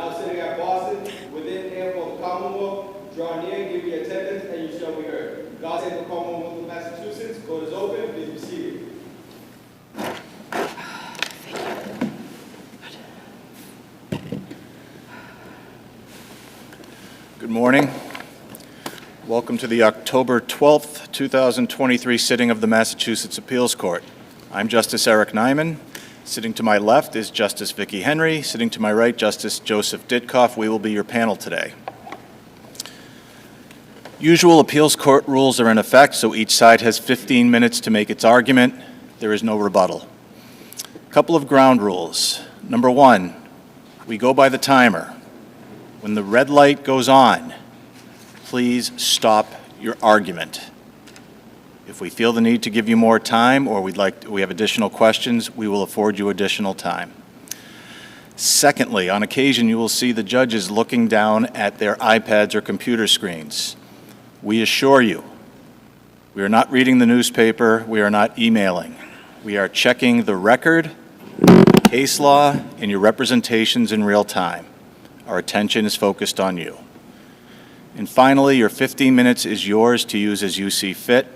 now sitting at Boston, within and for the Commonwealth, draw near, give your attendance, and you shall be heard. God save the Commonwealth of Massachusetts. Court is open. Please be seated. Good morning. Welcome to the October 12th, 2023 sitting of the Massachusetts Appeals Court. I'm Justice Eric Neyman. Sitting to my left is Justice Vicki Henry. Sitting to my right, Justice Joseph Ditkoff. We will be your panel today. Usual appeals court rules are in effect, so each side has 15 minutes to make its argument. There is no rebuttal. A couple of ground rules. Number one, we go by the timer. When the red light goes on, please stop your argument. If we feel the need to give you more time or we have additional questions, we will afford you additional time. Secondly, on occasion you will see the judges looking down at their iPads or computer screens. We assure you, we are not reading the newspaper, we are not emailing. We are checking the record, case law, and your representations in real time. Our attention is focused on you. And finally, your 15 minutes is yours to use as you see fit,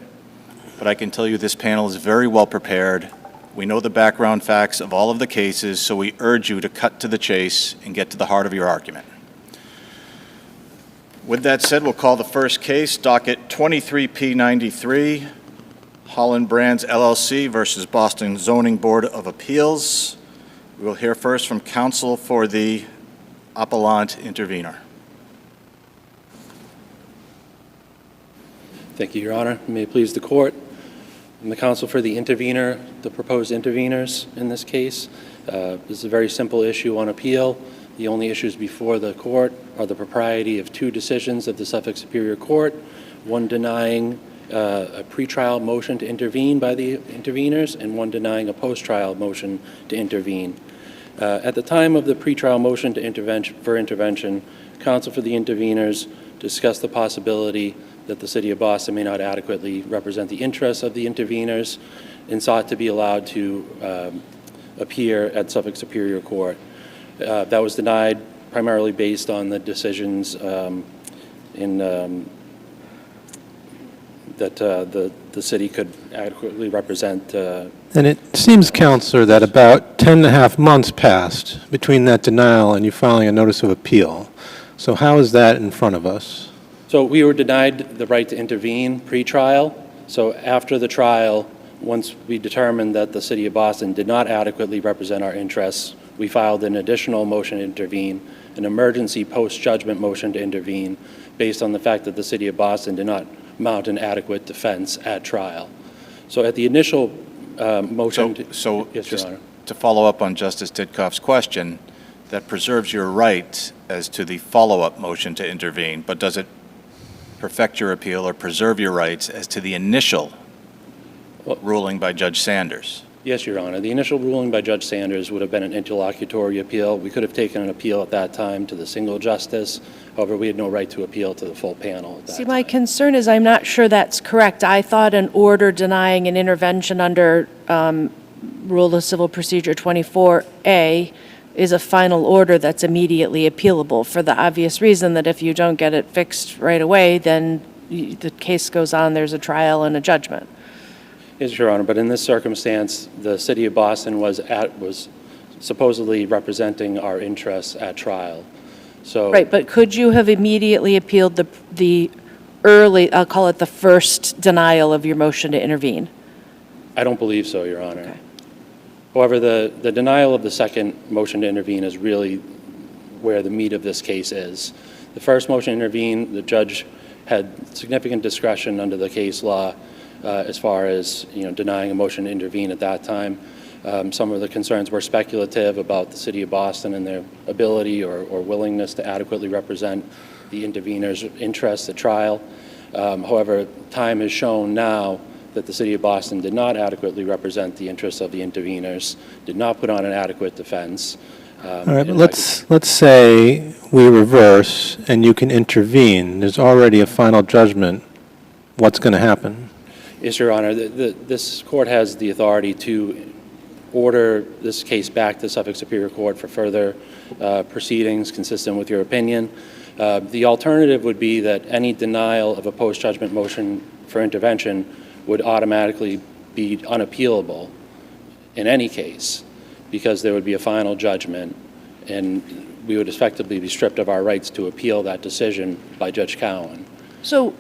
but I can tell you this panel is very well prepared. We know the background facts of all of the cases, so we urge you to cut to the chase and get to the heart of your argument. With that said, we'll call the first case, docket 23P93, Holland Brands LLC versus Boston Zoning Board of Appeals. We will hear first from counsel for the appellant intervener. Thank you, Your Honor. May it please the court. I'm the counsel for the intervener, the proposed interveners in this case. This is a very simple issue on appeal. The only issues before the court are the propriety of two decisions of the Suffolk Superior Court, one denying a pretrial motion to intervene by the interveners and one denying a post-trial motion to intervene. At the time of the pretrial motion to intervention, counsel for the interveners discussed the possibility that the City of Boston may not adequately represent the interests of the interveners and sought to be allowed to appear at Suffolk Superior Court. That was denied primarily based on the decisions that the city could adequately represent. And it seems, Counselor, that about 10.5 months passed between that denial and you filing a notice of appeal. So how is that in front of us? So we were denied the right to intervene pre-trial. So after the trial, once we determined that the City of Boston did not adequately represent our interests, we filed an additional motion to intervene, an emergency post-judgment motion to intervene, based on the fact that the City of Boston did not mount an adequate defense at trial. So at the initial motion... Yes, Your Honor. To follow up on Justice Ditkoff's question, that preserves your right as to the follow-up motion to intervene, but does it perfect your appeal or preserve your rights as to the initial ruling by Judge Sanders? Yes, Your Honor. The initial ruling by Judge Sanders would have been an interlocutory appeal. We could have taken an appeal at that time to the single justice. However, we had no right to appeal to the full panel at that time. My concern is I'm not sure that's correct. I thought an order denying an intervention under Rule of Civil Procedure 24A is a final order that's immediately appealable for the obvious reason that if you don't get it fixed right away, then the case goes on, there's a trial and a judgment. Yes, Your Honor, but in this circumstance, the City of Boston was supposedly representing our interests at trial. So Right, but could you have immediately appealed the early, I'll call it the first denial of your motion to intervene? I don't believe so, Your Honor. Okay. However, the denial of the second motion to intervene is really where the meat of this case is. The first motion to intervene, the judge had significant discretion under the case law as far as denying a motion to intervene at that time. Some of the concerns were speculative about the City of Boston and their ability or willingness to adequately represent the intervener's interests at trial. However, time has shown now that the City of Boston did not adequately represent the interests of the interveners, did not put on an adequate defense. All right, but let's say we reverse and you can intervene. There's already a final judgment. What's going to happen? Yes, Your Honor. This court has the authority to order this case back to Suffolk Superior Court for further proceedings consistent with your opinion. The alternative would be that any denial of a post-judgment motion for intervention would automatically be unappealable in any case, because there would be a final judgment, and we would effectively be stripped of our rights to appeal that decision by Judge Cowan. So,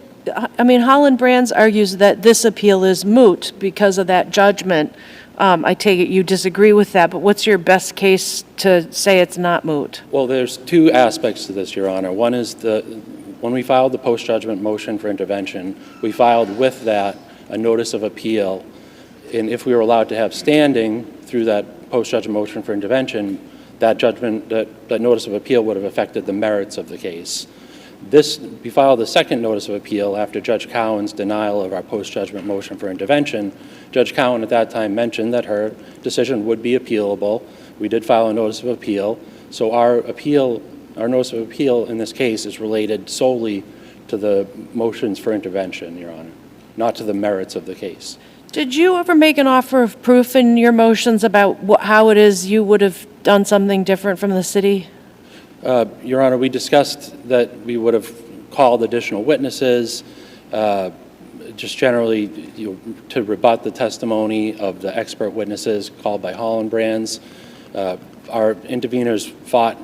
I mean, Holland Brands argues that this appeal is moot because of that judgment. I take it you disagree with that, but what's your best case to say it's not moot? Well, there's two aspects to this, Your Honor. One is when we filed the post-judgment motion for intervention, we filed with that a notice of appeal, and if we were allowed to have standing through that post-judgment motion for intervention, that judgment, that notice of appeal would have affected the merits of the case. We filed the second notice of appeal after Judge Cowan's denial of our post-judgment motion for intervention. Judge Cowan at that time mentioned that her decision would be appealable. We did file a notice of appeal. So our notice of appeal in this case is related solely to the motions for intervention, Your Honor, not to the merits of the case. Did you ever make an offer of proof in your motions about how it is you would have done something different from the city? Your Honor, we discussed that we would have called additional witnesses, just generally to rebut the testimony of the expert witnesses called by Holland Brands. Our interveners fought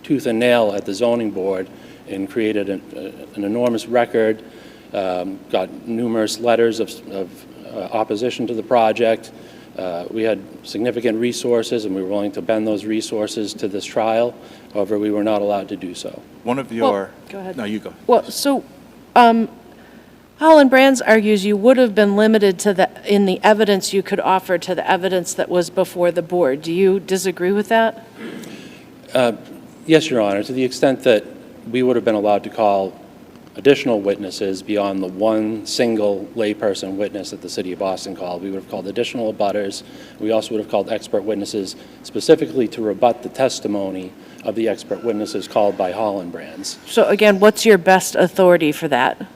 tooth and nail at the zoning board and created an enormous record, got numerous letters of opposition to the project. We had significant resources, and we were willing to bend those resources to this trial. However, we were not allowed to do so. One of your... Well, go ahead. No, you go. Well, so Holland Brands argues you would have been limited in the evidence you could offer to the evidence that was before the board. Do you disagree with that? Yes, Your Honor, to the extent that we would have been allowed to call additional witnesses beyond the one single layperson witness that the City of Boston called. We would have called additional abutters. We also would have called expert witnesses specifically to rebut the testimony of the expert witnesses called by Holland Brands. So again, what's your best authority for that?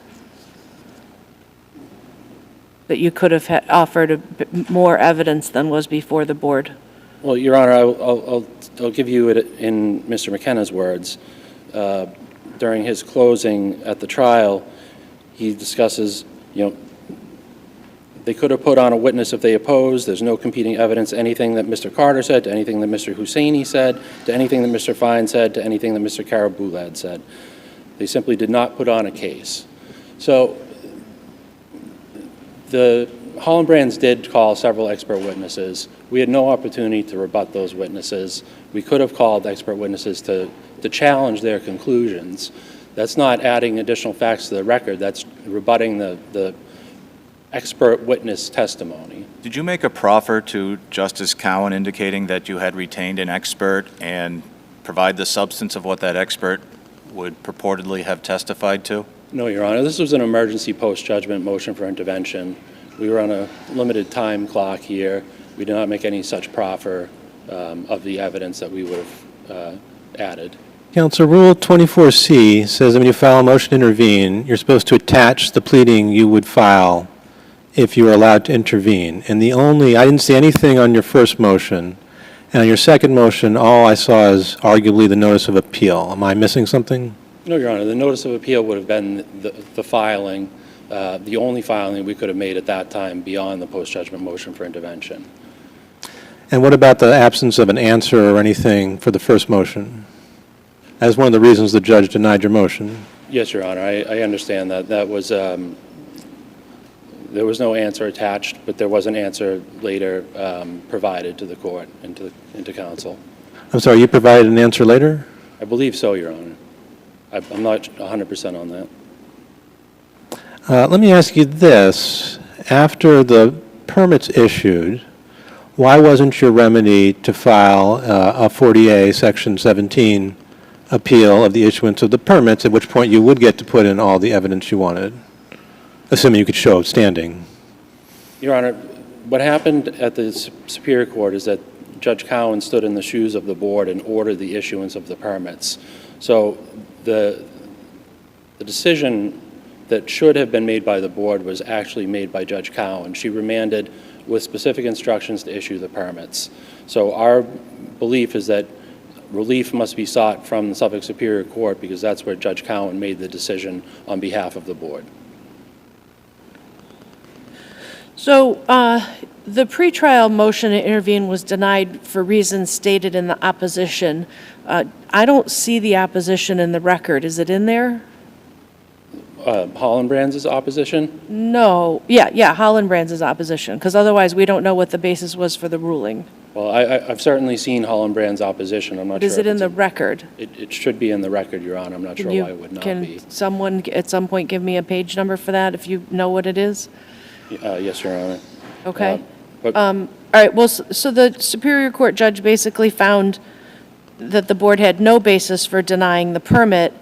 That you could have offered more evidence than was before the board? Well, Your Honor, I'll give you it in Mr. McKenna's words. During his closing at the trial, he discusses, they could have put on a witness if they opposed. There's no competing evidence, anything that Mr. Carter said, to anything that Mr. Husseini said, to anything that Mr. Fine said, to anything that Mr. Karabulad said. They simply did not put on a case. So the Holland Brands did call several expert witnesses. We had no opportunity to rebut those witnesses. We could have called expert witnesses to challenge their conclusions. That's not adding additional facts to the record. That's rebutting the expert witness testimony. Did you make a proffer to Justice Cowan indicating that you had retained an expert and provide the substance of what that expert would purportedly have testified to? No, Your Honor. This was an emergency post-judgment motion for intervention. We were on a limited time clock here. We did not make any such proffer of the evidence that we would have added. Counsel, Rule 24C says that when you file a motion to intervene, you're supposed to attach the pleading you would file if you were allowed to intervene. And I didn't see anything on your first motion. And on your second motion, all I saw is arguably the notice of appeal. Am I missing something? No, Your Honor. The notice of appeal would have been the filing, the only filing we could have made at that time beyond the post-judgment motion for intervention. And what about the absence of an answer or anything for the first motion? As one of the reasons the judge denied your motion. Yes, Your Honor. I understand that. That was, there was no answer attached, but there was an answer later provided to the court and to counsel. I'm sorry, you provided an answer later? I believe so, Your Honor. I'm not 100% on that. Let me ask you this. After the permit's issued, why wasn't your remedy to file a 40A Section 17 appeal of the issuance of the permits, at which point you would get to put in all the evidence you wanted, assuming you could show standing? Your Honor, what happened at the Superior Court is that Judge Cowan stood in the shoes of the board and ordered the issuance of the permits. So the decision that should have been made by the board was actually made by Judge Cowan. She remanded with specific instructions to issue the permits. So our belief is that relief must be sought from the Suffolk Superior Court because that's where Judge Cowan made the decision on behalf of the board. So the pretrial motion to intervene was denied for reasons stated in the opposition. I don't see the opposition in the record. Is it in there? Holland Brands' opposition? No. Yeah, Holland Brands' opposition, because otherwise we don't know what the basis was for the ruling. Well, I've certainly seen Holland Brands' opposition. I'm not sure. Is it in the record? It should be in the record, Your Honor. I'm not sure why it would not be. Can someone at some point give me a page number for that, if you know what it is? Yes, Your Honor. Okay. But All right, well, so the Superior Court judge basically found that the board had no basis for denying the permit.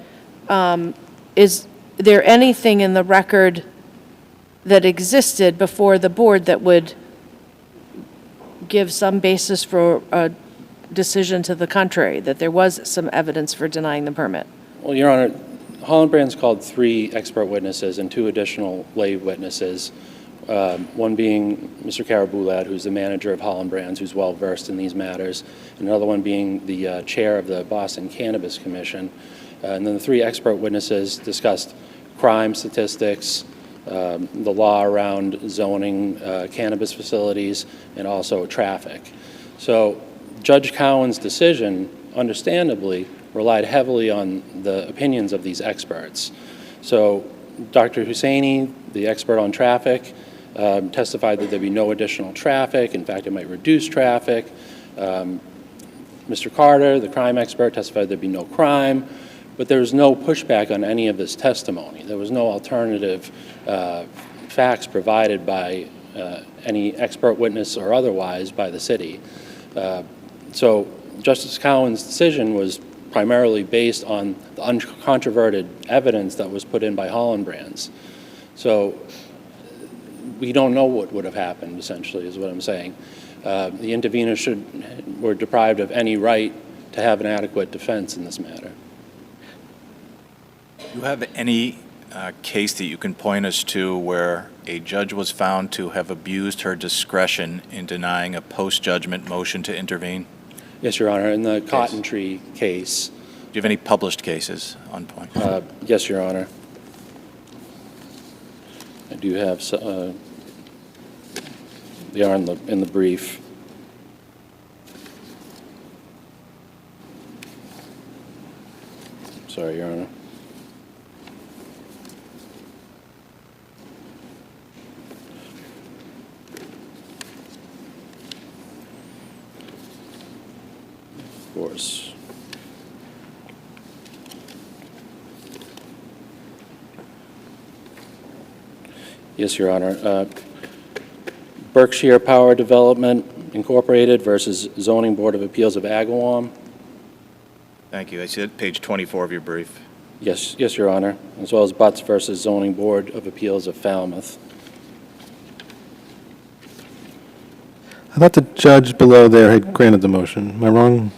Is there anything in the record that existed before the board that would give some basis for a decision to the contrary, that there was some evidence for denying the permit? Well, Your Honor, Holland Brands called 3 expert witnesses and 2 additional lay witnesses, one being Mr. Kirar Walpole, who's the manager of Holland Brands, who's well-versed in these matters, and another one being the chair of the Boston Cannabis Commission. And then the 3 expert witnesses discussed crime statistics, the law around zoning cannabis facilities, and also traffic. So Judge Cowan's decision, understandably, relied heavily on the opinions of these experts. So Dr. Hussaini, the expert on traffic, testified that there'd be no additional traffic. In fact, it might reduce traffic. Mr. Carter, the crime expert, testified there'd be no crime. But there was no pushback on any of this testimony. There was no alternative facts provided by any expert witness or otherwise by the city. So Justice Cowan's decision was primarily based on the uncontroverted evidence that was put in by Holland Brands. So we don't know what would have happened, essentially, is what I'm saying. The interveners were deprived of any right to have an adequate defense in this matter. Do you have any case that you can point us to where a judge was found to have abused her discretion in denying a post-judgment motion to intervene? Yes, Your Honor. In the Cotton Tree case. Do you have any published cases on point? Yes, Your Honor. I do have, they are in the brief. Sorry, Your Honor. Of course. Yes, Your Honor. Berkshire Power Development Incorporated versus Zoning Board of Appeals of Agawam. Thank you. I see that page 24 of your brief. Yes, Your Honor, as well as Butts versus Zoning Board of Appeals of Falmouth. I thought the judge below there had granted the motion. Am I wrong?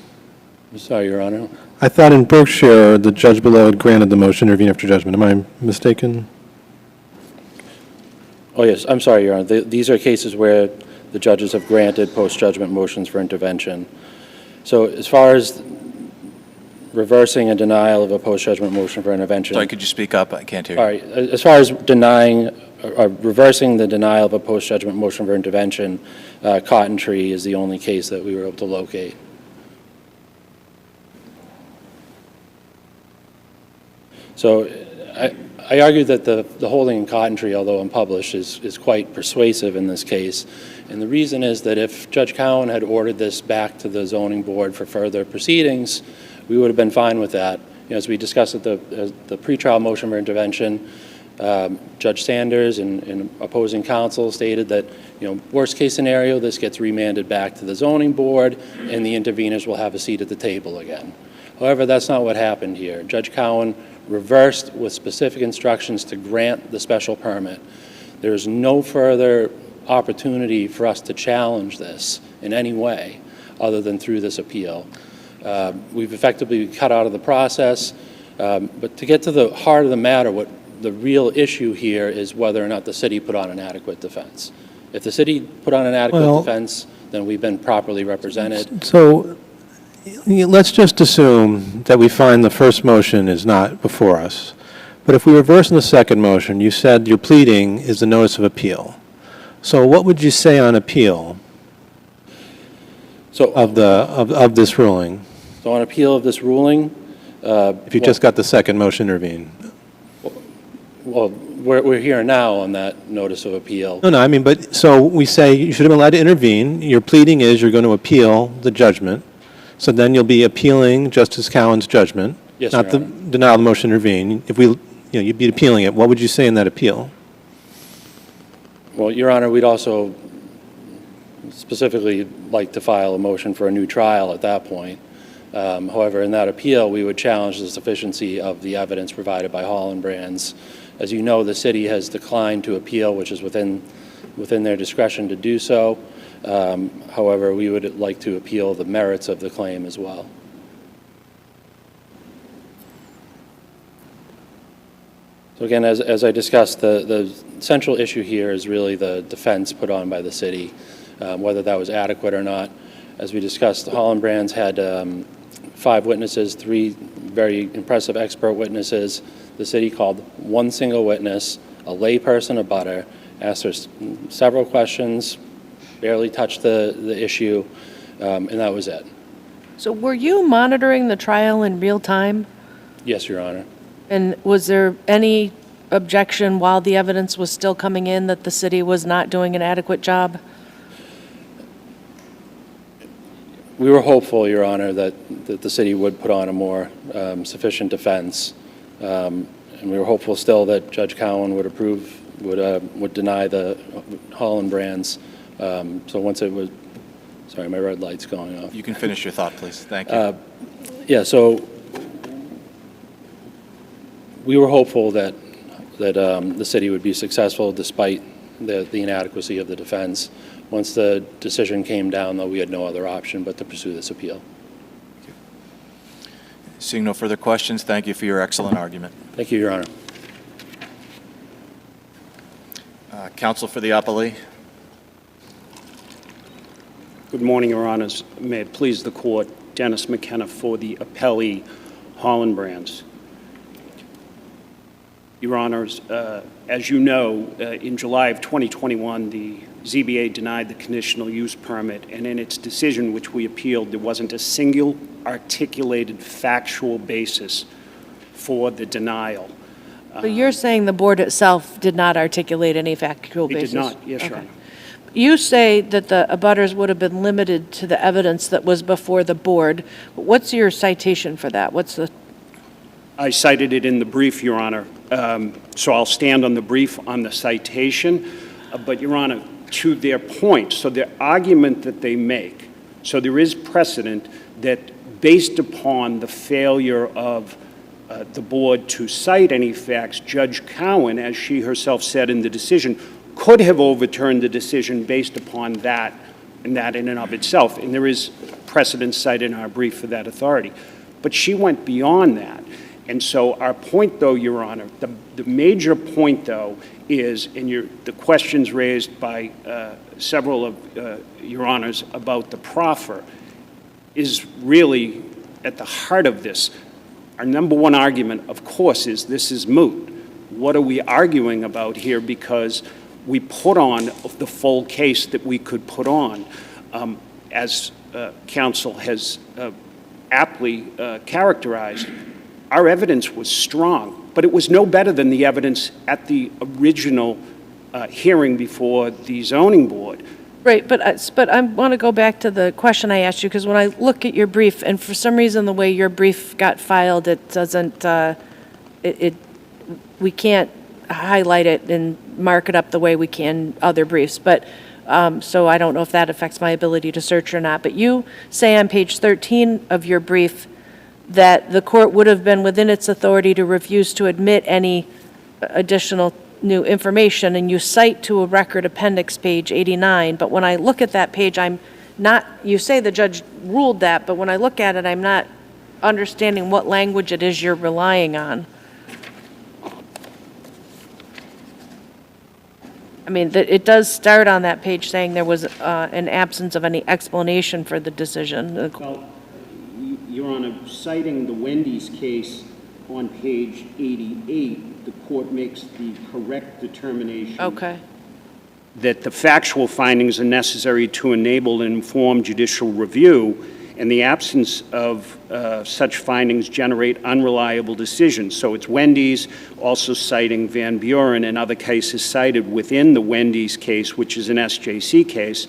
I'm sorry, Your Honor. I thought in Berkshire, the judge below had granted the motion to intervene after judgment. Am I mistaken? Oh, yes, I'm sorry, Your Honor. These are cases where the judges have granted post-judgment motions for intervention. So as far as reversing a denial of a post-judgment motion for intervention. Sorry, could you speak up? I can't hear you. All right. As far as reversing the denial of a post-judgment motion for intervention, Cotton Tree is the only case that we were able to locate. So I argue that the holding in Cotton Tree, although unpublished, is quite persuasive in this case. And the reason is that if Judge Cowan had ordered this back to the zoning board for further proceedings, we would have been fine with that. You know, as we discussed at the pretrial motion for intervention, Judge Sanders and opposing counsel stated that, you know, worst case scenario, this gets remanded back to the zoning board and the interveners will have a seat at the table again. However, that's not what happened here. Judge Cowan reversed with specific instructions to grant the special permit. There's no further opportunity for us to challenge this in any way other than through this appeal. We've effectively cut out of the process, but to get to the heart of the matter, what the real issue here is whether or not the city put on an adequate defense. If the city put on an adequate defense, then we've been properly represented. So let's just assume that we find the first motion is not before us. But if we reverse in the second motion, you said your pleading is the notice of appeal. So what would you say on appeal So, of this ruling, so on appeal of this ruling, if you just got the second motion intervened? well, we're here now on that notice of appeal. No, I mean, but, so we say you should have been allowed to intervene. Your pleading is you're going to appeal the judgment. So then you'll be appealing Justice Cowan's judgment. Yes, Not Your the Honor. denial of the motion to intervene. If we, you'd be appealing it. What would you say in that appeal? Well, Your Honor, we'd also specifically like to file a motion for a new trial at that point. However, in that appeal, we would challenge the sufficiency of the evidence provided by Holland Brands. As you know, the city has declined to appeal, which is within their discretion to do so. However, we would like to appeal the merits of the claim as well. So again, as I discussed, the central issue here is really the defense put on by the city, whether that was adequate or not. As we discussed, Holland Brands had 5 witnesses, 3 very impressive expert witnesses. The city called one single witness, a layperson, a butter, asked her several questions, barely touched the issue, and that was it. So were you monitoring the trial in real time? Yes, Your Honor. And was there any objection while the evidence was still coming in that the city was not doing an adequate job? We were hopeful, Your Honor, that the city would put on a more sufficient defense, and we were hopeful still that Judge Cowan would approve, would deny the Holland Brands. So once it was, sorry, my red light's going off. You can finish your thought, please. Thank you. Yeah, so we were hopeful that the city would be successful despite the inadequacy of the defense. Once the decision came down, though, we had no other option but to pursue this appeal. Seeing no further questions, thank you for your excellent argument. Thank you, Your Honor. Counsel for the appellee. Good morning, Your Honors. May it please the Court, Dennis McKenna for the appellee, Holland Brands. Your Honors, as you know, in July of 2021, the ZBA denied the conditional use permit, and in its decision, which we appealed, there wasn't a single articulated factual basis for the denial. So you're saying the board itself did not articulate any factual It basis? did not, yes, Your Okay. Honor. You say that the abutters would have been limited to the evidence that was before the board. What's your citation for that? What's the? I cited it in the brief, Your Honor, so I'll stand on the brief on the citation. But, Your Honor, to their point, so the argument that they make, so there is precedent that based upon the failure of the board to cite any facts, Judge Cowan, as she herself said in the decision, could have overturned the decision based upon that, and that in and of itself. And there is precedent cited in our brief for that authority. But she went beyond that. And so our point, though, Your Honor, the major point, though, is, and the questions raised by several of Your Honors about the proffer, is really at the heart of this. Our number one argument, of course, is this is moot. What are we arguing about here? Because we put on the full case that we could put on, as counsel has aptly characterized. Our evidence was strong, but it was no better than the evidence at the original hearing before the zoning board. Right, but I want to go back to the question I asked you, because when I look at your brief, and for some reason the way your brief got filed, it doesn't, we can't highlight it and mark it up the way we can other briefs, but, so I don't know if that affects my ability to search or not, but you say on page 13 of your brief that the court would have been within its authority to refuse to admit any additional new information, and you cite to a record appendix, page 89, but when I look at that page, I'm not, you say the judge ruled that, but when I look at it, I'm not understanding what language it is you're relying on. I mean, it does start on that page saying there was an absence of any explanation for the decision. Well, Your Honor, citing the Wendy's case on page 88, the court makes the correct determination Okay. that the factual findings are necessary to enable an informed judicial review, and the absence of such findings generate unreliable decisions. So it's Wendy's, also citing Van Buren and other cases cited within the Wendy's case, which is an SJC case,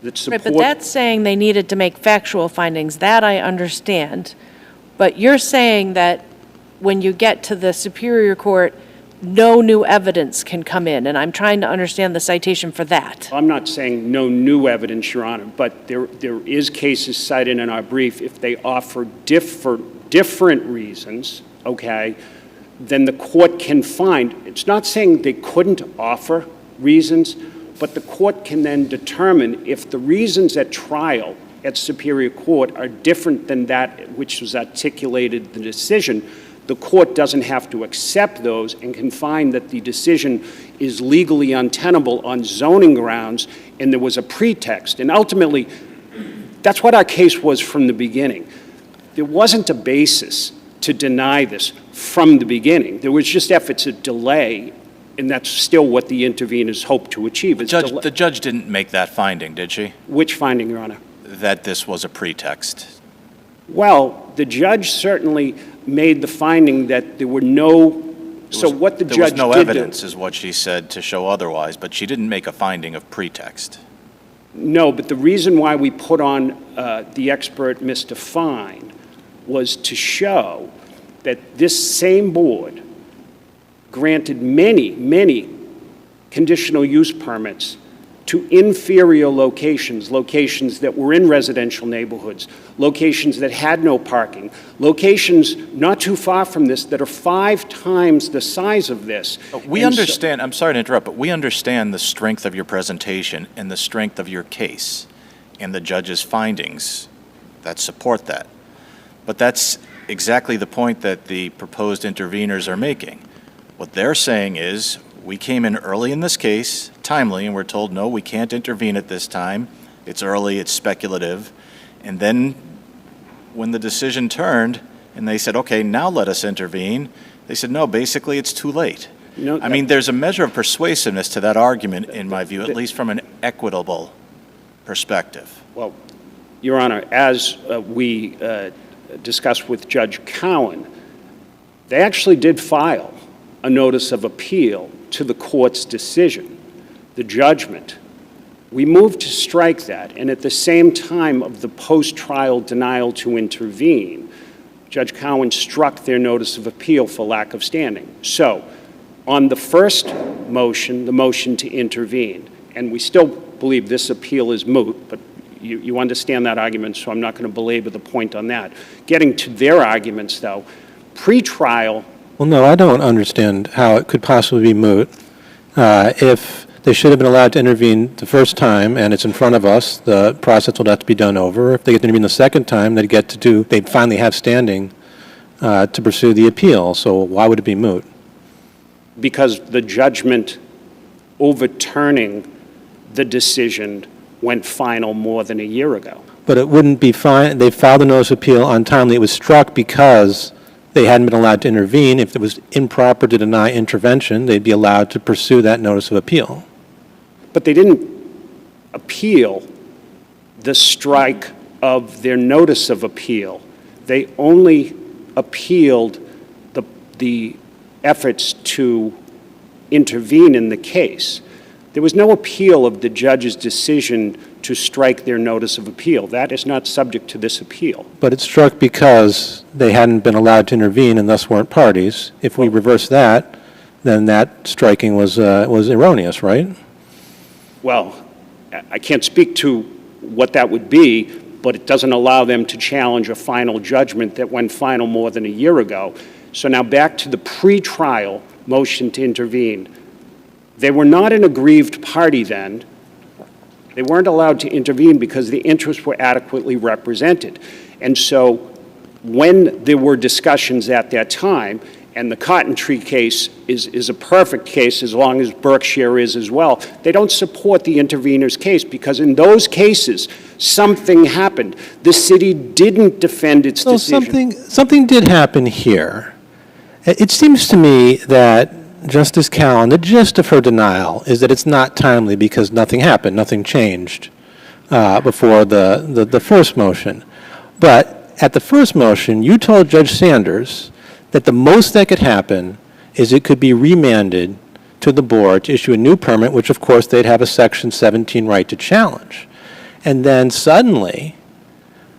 that support... Right, but that's saying they needed to make factual findings. That I understand. But you're saying that when you get to the Superior Court, no new evidence can come in, and I'm trying to understand the citation for that. I'm not saying no new evidence, Your Honor, but there is cases cited in our brief. If they offer different reasons, okay, then the court can find. It's not saying they couldn't offer reasons, but the court can then determine if the reasons at trial at Superior Court are different than that which was articulated in the decision. The court doesn't have to accept those and can find that the decision is legally untenable on zoning grounds and there was a pretext. And ultimately, that's what our case was from the beginning. There wasn't a basis to deny this from the beginning. There was just efforts at delay, and that's still what the interveners hope to achieve. The judge didn't make that finding, did she? Which finding, Your Honor? That this was a pretext. Well, the judge certainly made the finding that there were no, so what the judge did... There was no evidence, is what she said, to show otherwise, but she didn't make a finding of pretext. No, but the reason why we put on the expert, Mr. Fine, was to show that this same board granted many conditional use permits to inferior locations, locations that were in residential neighborhoods, locations that had no parking, locations not too far from this that are 5 times the size of this. We understand, I'm sorry to interrupt, but we understand the strength of your presentation and the strength of your case and the judge's findings that support that. But that's exactly the point that the proposed interveners are making. What they're saying is, we came in early in this case, timely, and we're told, no, we can't intervene at this time. It's early, it's speculative. And then when the decision turned and they said, okay, now let us intervene, they said, no, basically it's too late. No, I mean, there's a measure of persuasiveness to that argument, in my view, at least from an equitable perspective. Well, Your Honor, as we discussed with Judge Cowan, they actually did file a notice of appeal to the court's decision, the judgment. We moved to strike that, and at the same time of the post-trial denial to intervene, Judge Cowan struck their notice of appeal for lack of standing. So, on the first motion, the motion to intervene, and we still believe this appeal is moot, but you understand that argument, so I'm not going to belabor the point on that. Getting to their arguments, though, pre-trial... Well, no, I don't understand how it could possibly be moot. If they should have been allowed to intervene the first time and it's in front of us, the process will have to be done over. If they get to intervene the second time, they'd finally have standing to pursue the appeal. So why would it be moot? Because the judgment overturning the decision went final more than a year ago. But it wouldn't be fine. They filed the notice of appeal untimely. It was struck because they hadn't been allowed to intervene. If it was improper to deny intervention, they'd be allowed to pursue that notice of appeal. But they didn't appeal the strike of their notice of appeal. They only appealed the efforts to intervene in the case. There was no appeal of the judge's decision to strike their notice of appeal. That is not subject to this appeal. But it struck because they hadn't been allowed to intervene and thus weren't parties. If we reverse that, then that striking was erroneous, right? Well, I can't speak to what that would be, but it doesn't allow them to challenge a final judgment that went final more than a year ago. So now back to the pre-trial motion to intervene. They were not an aggrieved party then. They weren't allowed to intervene because the interests were adequately represented. And so when there were discussions at that time, And the Cotton Tree case is a perfect case, as long as Berkshire is as well. They don't support the intervener's case, because in those cases, something happened. The city didn't defend its So decision. something did happen here. It seems to me that Justice Cowan, the gist of her denial is that it's not timely because nothing happened, nothing changed before the first motion. But at the first motion, you told Judge Sanders that the most that could happen is it could be remanded to the board to issue a new permit, which of course they'd have a Section 17 right to challenge. And then suddenly,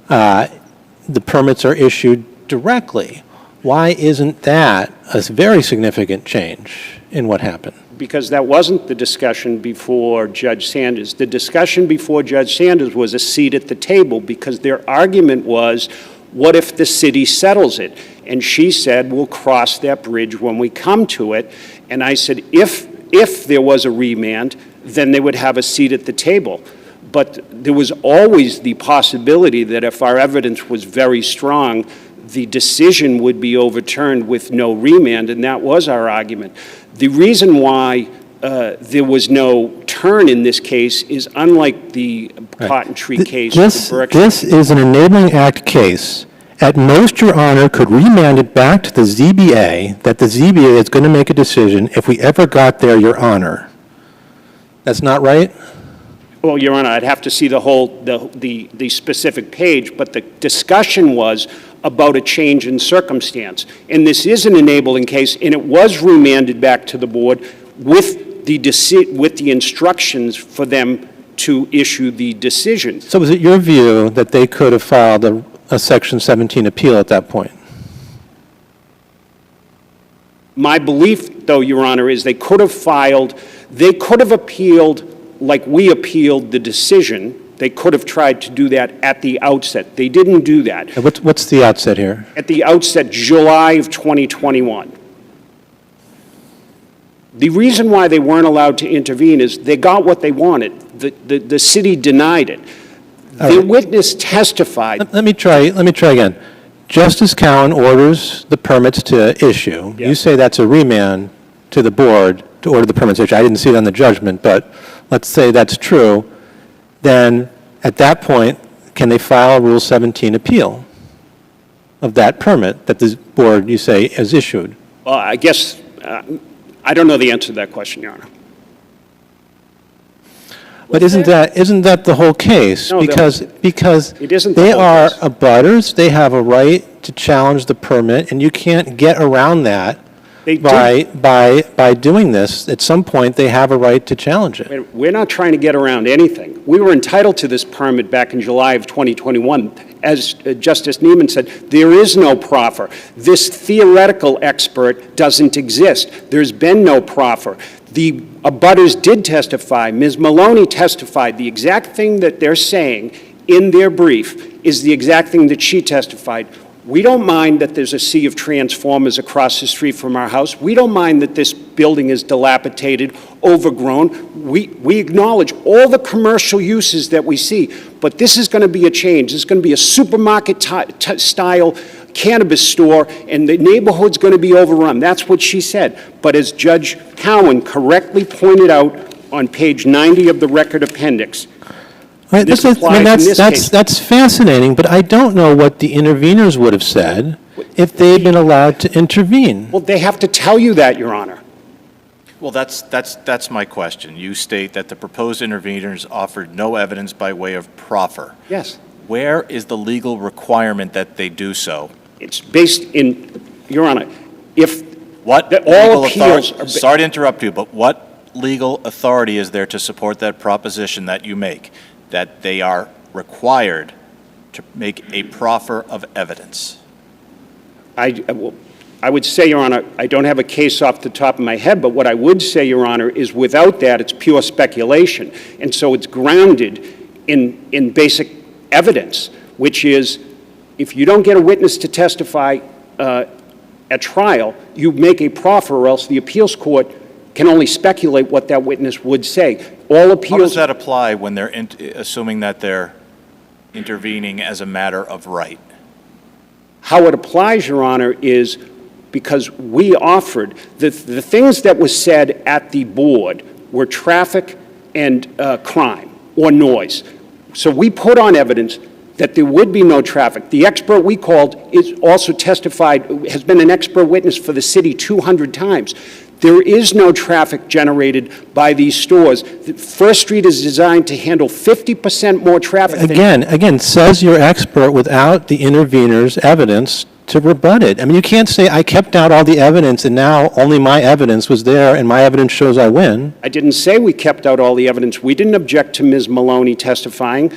the permits are issued directly. Why isn't that a very significant change in what happened? Because that wasn't the discussion before Judge Sanders. The discussion before Judge Sanders was a seat at the table, because their argument was, what if the city settles it? And she said, we'll cross that bridge when we come to it. And I said, if there was a remand, then they would have a seat at the table. But there was always the possibility that if our evidence was very strong, the decision would be overturned with no remand, and that was our argument. The reason why there was no turn in this case is, unlike the Cotton Tree case. This is an Enabling Act case. At most, Your Honor could remand it back to the ZBA, that the ZBA is going to make a decision if we ever got there, Your Honor. That's not right? Well, Your Honor, I'd have to see the specific page, but the discussion was about a change in circumstance. And this is an enabling case, and it was remanded back to the board with the instructions for them to issue the decision. So is it your view that they could have filed a Section 17 appeal at that point? My belief, though, Your Honor, is they could have appealed like we appealed the decision. They could have tried to do that at the outset. They didn't do that. What's the outset here? At the outset, July of 2021. The reason why they weren't allowed to intervene is they got what they wanted. The city denied it. The witness testified. Let me try again. Justice Cowan orders the permits to issue. Yeah. You say that's a remand to the board to order the permits to issue. I didn't see it on the judgment, but let's say that's true. Then at that point, can they file a Rule 17 appeal of that permit that the board, you say, has issued? Well, I guess, I don't know the answer to that question, Your Honor. But isn't that the whole case? No, Because it isn't the they whole are case. abutters, they have a right to challenge the permit, and you can't get around that They by doing this. At some point, they have a right to challenge it. We're not trying to get around anything. We were entitled to this permit back in July of 2021. As Justice Neyman said, there is no proffer. This theoretical expert doesn't exist. There's been no proffer. The abutters did testify. Ms. Maloney testified. The exact thing that they're saying in their brief is the exact thing that she testified. We don't mind that there's a sea of transformers across the street from our house. We don't mind that this building is dilapidated, overgrown. We acknowledge all the commercial uses that we see, but this is going to be a change. This is going to be a supermarket-style cannabis store, and the neighborhood's going to be overrun. That's what she said. But as Judge Cowan correctly pointed out on page 90 of the record appendix, Right, this applies in this case. that's fascinating, but I don't know what the interveners would have said if they'd been allowed to intervene. Well, they have to tell you that, Your Honor. Well, that's my question. You state that the proposed interveners offered no evidence by way of proffer. Yes. Where is the legal requirement that they do so? It's based in, Your Honor, if What all legal appeals authority, are... sorry to interrupt you, but what legal authority is there to support that proposition that you make, that they are required to make a proffer of evidence? I would say, Your Honor, I don't have a case off the top of my head, but what I would say, Your Honor, is without that, it's pure speculation. And so it's grounded in basic evidence, which is if you don't get a witness to testify at trial, you make a proffer, or else the appeals court can only speculate what that witness would say. All appeals... How does that apply when they're assuming that they're intervening as a matter of right? How it applies, Your Honor, is because we offered, the things that was said at the board were traffic and crime or noise. So we put on evidence that there would be no traffic. The expert we called is also testified, has been an expert witness for the city 200 times. There is no traffic generated by these stores. First Street is designed to handle 50% more traffic. Again, says your expert without the intervener's evidence to rebut it. I mean, you can't say, I kept out all the evidence and now only my evidence was there and my evidence shows I win. I didn't say we kept out all the evidence. We didn't object to Ms. Maloney testifying,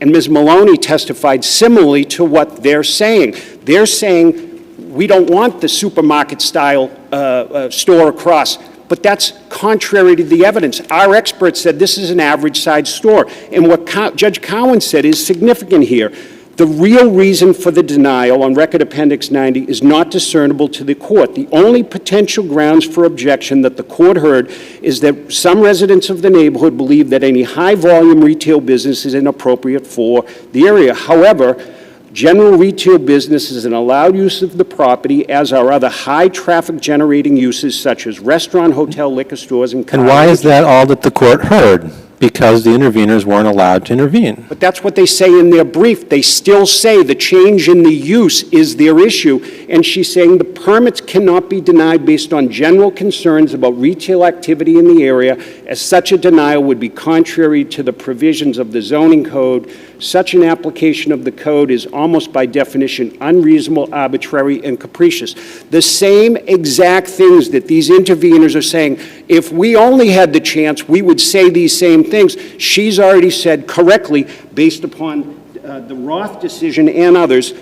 and Ms. Maloney testified similarly to what they're saying. They're saying, we don't want the supermarket-style store across, but that's contrary to the evidence. Our expert said this is an average-sized store, and what Judge Cowan said is significant here. The real reason for the denial on Record Appendix 90 is not discernible to the court. The only potential grounds for objection that the court heard is that some residents of the neighborhood believe that any high-volume retail business is inappropriate for the area. However, general retail business is an allowed use of the property, as are other high-traffic generating uses such as restaurant, hotel, liquor stores, and car. And why is that all that the court heard? Because the interveners weren't allowed to intervene. But that's what they say in their brief. They still say the change in the use is their issue. And she's saying the permits cannot be denied based on general concerns about retail activity in the area, as such a denial would be contrary to the provisions of the zoning code. Such an application of the code is almost by definition unreasonable, arbitrary, and capricious. The same exact things that these interveners are saying, if we only had the chance, we would say these same things. She's already said correctly, based upon the Roth decision and others,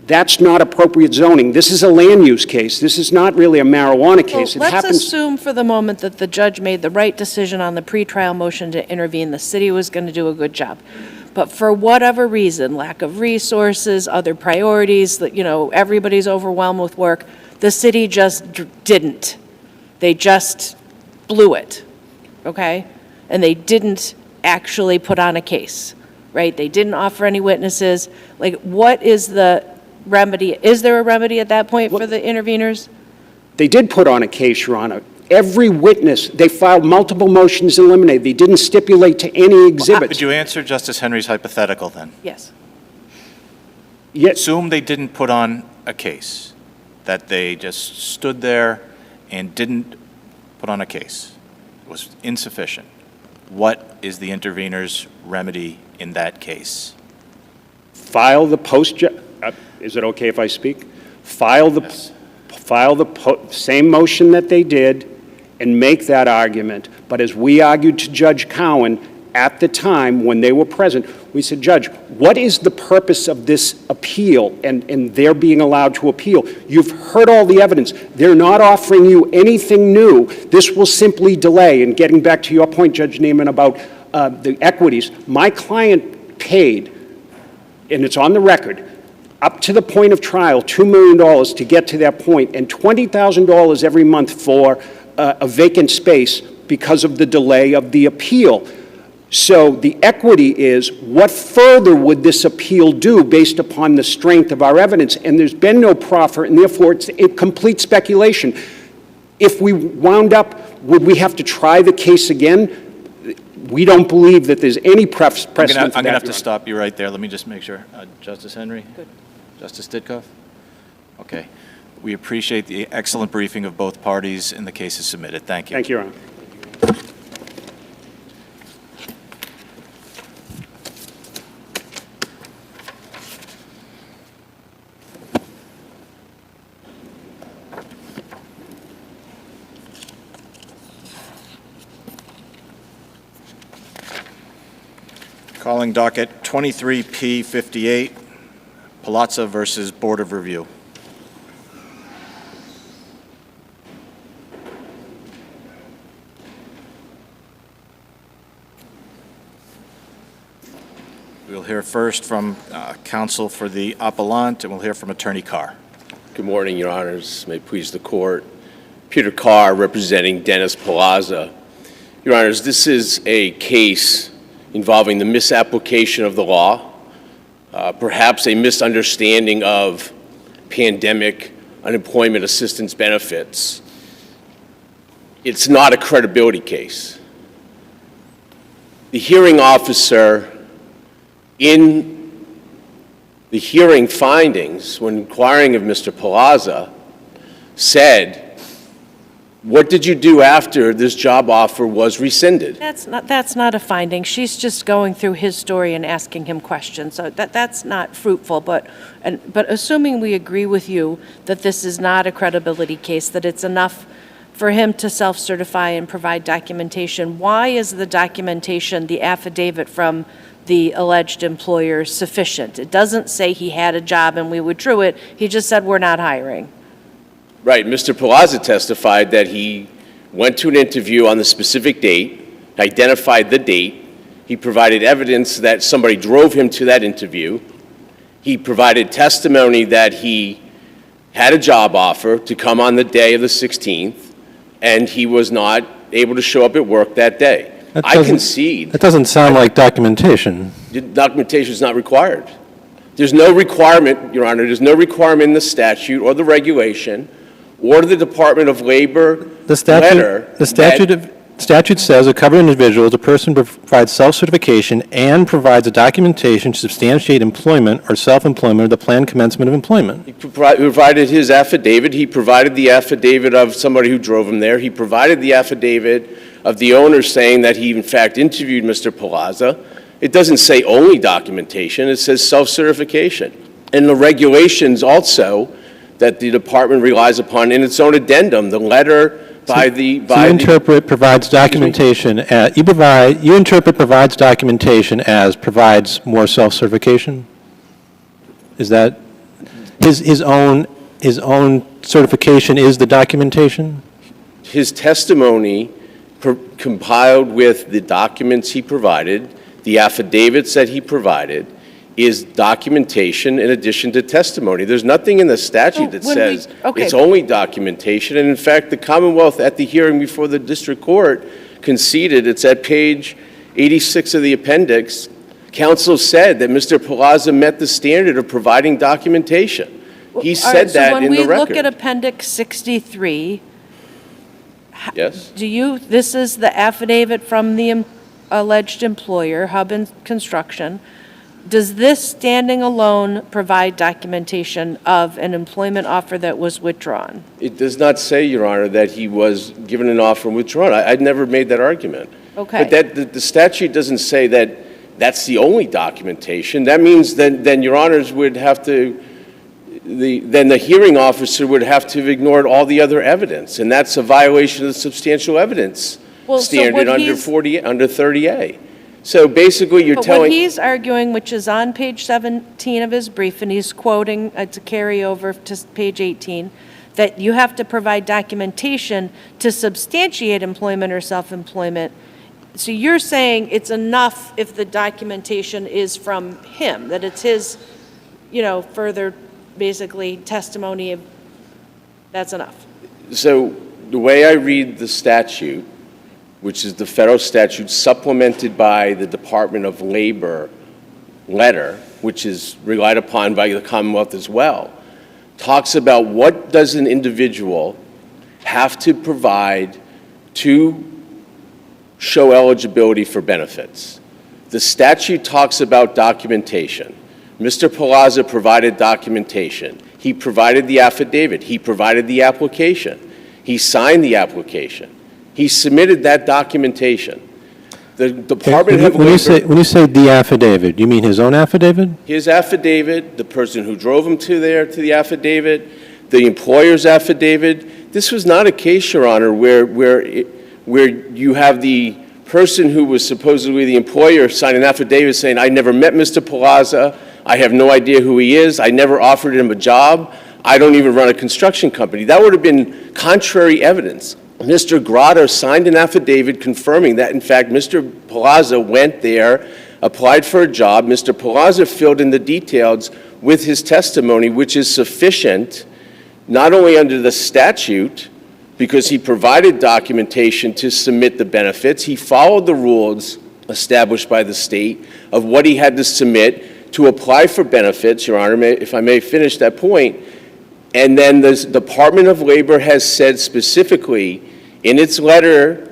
that's not appropriate zoning. This is a land use case. This is not really a marijuana case. Well, let's assume for the moment that the judge made the right decision on the pretrial motion to intervene. The city was going to do a good job. But for whatever reason, lack of resources, other priorities, that, you know, everybody's overwhelmed with work, the city just didn't. They just blew it, okay? And they didn't actually put on a case, right? They didn't offer any witnesses. Like, what is the remedy? Is there a remedy at that point for the interveners? They did put on a case, Your Honor. Every witness, they filed multiple motions to eliminate. They didn't stipulate to any exhibits. Would you answer Justice Henry's hypothetical then? Yes. Yes. Assume they didn't put on a case, that they just stood there and didn't put on a case. It was insufficient. What is the intervener's remedy in that case? File the is it okay if I speak? File the same motion that they did and make that argument. But as we argued to Judge Cowan at the time when they were present, we said, Judge, what is the purpose of this appeal and their being allowed to appeal? You've heard all the evidence. They're not offering you anything new. This will simply delay. And getting back to your point, Judge Neyman, about the equities, my client paid, and it's on the record, up to the point of trial, $2 million to get to that point, and $20,000 every month for a vacant space because of the delay of the appeal. So the equity is, what further would this appeal do based upon the strength of our evidence? And there's been no proffer, and therefore it's a complete speculation. If we wound up, would we have to try the case again? We don't believe that there's any precedent for that. I'm going to have to stop you right there. Let me just make sure. Justice Henry? Good. Justice Ditkoff? Okay. We appreciate the excellent briefing of both parties, and the case is submitted. Thank you. Thank you, Your Honor. Calling docket 23P58, Palaza versus Board of Review. We'll hear first from counsel for the appellant, and we'll hear from Attorney Carr. Good morning, Your Honors. May it please the Court. Peter Carr, representing Dennis Palaza. Your Honors, this is a case involving the misapplication of the law, perhaps a misunderstanding of pandemic unemployment assistance benefits, it's not a credibility case. The hearing officer, in the hearing findings, when inquiring of Mr. Palaza, said, "What did you do after this job offer was rescinded?" That's not a finding. She's just going through his story and asking him questions. So that's not fruitful. But assuming we agree with you that this is not a credibility case, that it's enough for him to self-certify and provide documentation, why is the documentation, the affidavit from the alleged employer, sufficient? It doesn't say he had a job and we withdrew it. He just said we're not hiring. Right. Mr. Palaza testified that he went to an interview on the specific date, identified the date. He provided evidence that somebody drove him to that interview. He provided testimony that he had a job offer to come on the day of the 16th, and he was not able to show up at work that day. I concede. That doesn't sound like documentation. Documentation is not required. There's no requirement, Your Honor, there's no requirement in the statute or the regulation or the Department of Labor letter. The statute says a covered individual is a person who provides self-certification and provides a documentation to substantiate employment or self-employment or the planned commencement of employment. He provided his affidavit. He provided the affidavit of somebody who drove him there. He provided the affidavit of the owner saying that he, in fact, interviewed Mr. Palaza. It doesn't say only documentation. It says self-certification. And the regulations also that the department relies upon in its own addendum, the letter by the... You interpret provides documentation as, you interpret provides documentation as provides more self-certification? Is that, his own certification is the documentation? His testimony compiled with the documents he provided, the affidavits that he provided, is documentation in addition to testimony. There's nothing in the statute that says it's only documentation. And in fact, the Commonwealth at the hearing before the district court conceded, it's at page 86 of the appendix, counsel said that Mr. Palaza met the standard of providing documentation. He said that in the record. So when we look at Appendix 63, yes, this is the affidavit from the alleged employer, Hub and Construction. Does this standing alone provide documentation of an employment offer that was withdrawn? It does not say, Your Honor, that he was given an offer and withdrawn. I'd never made that argument. Okay. But the statute doesn't say that that's the only documentation. That means then Your Honors would have to, then the hearing officer would have to have ignored all the other evidence, and that's a violation of the substantial evidence standard under 30A. So basically, you're telling... What he's arguing, which is on page 17 of his brief, and he's quoting, it's a carryover to page 18, that you have to provide documentation to substantiate employment or self-employment. So you're saying it's enough if the documentation is from him, that it's his, further, basically, testimony, that's enough? So the way I read the statute, which is the federal statute supplemented by the Department of Labor letter, which is relied upon by the Commonwealth as well, talks about what does an individual have to provide to show eligibility for benefits. The statute talks about documentation. Mr. Palaza provided documentation. He provided the affidavit. He provided the application. He signed the application. He submitted that documentation. The Department of Labor... When you say the affidavit, you mean his own affidavit? His affidavit, the person who drove him to the affidavit, the employer's affidavit. This was not a case, Your Honor, where you have the person who was supposedly the employer sign an affidavit saying, I never met Mr. Palaza, I have no idea who he is, I never offered him a job, I don't even run a construction company. That would have been contrary evidence. Mr. Grotto signed an affidavit confirming that, in fact, Mr. Palaza went there, applied for a job. Mr. Palaza filled in the details with his testimony, which is sufficient, not only under the statute, because he provided documentation to submit the benefits, he followed the rules established by the state of what he had to submit to apply for benefits, Your Honor, if I may finish that point. And then the Department of Labor has said specifically in its letter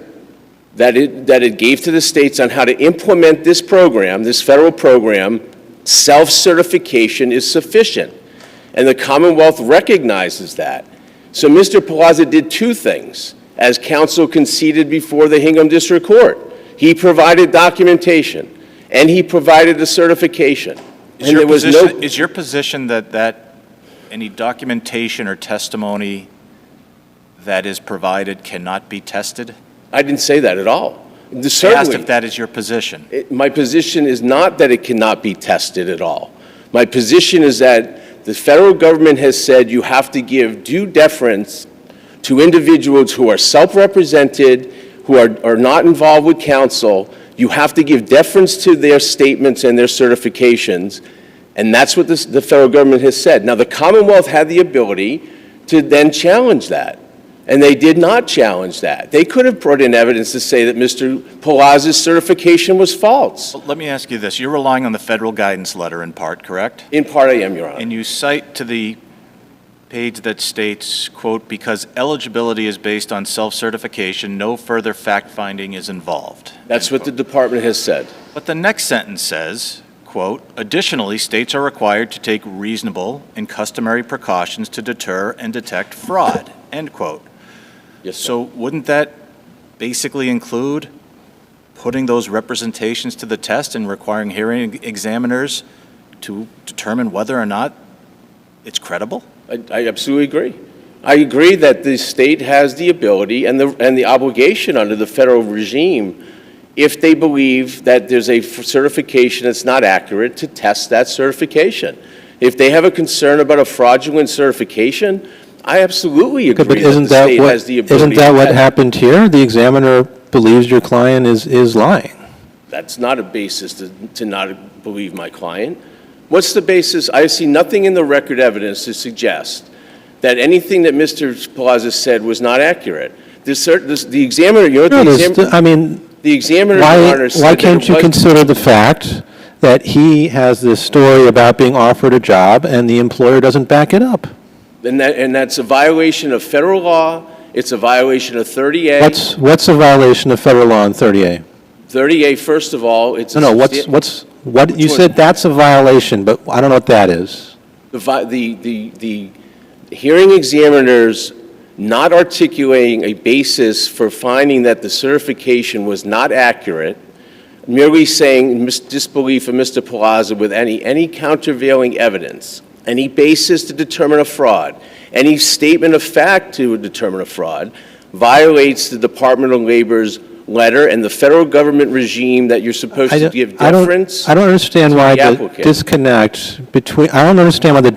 that it gave to the states on how to implement this program, this federal program, self-certification is sufficient. And the Commonwealth recognizes that. So Mr. Palaza did two things, as counsel conceded before the Hingham District Court. He provided documentation, and he provided the certification. Is your position that any documentation or testimony that is provided cannot be tested? I didn't say that at all. I asked if that is your position. My position is not that it cannot be tested at all. My position is that the federal government has said you have to give due deference to individuals who are self-represented, who are not involved with counsel. You have to give deference to their statements and their certifications, and that's what the federal government has said. Now, the Commonwealth had the ability to then challenge that, and they did not challenge that. They could have brought in evidence to say that Mr. Palaza's certification was false. Well, let me ask you this. You're relying on the federal guidance letter in part, correct? In part, I am, Your Honor. And you cite to the page that states, quote, because eligibility is based on self-certification, no further fact-finding is involved. That's what the department has said. But the next sentence says, quote, additionally, states are required to take reasonable and customary precautions to deter and detect fraud, end quote. Yes, sir. So wouldn't that basically include putting those representations to the test and requiring hearing examiners to determine whether or not it's credible? I absolutely agree. I agree that the state has the ability and the obligation under the federal regime, if they believe that there's a certification that's not accurate, to test that certification. If they have a concern about a fraudulent certification, I absolutely agree that the state has the ability. Isn't that what happened here? The examiner believes your client is lying. That's not a basis to not believe my client. What's the basis? I see nothing in the record evidence to suggest that anything that Mr. Palaza said was not accurate. The examiner, you know, the examiner, why can't you consider the fact that he has this story about being offered a job and the employer doesn't back it up? And that's a violation of federal law. It's a violation of 30A. What's a violation of federal law in 30A? 30A, first of all, it's what you said that's a violation, but I don't know what that is. The hearing examiners not articulating a basis for finding that the certification was not accurate, merely saying disbelief of Mr. Palaza with any countervailing evidence, any basis to determine a fraud, any statement of fact to determine a fraud, violates the Department of Labor's letter and the federal government regime that you're supposed to give deference. I don't understand why the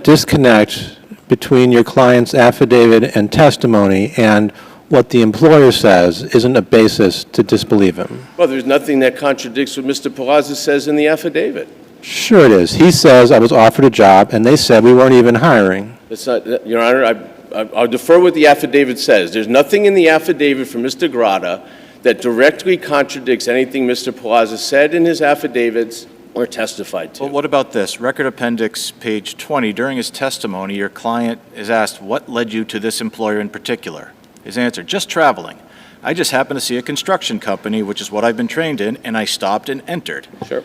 disconnect between your client's affidavit and testimony and what the employer says isn't a basis to disbelieve him. Well, there's nothing that contradicts what Mr. Palaza says in the affidavit. Sure it is. He says, I was offered a job, and they said we weren't even hiring. That's not, Your Honor, I'll defer what the affidavit says. There's nothing in the affidavit from Mr. Grata that directly contradicts anything Mr. Palaza said in his affidavits or testified to. Well, what about this? Record Appendix, page 20. During his testimony, your client is asked, what led you to this employer in particular? His answer, just traveling. I just happened to see a construction company, which is what I've been trained in, and I stopped and entered. Sure.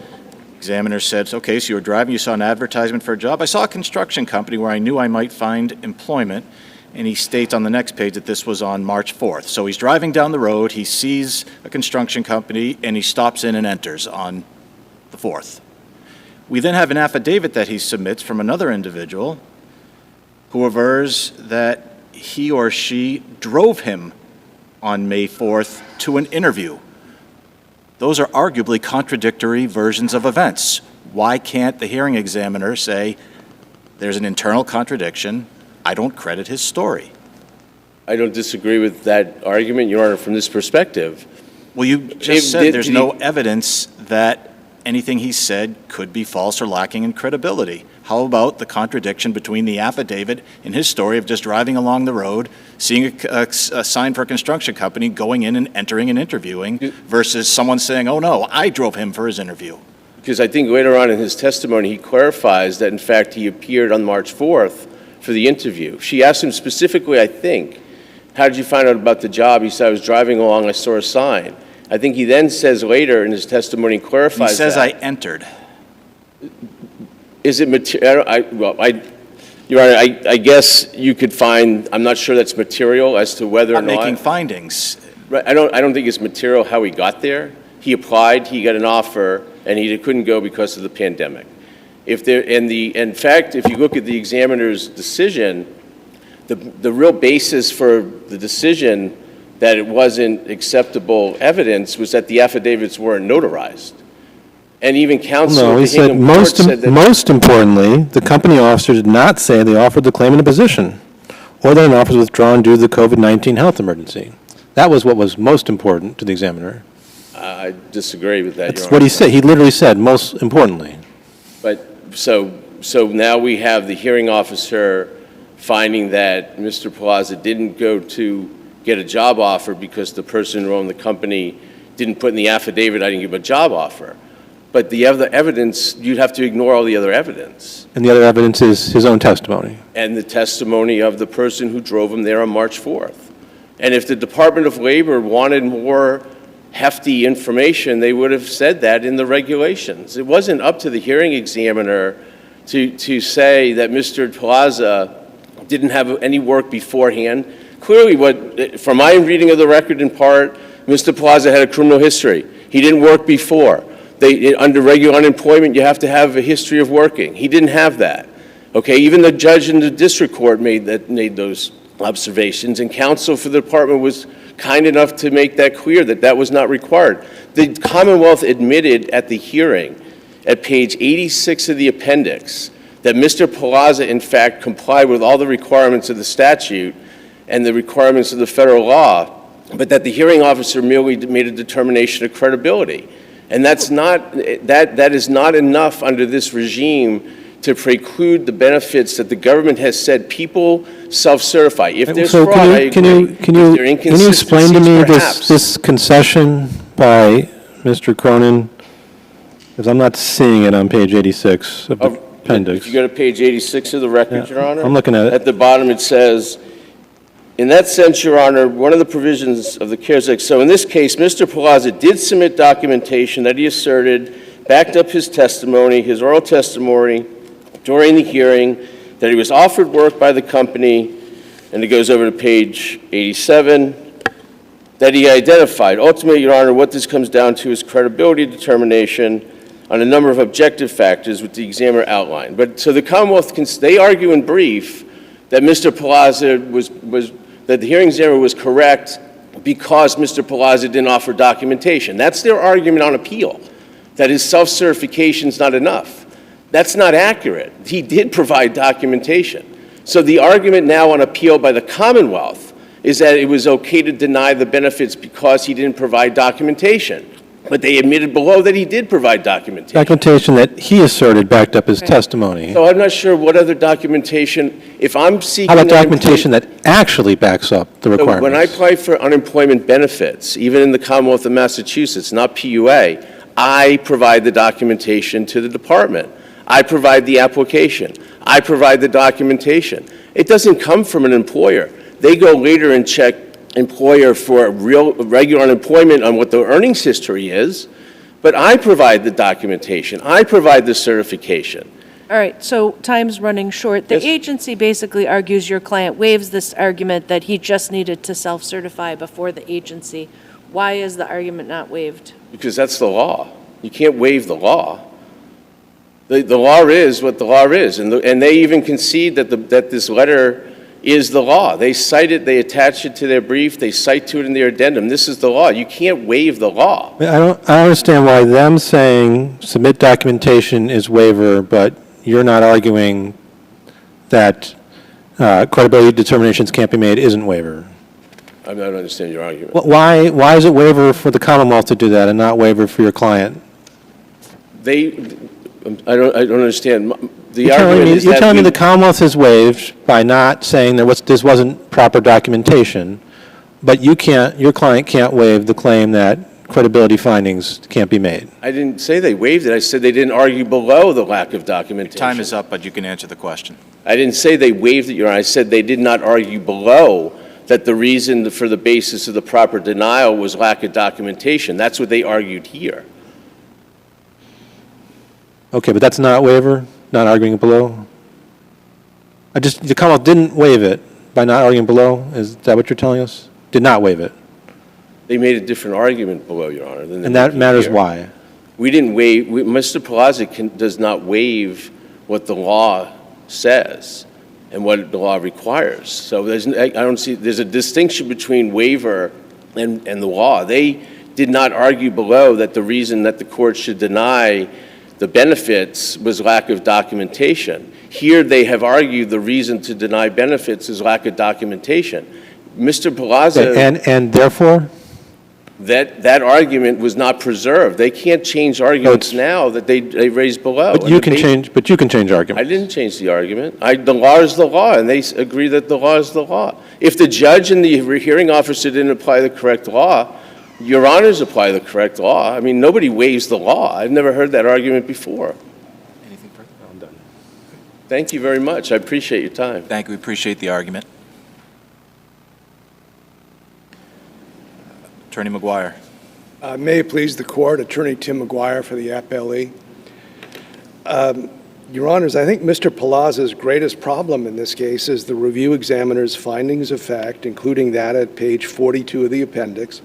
Examiner said, okay, so you were driving, you saw an advertisement for a job. I saw a construction company where I knew I might find employment, and he states on the next page that this was on March 4th. So he's driving down the road, he sees a construction company, and he stops in and enters on the 4th. We then have an affidavit that he submits from another individual who avers that he or she drove him on May 4th to an interview. Those are arguably contradictory versions of events. Why can't the hearing examiner say, there's an internal contradiction, I don't credit his story? I don't disagree with that argument, Your Honor, from this perspective. Well, you just said there's no evidence that anything he said could be false or lacking in credibility. How about the contradiction between the affidavit and his story of just driving along the road, seeing a sign for a construction company, going in and entering and interviewing, versus someone saying, oh no, I drove him for his interview? Because I think later on in his testimony he clarifies that in fact he appeared on March 4th for the interview. She asked him specifically, I think, how did you find out about the job? He said, I was driving along, I saw a sign. I think he then says later in his testimony, clarifies He says that. I entered. Is it material? Your Honor, I guess you could find, I'm not sure that's material as to whether or I'm not. making findings. Right, I don't think it's material how he got there. He applied, he got an offer, and he couldn't go because of the pandemic. In fact, if you look at the examiner's decision, the real basis for the decision that it wasn't acceptable evidence was that the affidavits weren't notarized. And even counsel No, at he the said, Hingham Court said that. most importantly, the company officer did not say they offered the claimant a position, or that an offer was withdrawn due to the COVID-19 health emergency. That was what was most important to the examiner. I disagree with that, Your That's Honor. what he said. He literally said, most importantly. But, so now we have the hearing officer finding that Mr. Palaza didn't go to get a job offer because the person who owned the company didn't put in the affidavit, I didn't give him a job offer. But the other evidence, you'd have to ignore all the other evidence. And the other evidence is his own testimony. And the testimony of the person who drove him there on March 4th. And if the Department of Labor wanted more hefty information, they would have said that in the regulations. It wasn't up to the hearing examiner to say that Mr. Palaza didn't have any work beforehand. Clearly, from my reading of the record in part, Mr. Palaza had a criminal history. He didn't work before. Under regular unemployment, you have to have a history of working. He didn't have that. Okay, even the judge in the district court made those observations, and counsel for the department was kind enough to make that clear that that was not required. The Commonwealth admitted at the hearing, at page 86 of the appendix, that Mr. Palaza, in fact, complied with all the requirements of the statute and the requirements of the federal law, but that the hearing officer merely made a determination of credibility. And that is not enough under this regime to preclude the benefits that the government has said people self-certify. If there's So fraud, I agree. can you If there are explain to me inconsistencies, perhaps. this concession by Mr. Cronin? Because I'm not seeing it on page 86 of the appendix. If you go to page 86 of the record, Yeah, Your Honor. I'm looking at it. At the bottom, it says, in that sense, Your Honor, one of the provisions of the CARES Act, so in this case, Mr. Palaza did submit documentation that he asserted, backed up his testimony, his oral testimony during the hearing, that he was offered work by the company, and it goes over to page 87, that he identified. Ultimately, Your Honor, what this comes down to is credibility determination on a number of objective factors which the examiner outlined. But so the Commonwealth, they argue in brief that Mr. Palaza that the hearing examiner was correct because Mr. Palaza didn't offer documentation. That's their argument on appeal, that his self-certification is not enough. That's not accurate. He did provide documentation. So the argument now on appeal by the Commonwealth is that it was okay to deny the benefits because he didn't provide documentation. But they admitted below that he did provide documentation. Documentation that he asserted backed up his testimony. So I'm not sure what other documentation, if I'm seeking... How about unemployment- documentation that actually backs up the So requirements? when I apply for unemployment benefits, even in the Commonwealth of Massachusetts, not PUA, I provide the documentation to the department. I provide the application. I provide the documentation. It doesn't come from an employer. They go later and check employer for regular unemployment on what the earnings history is, but I provide the documentation. I provide the certification. All right, so time's running short. The Yes. agency basically argues your client waives this argument that he just needed to self-certify before the agency. Why is the argument not waived? Because that's the law. You can't waive the law. The law is what the law is, and they even concede that this letter is the law. They cite it, they attach it to their brief, they cite to it in their addendum. This is the law. You can't waive the law. I don't understand why them saying submit documentation is waiver, but you're not arguing that credibility determinations can't be made isn't waiver. I don't understand your argument. Why is it waiver for the Commonwealth to do that and not waiver for your client? I don't understand. The You're telling argument me, is you're that telling me we- the Commonwealth is waived by not saying this wasn't proper documentation, but your client can't waive the claim that credibility findings can't be made. I didn't say they waived it. I said they didn't argue below the lack of documentation. Time is up, but you can answer the question. I didn't say they waived it, Your Honor. I said they did not argue below that the reason for the basis of the proper denial was lack of documentation. That's what they argued here. Okay, but that's not waiver, not arguing below? The Commonwealth didn't waive it by not arguing below? Is that what you're telling us? Did not waive it? They made a different argument below, Your Honor. Than And that matters why? We didn't waive, Mr. Palaza does not waive what the law says and what the law requires. So I don't see, there's a distinction between waiver and the law. They did not argue below that the reason that the court should deny the benefits was lack of documentation. Here, they have argued the reason to deny benefits is lack of documentation. Mr. Palaza... And therefore? That argument was not preserved. They can't change arguments now that they raised below. But you can change arguments. I didn't change the argument. The law is the law, and they agree that the law is the law. If the judge and the hearing officer didn't apply the correct law, Your Honors apply the correct law. I mean, nobody waives the law. I've never heard that argument before. Anything further? I'm done. Thank you very much. I appreciate your time. Thank you. We appreciate the argument. Attorney McGuire. May it please the court, Attorney Tim McGuire for the appellee. Your Honors, I think Mr. Palaza's greatest problem in this case is the review examiner's findings of fact, including that at page 42 of the appendix.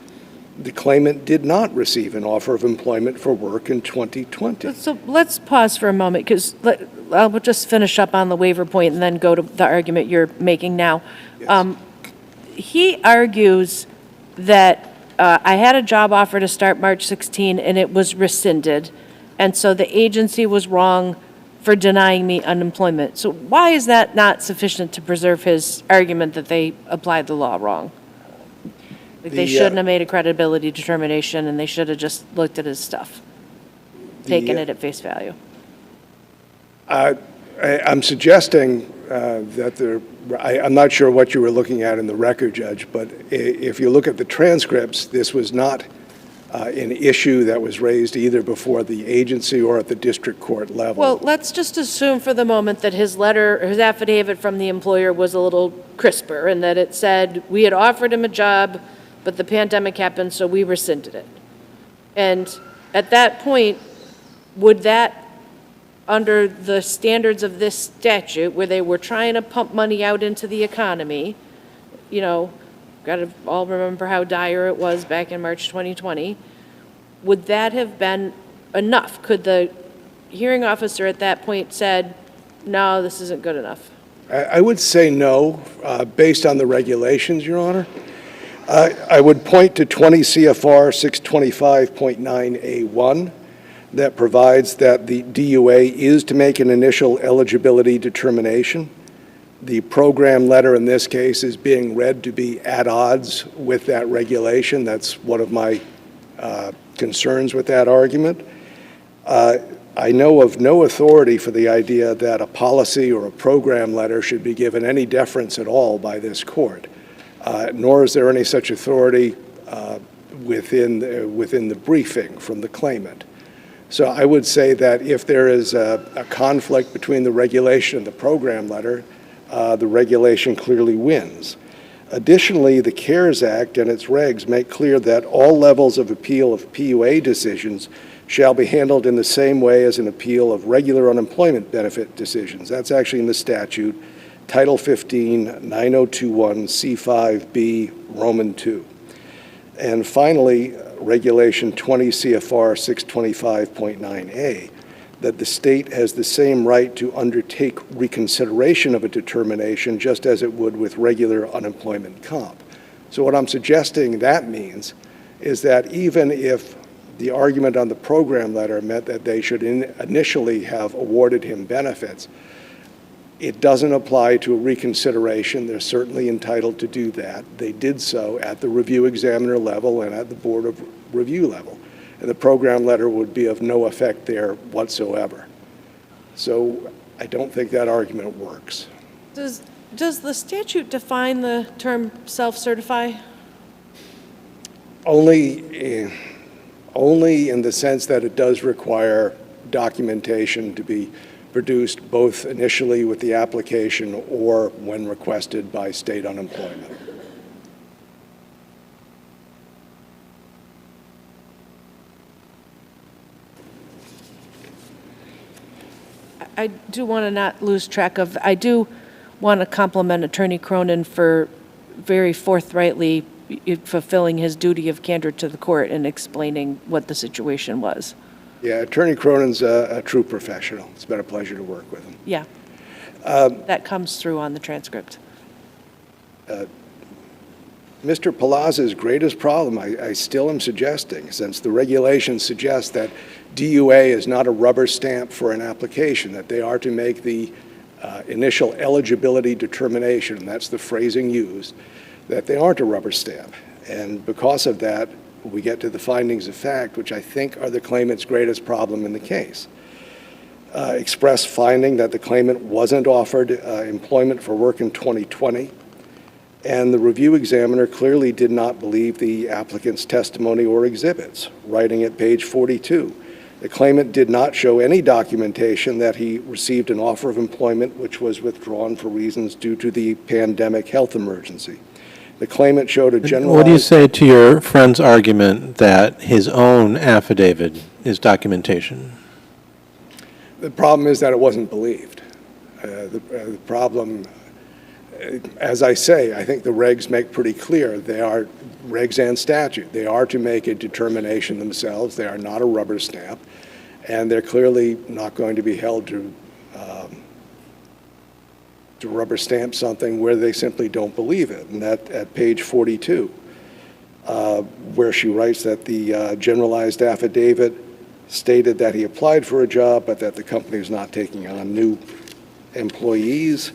The claimant did not receive an offer of employment for work in 2020. So let's pause for a moment, because I'll just finish up on the waiver point and then go to the argument you're making now. Yes. He argues that I had a job offer to start March 16 and it was rescinded, and so the agency was wrong for denying me unemployment. So why is that not sufficient to preserve his argument that they applied the law wrong? Like they shouldn't have made a credibility determination and they should have just looked at his stuff, taken it at face value. I'm suggesting that I'm not sure what you were looking at in the record, Judge, but if you look at the transcripts, this was not an issue that was raised either before the agency or at the district court level. Well, let's just assume for the moment that his affidavit from the employer was a little crisper and that it said, we had offered him a job, but the pandemic happened, so we rescinded it. And at that point, would that, under the standards of this statute, where they were trying to pump money out into the economy, you know, got to all remember how dire it was back in March 2020, would that have been enough? Could the hearing officer at that point said, no, this isn't good enough? I would say no, based on the regulations, Your Honor. I would point to 20 CFR 625.9A1 that provides that the DUA is to make an initial eligibility determination. The program letter in this case is being read to be at odds with that regulation. That's one of my concerns with that argument. I know of no authority for the idea that a policy or a program letter should be given any deference at all by this court, nor is there any such authority within the briefing from the claimant. So I would say that if there is a conflict between the regulation and the program letter, the regulation clearly wins. Additionally, the CARES Act and its regs make clear that all levels of appeal of PUA decisions shall be handled in the same way as an appeal of regular unemployment benefit decisions. That's actually in the statute, Title 15, 9021, C5B, Roman 2. And finally, Regulation 20 CFR 625.9A, that the state has the same right to undertake reconsideration of a determination just as it would with regular unemployment comp. So what I'm suggesting that means is that even if the argument on the program letter meant that they should initially have awarded him benefits, it doesn't apply to a reconsideration. They're certainly entitled to do that. They did so at the review examiner level and at the Board of Review level. And the program letter would be of no effect there whatsoever. So I don't think that argument works. Does the statute define the term self-certify? Only only in the sense that it does require documentation to be produced both initially with the application or when requested by state unemployment. I do want to not lose track of, I do want to compliment Attorney Cronin for very forthrightly fulfilling his duty of candor to the court and explaining what the situation was. Yeah, Attorney Cronin's a true professional. It's been a pleasure to work with him. Yeah. That comes through on the transcript. Mr. Palaza's greatest problem, I still am suggesting, since the regulations suggest that DUA is not a rubber stamp for an application, that they are to make the initial eligibility determination, and that's the phrasing used, that they aren't a rubber stamp. And because of that, we get to the findings of fact, which I think are the claimant's greatest problem in the case. Express finding that the claimant wasn't offered employment for work in 2020, and the review examiner clearly did not believe the applicant's testimony or exhibits, writing at page 42. The claimant did not show any documentation that he received an offer of employment which was withdrawn for reasons due to the pandemic health emergency. The claimant showed a generalized... What do you say to your friend's argument that his own affidavit is documentation? The problem is that it wasn't believed. The problem, as I say, I think the regs make pretty clear. They are regs and statute. They are to make a determination themselves. They are not a rubber stamp, and they're clearly not going to be held to rubber stamp something where they simply don't believe it. And that at page 42, where she writes that the generalized affidavit stated that he applied for a job, but that the company is not taking on new employees.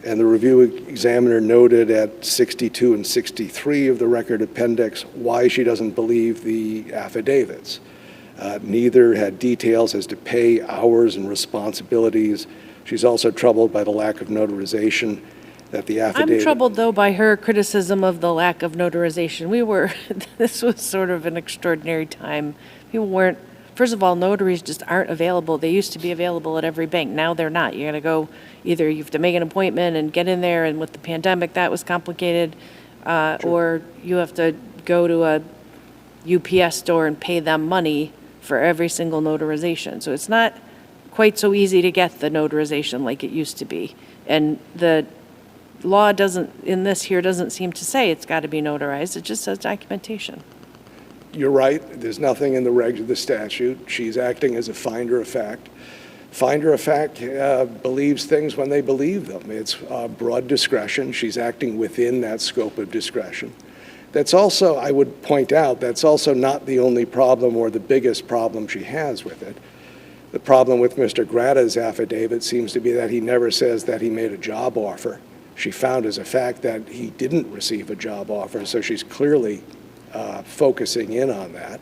And the review examiner noted at 62 and 63 of the record appendix why she doesn't believe the affidavits. Neither had details as to pay, hours, and responsibilities. She's also troubled by the lack of notarization that the affidavit... I'm troubled, though, by her criticism of the lack of notarization. This was sort of an extraordinary time. People weren't, first of all, notaries just aren't available. They used to be available at every bank. Now they're not. You got to go, either you have to make an appointment and get in there, and with the pandemic, that was complicated, or you have to go to a UPS store and pay them money for every single notarization. So it's not quite so easy to get the notarization like it used to be. And the law doesn't seem to say it's got to be notarized. It just says documentation. You're right. There's nothing in the regs of the statute. She's acting as a finder of fact. Finder of fact believes things when they believe them. It's broad discretion. She's acting within that scope of discretion. That's also, I would point out, that's also not the only problem or the biggest problem she has with it. The problem with Mr. Gratta's affidavit seems to be that he never says that he made a job offer. She found as a fact that he didn't receive a job offer, so she's clearly focusing in on that.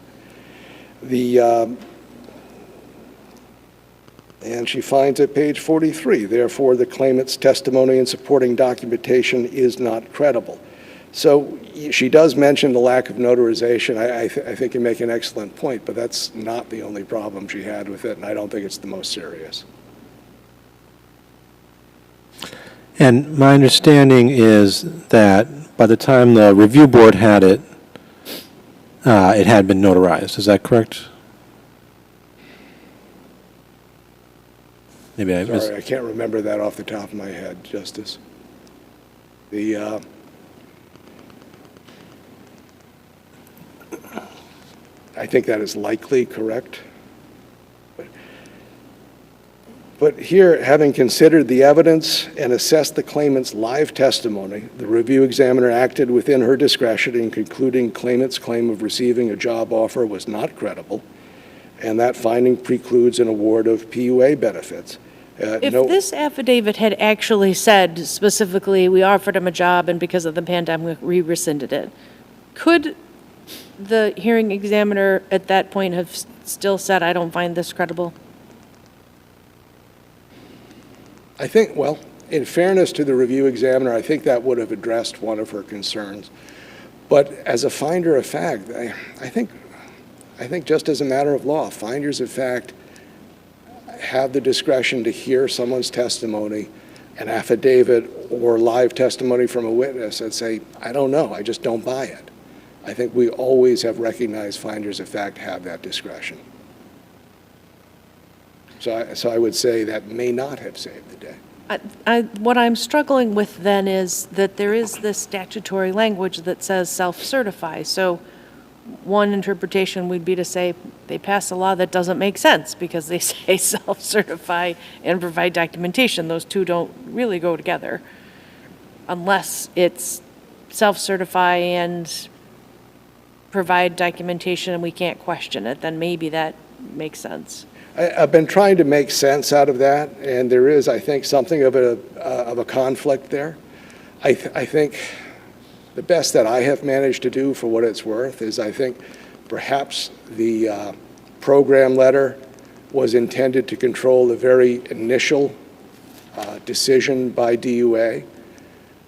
And she finds at page 43, therefore the claimant's testimony and supporting documentation is not credible. So she does mention the lack of notarization. I think you make an excellent point, but that's not the only problem she had with it, and I don't think it's the most serious. And my understanding is that by the time the review board had it, it had been notarized. Is that correct? Maybe I Sorry, I can't remember that off the top of my head, Justice. I think that is likely correct. But here, having considered the evidence and assessed the claimant's live testimony, the review examiner acted within her discretion in concluding claimant's claim of receiving a job offer was not credible, and that finding precludes an award of PUA benefits. If this affidavit had actually said specifically, we offered him a job and because of the pandemic, we rescinded it, could the hearing examiner at that point have still said, I don't find this credible? I think, well, in fairness to the review examiner, I think that would have addressed one of her concerns. But as a finder of fact, I think I think just as a matter of law, finders of fact have the discretion to hear someone's testimony, an affidavit or live testimony from a witness, and say, I don't know, I just don't buy it. I think we always have recognized finders of fact have that discretion. So I would say that may not have saved the day. What I'm struggling with then is that there is this statutory language that says self-certify. So one interpretation would be to say they pass a law that doesn't make sense because they say self-certify and provide documentation. Those two don't really go together unless it's self-certify and provide documentation and we can't question it. Then maybe that makes sense. I've been trying to make sense out of that, and there is, I think, something of a conflict there. I think the best that I have managed to do, for what it's worth, is I think perhaps the program letter was intended to control the very initial decision by DUA,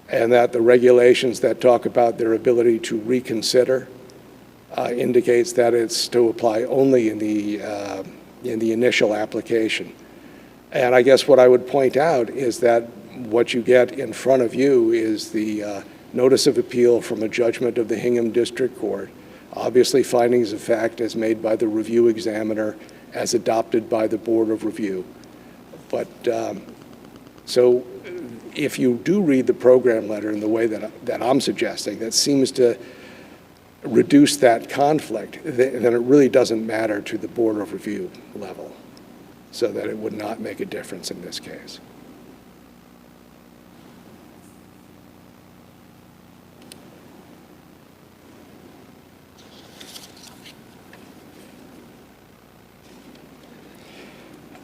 and that the regulations that talk about their ability to reconsider indicates that it's to apply only in the initial application. And I guess what I would point out is that what you get in front of you is the notice of appeal from a judgment of the Hingham District Court, obviously findings of fact as made by the review examiner, as adopted by the Board of Review. But so if you do read the program letter in the way that I'm suggesting, that seems to reduce that conflict, then it really doesn't matter to the Board of Review level, so that it would not make a difference in this case.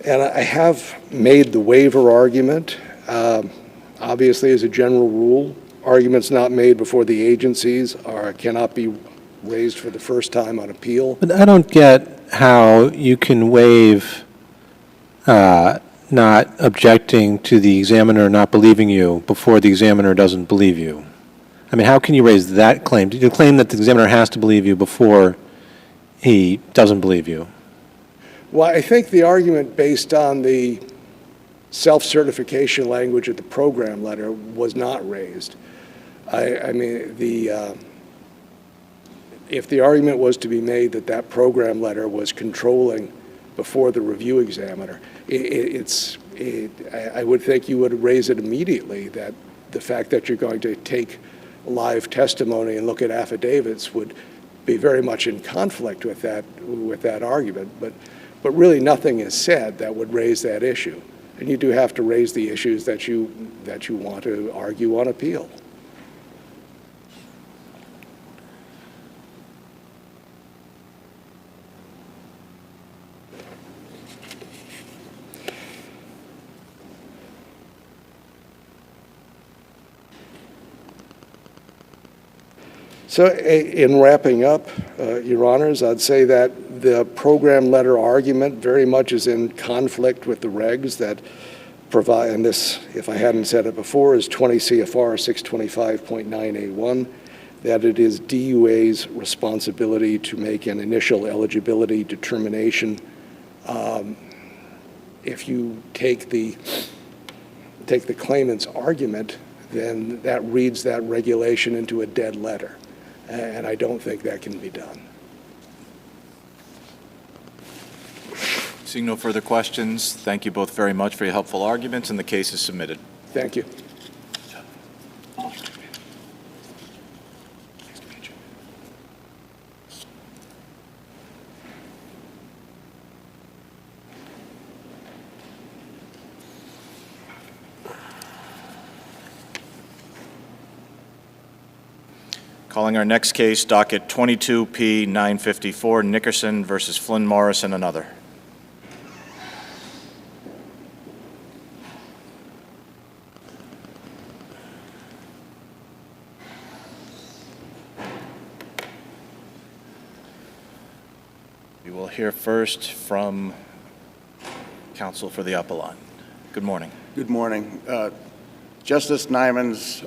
And I have made the waiver argument. Obviously, as a general rule, arguments not made before the agencies cannot be raised for the first time on appeal. But I don't get how you can waive not objecting to the examiner not believing you before the examiner doesn't believe you. I mean, how can you raise that claim? Did you claim that the examiner has to believe you before he doesn't believe you? Well, I think the argument based on the self-certification language of the program letter was not raised. I mean, if the argument was to be made that that program letter was controlling before the review examiner, I would think you would raise it immediately, that the fact that you're going to take live testimony and look at affidavits would be very much in conflict with that argument. But really nothing is said that would raise that issue. And you do have to raise the issues that you want to argue on appeal. So in wrapping up, Your Honors, I'd say that the program letter argument very much is in conflict with the regs that provide, and this, if I hadn't said it before, is 20 CFR 625.9A1, that it is DUA's responsibility to make an initial eligibility determination. If you take the claimant's argument, then that reads that regulation into a dead letter. And I don't think that can be done. Seeing no further questions, thank you both very much for your helpful arguments, and the case is submitted. Thank you. Calling our next case, docket 22P954, Nickerson versus FLYNN-MORRIS and another. We will hear first from counsel for the appellant. Good morning. Good morning. Justice Neyman's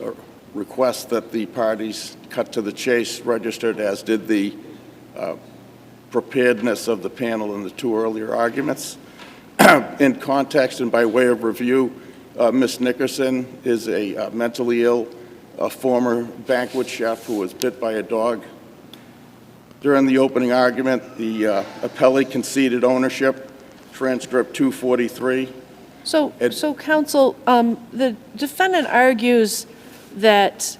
request that the parties cut to the chase registered, as did the preparedness of the panel in the two earlier arguments. In context and by way of review, Ms. Nickerson is a mentally ill former banquet chef who was bit by a dog. During the opening argument, the appellee conceded ownership, transcript 243. So counsel, the defendant argues that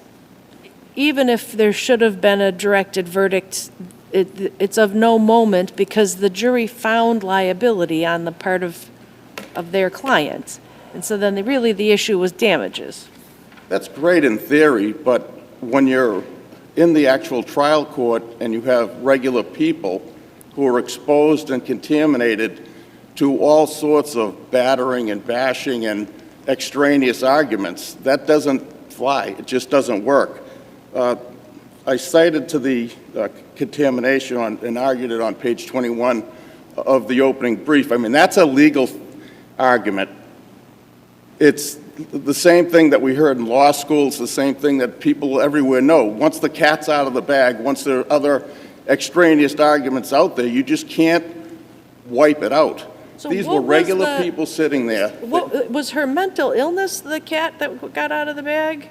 even if there should have been a directed verdict, it's of no moment because the jury found liability on the part of their client. And so then really the issue was damages. That's great in theory, but when you're in the actual trial court and you have regular people who are exposed and contaminated to all sorts of battering and bashing and extraneous arguments, that doesn't fly. It just doesn't work. I cited to the contamination and argued it on page 21 of the opening brief. I mean, that's a legal argument. It's the same thing that we heard in law school. It's the same thing that people everywhere know. Once the cat's out of the bag, once there are other extraneous arguments out there, you just can't wipe it out. So These what were was regular people sitting there. What, was her mental illness the cat that got out of the bag?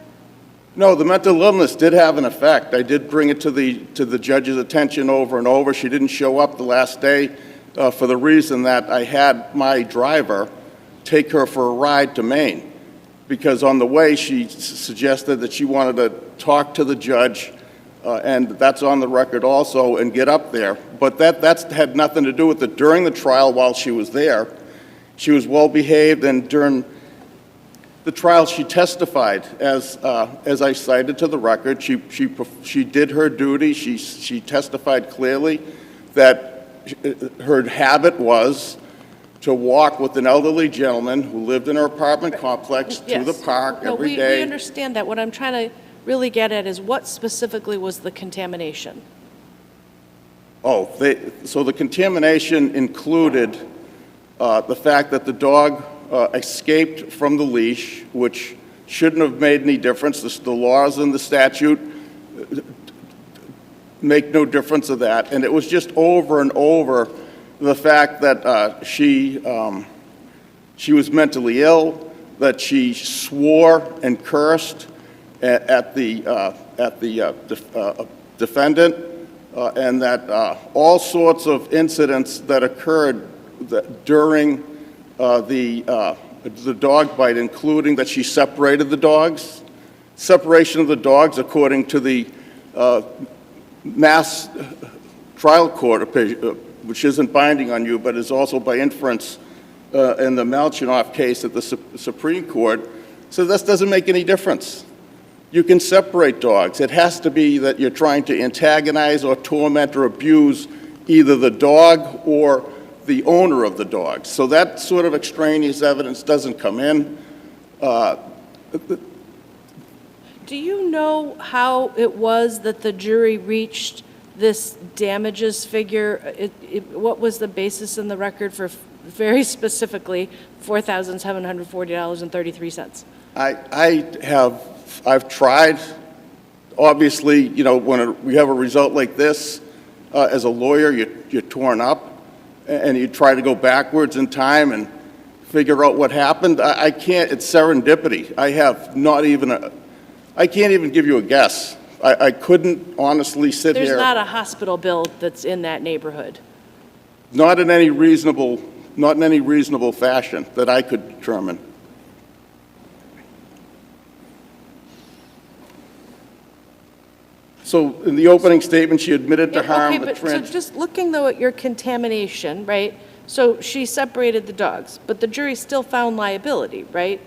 No, the mental illness did have an effect. I did bring it to the judge's attention over and over. She didn't show up the last day for the reason that I had my driver take her for a ride to Maine, because on the way she suggested that she wanted to talk to the judge, and that's on the record also, and get up there. But that's had nothing to do with it. During the trial while she was there, she was well behaved, and during the trial she testified, as I cited to the record. She did her duty. She testified clearly that her habit was to walk with an elderly gentleman who lived in her apartment complex to the park every day. We understand that. What I'm trying to really get at is what specifically was the contamination? Oh, so the contamination included the fact that the dog escaped from the leash, which shouldn't have made any difference. The laws and the statute make no difference of that. And it was just over and over the fact that she was mentally ill, that she swore and cursed at the defendant, and that all sorts of incidents that occurred during the dog bite, including that she separated the dogs. Separation of the dogs, according to the Mass Trial Court, which isn't binding on you, but is also by inference in the Malchinoff case at the Supreme Court, so this doesn't make any difference. You can separate dogs. It has to be that you're trying to antagonize or torment or abuse either the dog or the owner of the dog. So that sort of extraneous evidence doesn't come in. Do you know how it was that the jury reached this damages figure? What was the basis in the record for very specifically $4,740.33? I've tried. Obviously, you know, when we have a result like this, as a lawyer, you're torn up, and you try to go backwards in time and figure out what happened. I can't. It's serendipity. I can't even give you a guess. I couldn't honestly sit here. There's not a hospital bill that's in that neighborhood. Not in any reasonable fashion that I could determine. So in the opening statement, she admitted to harm. Okay, but so just looking though at your contamination, right? So she separated the dogs, but the jury still found liability, right?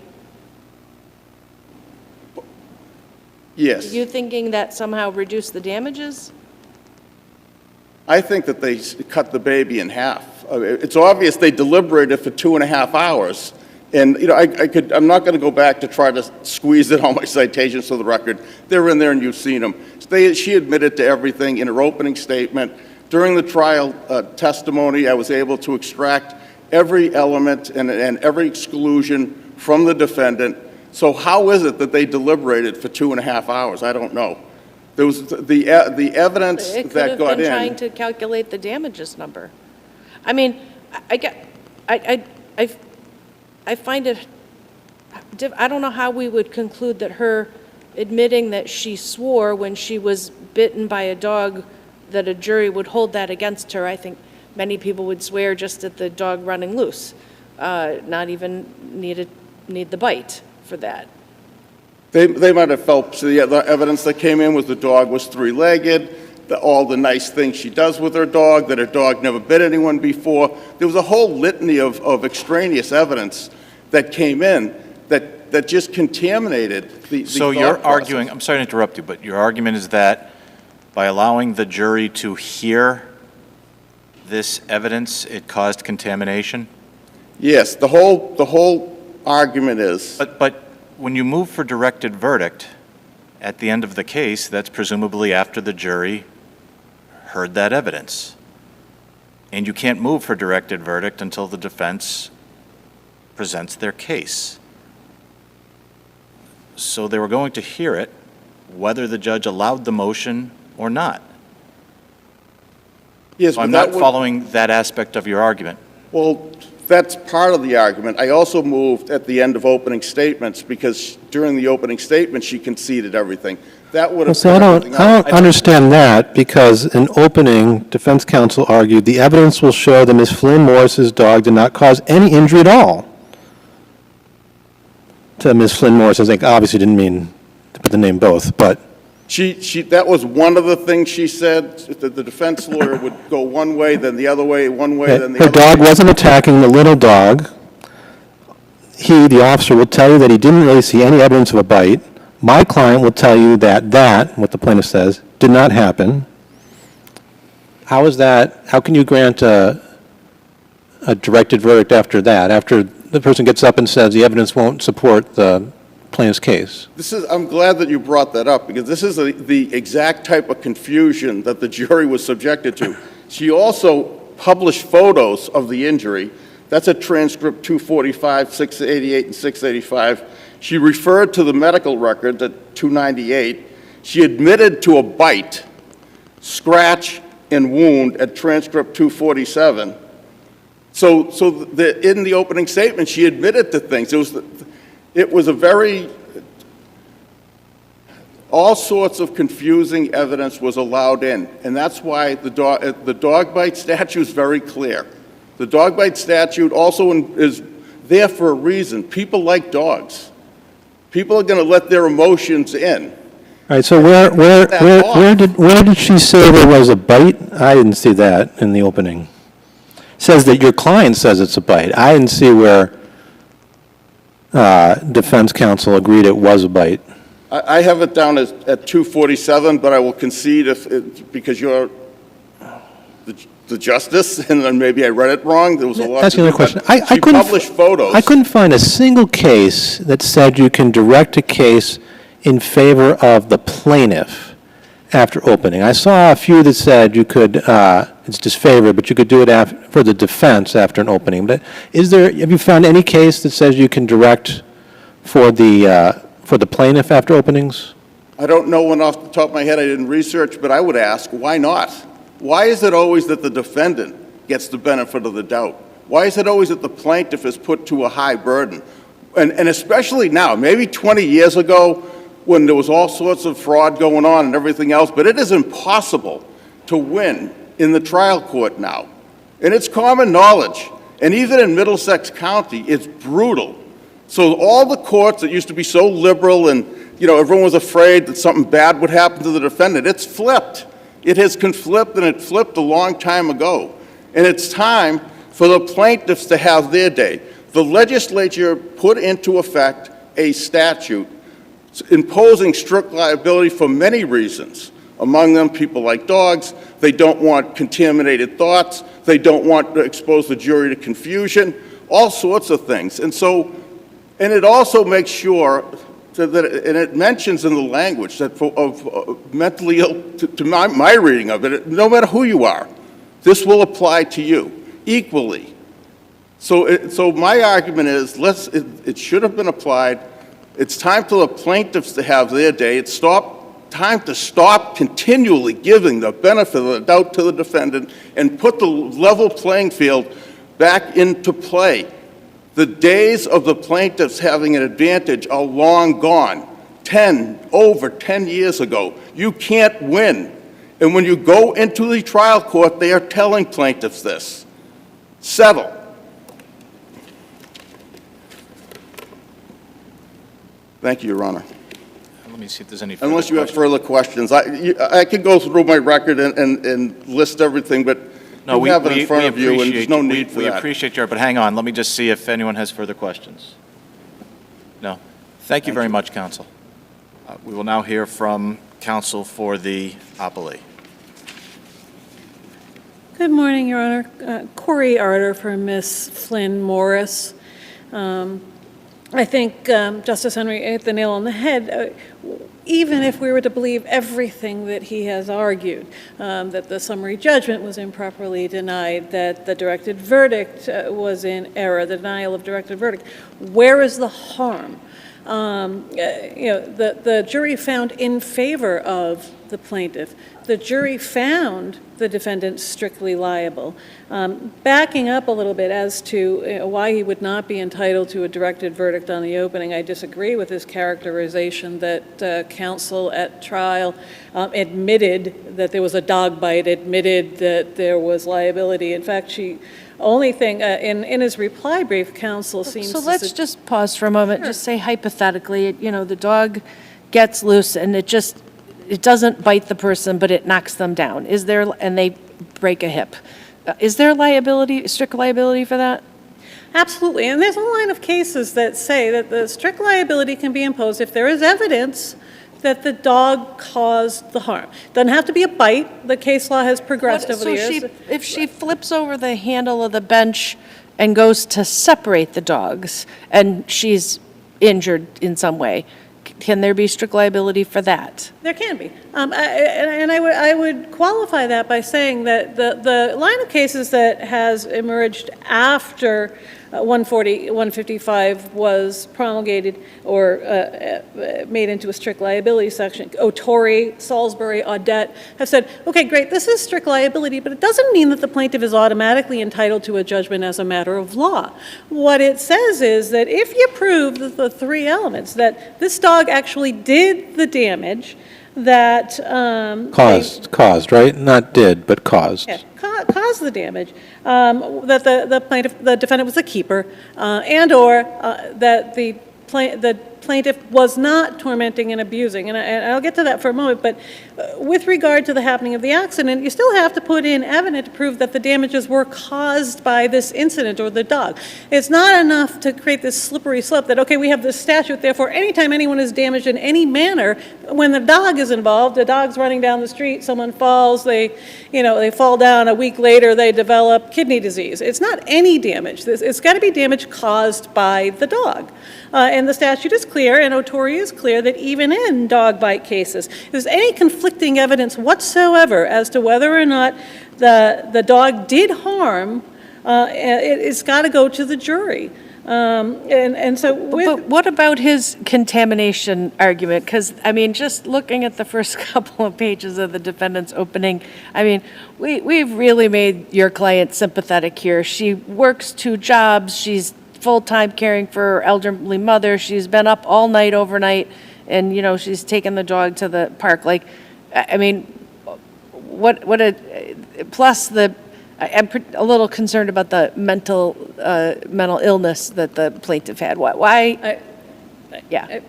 Yes. Are you thinking that somehow reduced the damages? I think that they cut the baby in half. It's obvious they deliberated for 2.5 hours. And, you know, I'm not going to go back to try to squeeze in all my citations to the record. They're in there and you've seen them. She admitted to everything in her opening statement. During the trial testimony, I was able to extract every element and every exclusion from the defendant. So how is it that they deliberated for 2.5 hours? I don't know. There was the evidence It could that have got been trying in. to calculate the damages number. I mean, I find it, I don't know how we would conclude that her admitting that she swore when she was bitten by a dog, that a jury would hold that against her. I think many people would swear just at the dog running loose, not even need the bite for that. They might have felt, so the evidence that came in was the dog was three-legged, all the nice things she does with her dog, that her dog never bit anyone before. There was a whole litany of extraneous evidence that came in that just contaminated the So thought you're process. arguing, I'm sorry to interrupt you, but your argument is that by allowing the jury to hear this evidence, it caused contamination? Yes, the whole argument is, But when you move for directed verdict, at the end of the case, that's presumably after the jury heard that evidence. And you can't move for directed verdict until the defense presents their case. So they were going to hear it, whether the judge allowed the motion or not. yes, So I'm but that not would- following that aspect of your argument. Well, that's part of the argument. I also moved at the end of opening statements because during the opening statement, she conceded everything. That would have. So I don't understand that, because in opening, defense counsel argued the evidence will show that Ms. FLYNN-MORRIS's dog did not cause any injury at all to Ms. FLYNN-MORRIS. I think obviously didn't mean to put the name both, but That was one of the things she said, that the defense lawyer would go one way, then the other way, one way, then the her other. dog wasn't attacking the little dog. He, the officer, will tell you that he didn't really see any evidence of a bite. My client will tell you that, what the plaintiff says, did not happen. How can you grant a directed verdict after that, after the person gets up and says the evidence won't support the plaintiff's case? I'm glad that you brought that up, because this is the exact type of confusion that the jury was subjected to. She also published photos of the injury. That's at transcript 245, 688, and 685. She referred to the medical record at 298. She admitted to a bite, scratch, and wound at transcript 247. So in the opening statement, she admitted to things. It was a very, all sorts of confusing evidence was allowed in, and that's why the dog bite statute is very clear. The dog bite statute also is there for a reason. People like dogs. People are going to let their emotions in. All right, so where did she say there was a bite? I didn't see that in the opening. It says that your client says it's a bite. I didn't see where defense counsel agreed it was a bite. I have it down at 247, but I will concede because you're the justice, and then maybe I read it wrong. There was a lot. That's the other question. She published photos. I couldn't find a single case that said you can direct a case in favor of the plaintiff after opening. I saw a few that said you could, it's disfavored, but you could do it for the defense after an opening. But have you found any case that says you can direct for the plaintiff after openings? I don't know one off the top of my head. I didn't research, but I would ask, why not? Why is it always that the defendant gets the benefit of the doubt? Why is it always that the plaintiff is put to a high burden? And especially now, maybe 20 years ago, when there was all sorts of fraud going on and everything else, but it is impossible to win in the trial court now. And it's common knowledge. And even in Middlesex County, it's brutal. So all the courts that used to be so liberal and, everyone was afraid that something bad would happen to the defendant, it's flipped. It has conflipped, and it flipped a long time ago. And it's time for the plaintiffs to have their day. The legislature put into effect a statute imposing strict liability for many reasons. Among them, people like dogs. They don't want contaminated thoughts. They don't want to expose the jury to confusion, all sorts of things. And it also makes sure and it mentions in the language that of mentally ill, to my reading of it, no matter who you are, this will apply to you equally. So my argument is, it should have been applied. It's time for the plaintiffs to have their day. Stop time to stop continually giving the benefit of the doubt to the defendant and put the level playing field back into play. The days of the plaintiffs having an advantage are long gone. Over 10 years ago. You can't win. And when you go into the trial court, they are telling plaintiffs this. Settle. Thank you, Your Honor. Let me see if there's any further Unless you have questions. further questions. I could go through my record and list everything, but No, you have it in front of you, and there's no need for we that. appreciate your, but hang on, let me just see if anyone has further questions. No. Thank you very much, counsel. We will now hear from counsel for the appellee. Good morning, Your Honor. Corey Arter for Ms. FLYNN-MORRIS. I think Justice Henry hit the nail on the head. Even if we were to believe everything that he has argued, that the summary judgment was improperly denied, that the directed verdict was in error, the denial of directed verdict, where is the harm? The jury found in favor of the plaintiff. The jury found the defendant strictly liable. Backing up a little bit as to why he would not be entitled to a directed verdict on the opening, I disagree with his characterization that counsel at trial admitted that there was a dog bite, admitted that there was liability. In fact, only thing, in his reply brief, counsel seems So let's just pause for a moment, just say hypothetically, the dog gets loose and it doesn't bite the person, but it knocks them down. And they break a hip. Is there strict liability for that? Absolutely, and there's a line of cases that say that the strict liability can be imposed if there is evidence that the dog caused the harm. Doesn't have to be a bite. The case law has progressed over the years. If she flips over the handle of the bench and goes to separate the dogs, and she's injured in some way, can there be strict liability for that? There can be. I would qualify that by saying that the line of cases that has emerged after 155 was promulgated or made into a strict liability section, O'Toole, Salisbury, Audette, have said, okay, great, this is strict liability, but it doesn't mean that the plaintiff is automatically entitled to a judgment as a matter of law. What it says is that if you prove the three elements, that this dog actually did the damage, that Caused, right? Not did, but caused. yeah, caused the damage, that the defendant was a keeper, and/or that the plaintiff was not tormenting and abusing. And I'll get to that for a moment, but with regard to the happening of the accident, you still have to put in evidence to prove that the damages were caused by this incident or the dog. It's not enough to create this slippery slope that, okay, we have this statute, therefore anytime anyone is damaged in any manner, when the dog is involved, the dog's running down the street, someone falls, they fall down, a week later they develop kidney disease. It's not any damage. It's got to be damage caused by the dog. And the statute is clear, and O'Toole is clear, that even in dog bite cases, if there's any conflicting evidence whatsoever as to whether or not the dog did harm, it's got to go to the jury. But what about his contamination argument? Because, just looking at the first couple of pages of the defendant's opening, we've really made your client sympathetic here. She works 2 jobs. She's full-time caring for her elderly mother. She's been up all night, overnight, and, she's taken the dog to the park. I'm a little concerned about the mental illness that the plaintiff had. Why? Yeah.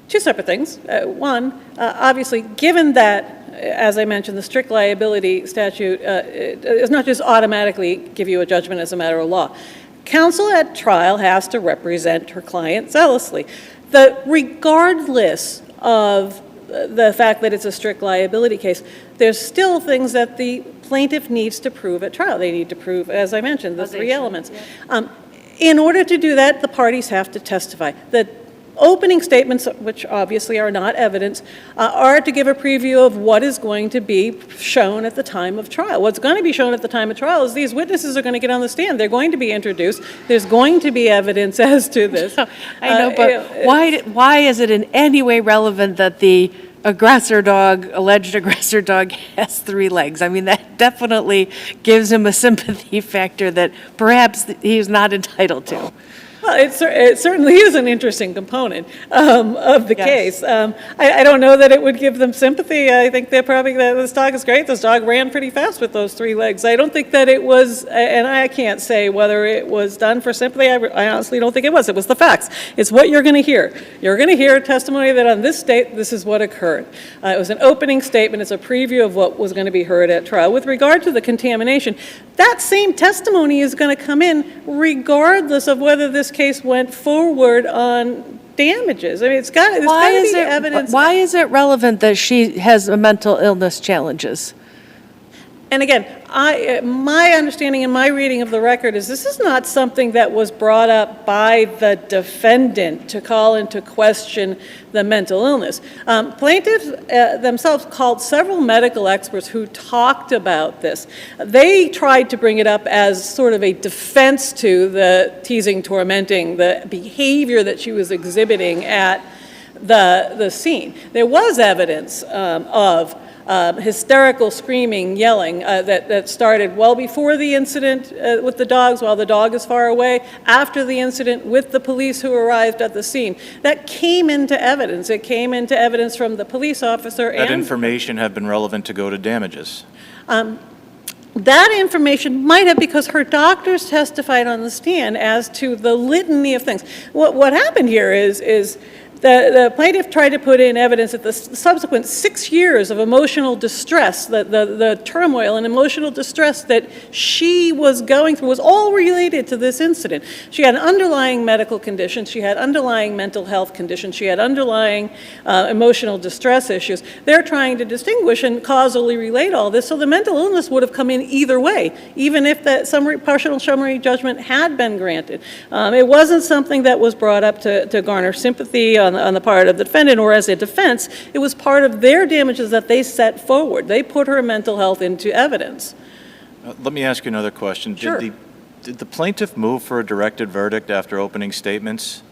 2 separate things. One, obviously, given that, as I mentioned, the strict liability statute does not just automatically give you a judgment as a matter of law. Counsel at trial has to represent her client zealously. Regardless of the fact that it's a strict liability case, there's still things that the plaintiff needs to prove at trial. They need to prove, as I mentioned, the 3 elements. Yeah. In order to do that, the parties have to testify. The opening statements, which obviously are not evidence, are to give a preview of what is going to be shown at the time of trial. What's going to be shown at the time of trial is these witnesses are going to get on the stand. They're going to be introduced. There's going to be evidence as to this. I know, but why is it in any way relevant that the alleged aggressor dog has 3 legs. I mean, that definitely gives him a sympathy factor that perhaps he's not entitled to. Well, it certainly is an interesting component of the Yes. case. I don't know that it would give them sympathy. I think they're probably, this dog is great. This dog ran pretty fast with those 3 legs. I don't think that it was, and I can't say whether it was done for sympathy. I honestly don't think it was. It was the facts. It's what you're going to hear. You're going to hear testimony that on this date, this is what occurred. It was an opening statement. It's a preview of what was going to be heard at trial. With regard to the contamination, that same testimony is going to come in regardless of whether this case went forward on damages. I mean, there's got to be evidence. Why is it relevant that she has a mental illness challenges? And again, my understanding and my reading of the record is this is not something that was brought up by the defendant to call into question the mental illness. Plaintiffs themselves called several medical experts who talked about this. They tried to bring it up as sort of a defense to the teasing, tormenting, the behavior that she was exhibiting at the scene. There was evidence of hysterical screaming, yelling that started well before the incident with the dogs, while the dog is far away, after the incident with the police who arrived at the scene. That came into evidence. It came into evidence from the police officer and... That information have been relevant to go to damages. That information might have, because her doctors testified on the stand as to the litany of things. What happened here is the plaintiff tried to put in evidence that the subsequent 6 years of emotional distress, the turmoil and emotional distress that she was going through was all related to this incident. She had underlying medical conditions, she had underlying mental health conditions, she had underlying emotional distress issues. They're trying to distinguish and causally relate all this, so the mental illness would have come in either way, even if that partial summary judgment had been granted. It wasn't something that was brought up to garner sympathy on the part of the defendant or as a defense. It was part of their damages that they set forward. They put her mental health into evidence. Let me ask you another question. Sure. Did the plaintiff move for a directed verdict after opening statements?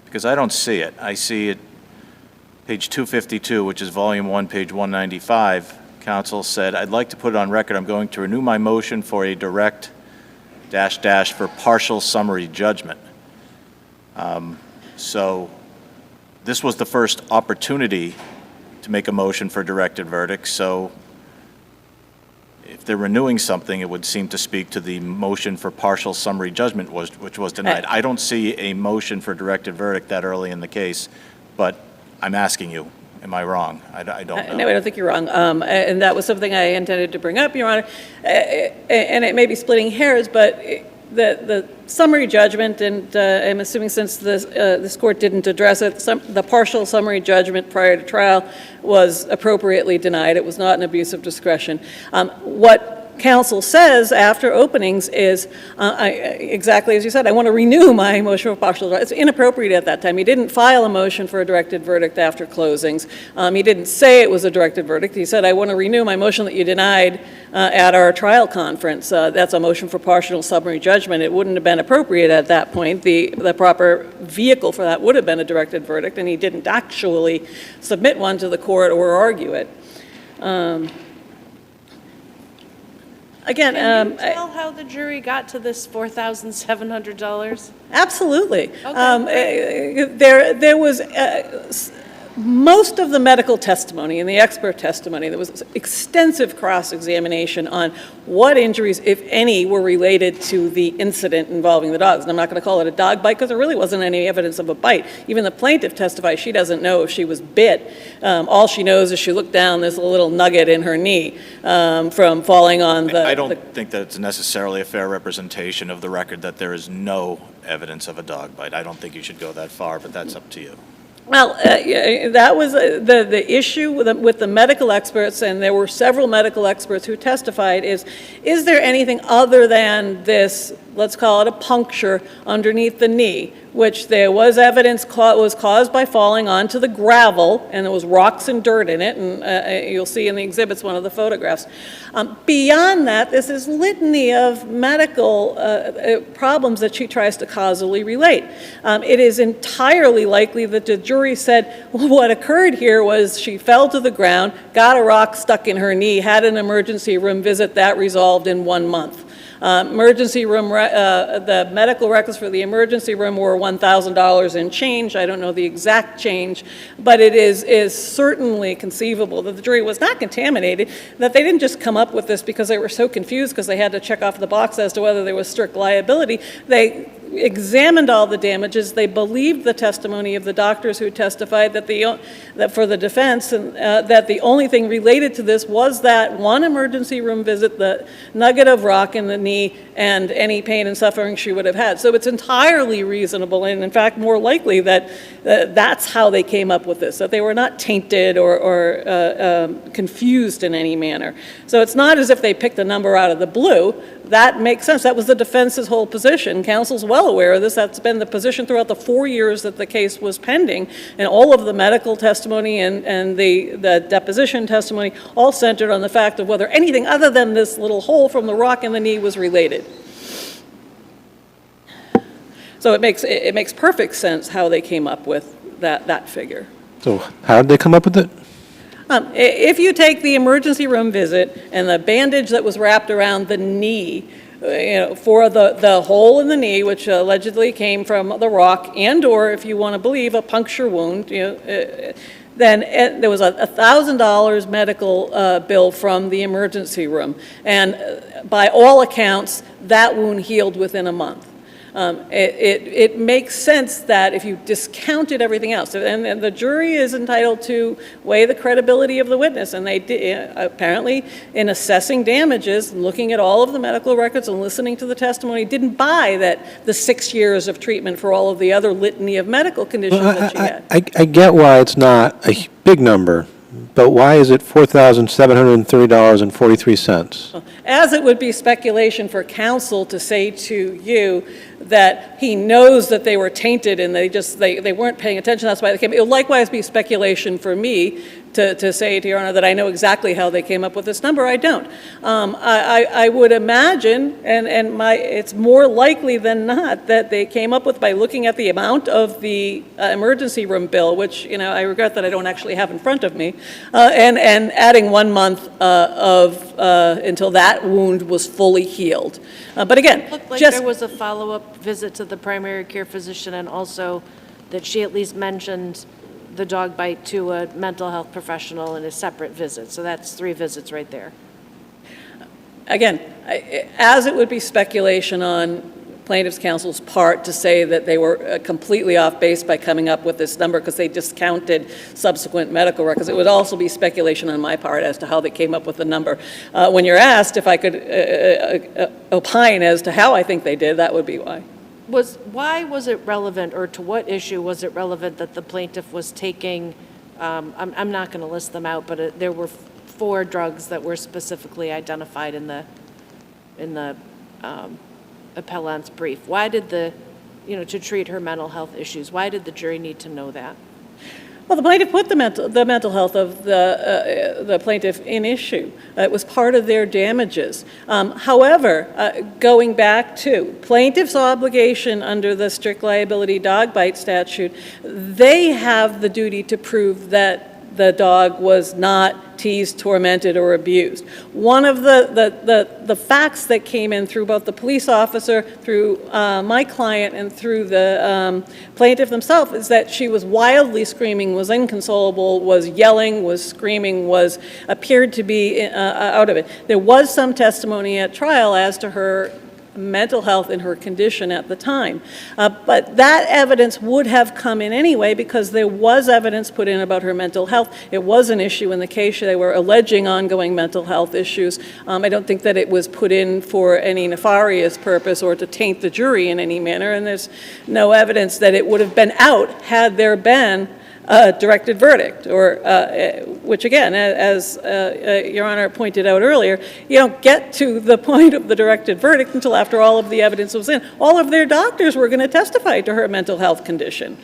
Because I don't see it. I see it, page 252, which is volume 1, page 195. Counsel said, "I'd like to put it on record. I'm going to renew my motion for a direct ... for partial summary judgment." So this was the first opportunity to make a motion for directed verdict, so if they're renewing something, it would seem to speak to the motion for partial summary judgment, which was denied. I don't see a motion for directed verdict that early in the case, but I'm asking you, am I wrong? I don't know. No, I don't think you're wrong. And that was something I intended to bring up, Your Honor. And it may be splitting hairs, but the summary judgment, and I'm assuming since this court didn't address it, the partial summary judgment prior to trial was appropriately denied. It was not an abuse of discretion. What counsel says after openings is, exactly as you said, I want to renew my motion for partial. It's inappropriate at that time. He didn't file a motion for a directed verdict after closings. He didn't say it was a directed verdict. He said, I want to renew my motion that you denied at our trial conference. That's a motion for partial summary judgment. It wouldn't have been appropriate at that point. The proper vehicle for that would have been a directed verdict, and he didn't actually submit one to the court or argue it. Again, Can you tell how the jury got to this $4,700? Absolutely. Okay. There was most of the medical testimony and the expert testimony. There was extensive cross-examination on what injuries, if any, were related to the incident involving the dogs. And I'm not going to call it a dog bite because there really wasn't any evidence of a bite. Even the plaintiff testified she doesn't know if she was bit. All she knows is she looked down, there's a little nugget in her knee from falling on the... I don't think that it's necessarily a fair representation of the record that there is no evidence of a dog bite. I don't think you should go that far, but that's up to you. Well, that was the issue with the medical experts, and there were several medical experts who testified, is there anything other than this let's call it a puncture underneath the knee, which there was evidence was caused by falling onto the gravel, and there was rocks and dirt in it, and you'll see in the exhibits one of the photographs. Beyond that, this is litany of medical problems that she tries to causally relate. It is entirely likely that the jury said, well, what occurred here was she fell to the ground, got a rock stuck in her knee, had an emergency room visit, that resolved in 1 month. Emergency room, the medical records for the emergency room were $1,000 and change. I don't know the exact change, but it is certainly conceivable that the jury was not contaminated, that they didn't just come up with this because they were so confused because they had to check off the box as to whether there was strict liability. They examined all the damages. They believed the testimony of the doctors who testified that for the defense, and that the only thing related to this was that one emergency room visit, the nugget of rock in the knee, and any pain and suffering she would have had. So it's entirely reasonable, and in fact more likely that that's how they came up with this, that they were not tainted or confused in any manner. So it's not as if they picked a number out of the blue. That makes sense. That was the defense's whole position. Counsel's well aware of this. That's been the position throughout the 4 years that the case was pending, and all of the medical testimony and the deposition testimony all centered on the fact of whether anything other than this little hole from the rock in the knee was related. So it makes perfect sense how they came up with that figure. So how did they come up with it? If you take the emergency room visit and the bandage that was wrapped around the knee, for the hole in the knee, which allegedly came from the rock, and or, if you want to believe, a puncture wound, then there was a $1,000 medical bill from the emergency room. And by all accounts, that wound healed within a month. It makes sense that if you discounted everything else, and the jury is entitled to weigh the credibility of the witness, and they did, apparently in assessing damages, looking at all of the medical records and listening to the testimony, didn't buy that the 6 years of treatment for all of the other litany of medical conditions that she had. I get why it's not a big number, but why is it $4,730.43? As it would be speculation for counsel to say to you that he knows that they were tainted and they weren't paying attention, that's why they came. It would likewise be speculation for me to say to Your Honor that I know exactly how they came up with this number. I don't. I would imagine, and it's more likely than not, that they came up with by looking at the amount of the emergency room bill, which, I regret that I don't actually have in front of me, and adding 1 month until that wound was fully healed. But again, It looked like there was a follow-up visit to the primary care physician, and also that she at least mentioned the dog bite to a mental health professional in a separate visit. So that's 3 visits right there. Again, as it would be speculation on plaintiff's counsel's part to say that they were completely off base by coming up with this number because they discounted subsequent medical records, it would also be speculation on my part as to how they came up with the number. When you're asked if I could opine as to how I think they did, that would be why. Why was it relevant, or to what issue was it relevant that the plaintiff was taking, I'm not going to list them out, but there were 4 drugs that were specifically identified in the appellant's brief. Why did to treat her mental health issues, why did the jury need to know that? Well, the plaintiff put the mental health of the plaintiff in issue. It was part of their damages. However, going back to plaintiff's obligation under the strict liability dog bite statute, they have the duty to prove that the dog was not teased, tormented, or abused. One of the facts that came in through both the police officer, through my client, and through the plaintiff themselves is that she was wildly screaming, was inconsolable, was yelling, was screaming, appeared to be out of it. There was some testimony at trial as to her mental health in her condition at the time. But that evidence would have come in anyway because there was evidence put in about her mental health. It was an issue in the case. They were alleging ongoing mental health issues. I don't think that it was put in for any nefarious purpose or to taint the jury in any manner, and there's no evidence that it would have been out had there been directed verdict, or, which again, as Your Honor pointed out earlier, you don't get to the point of the directed verdict until after all of the evidence was in. All of their doctors were going to testify to her mental health condition.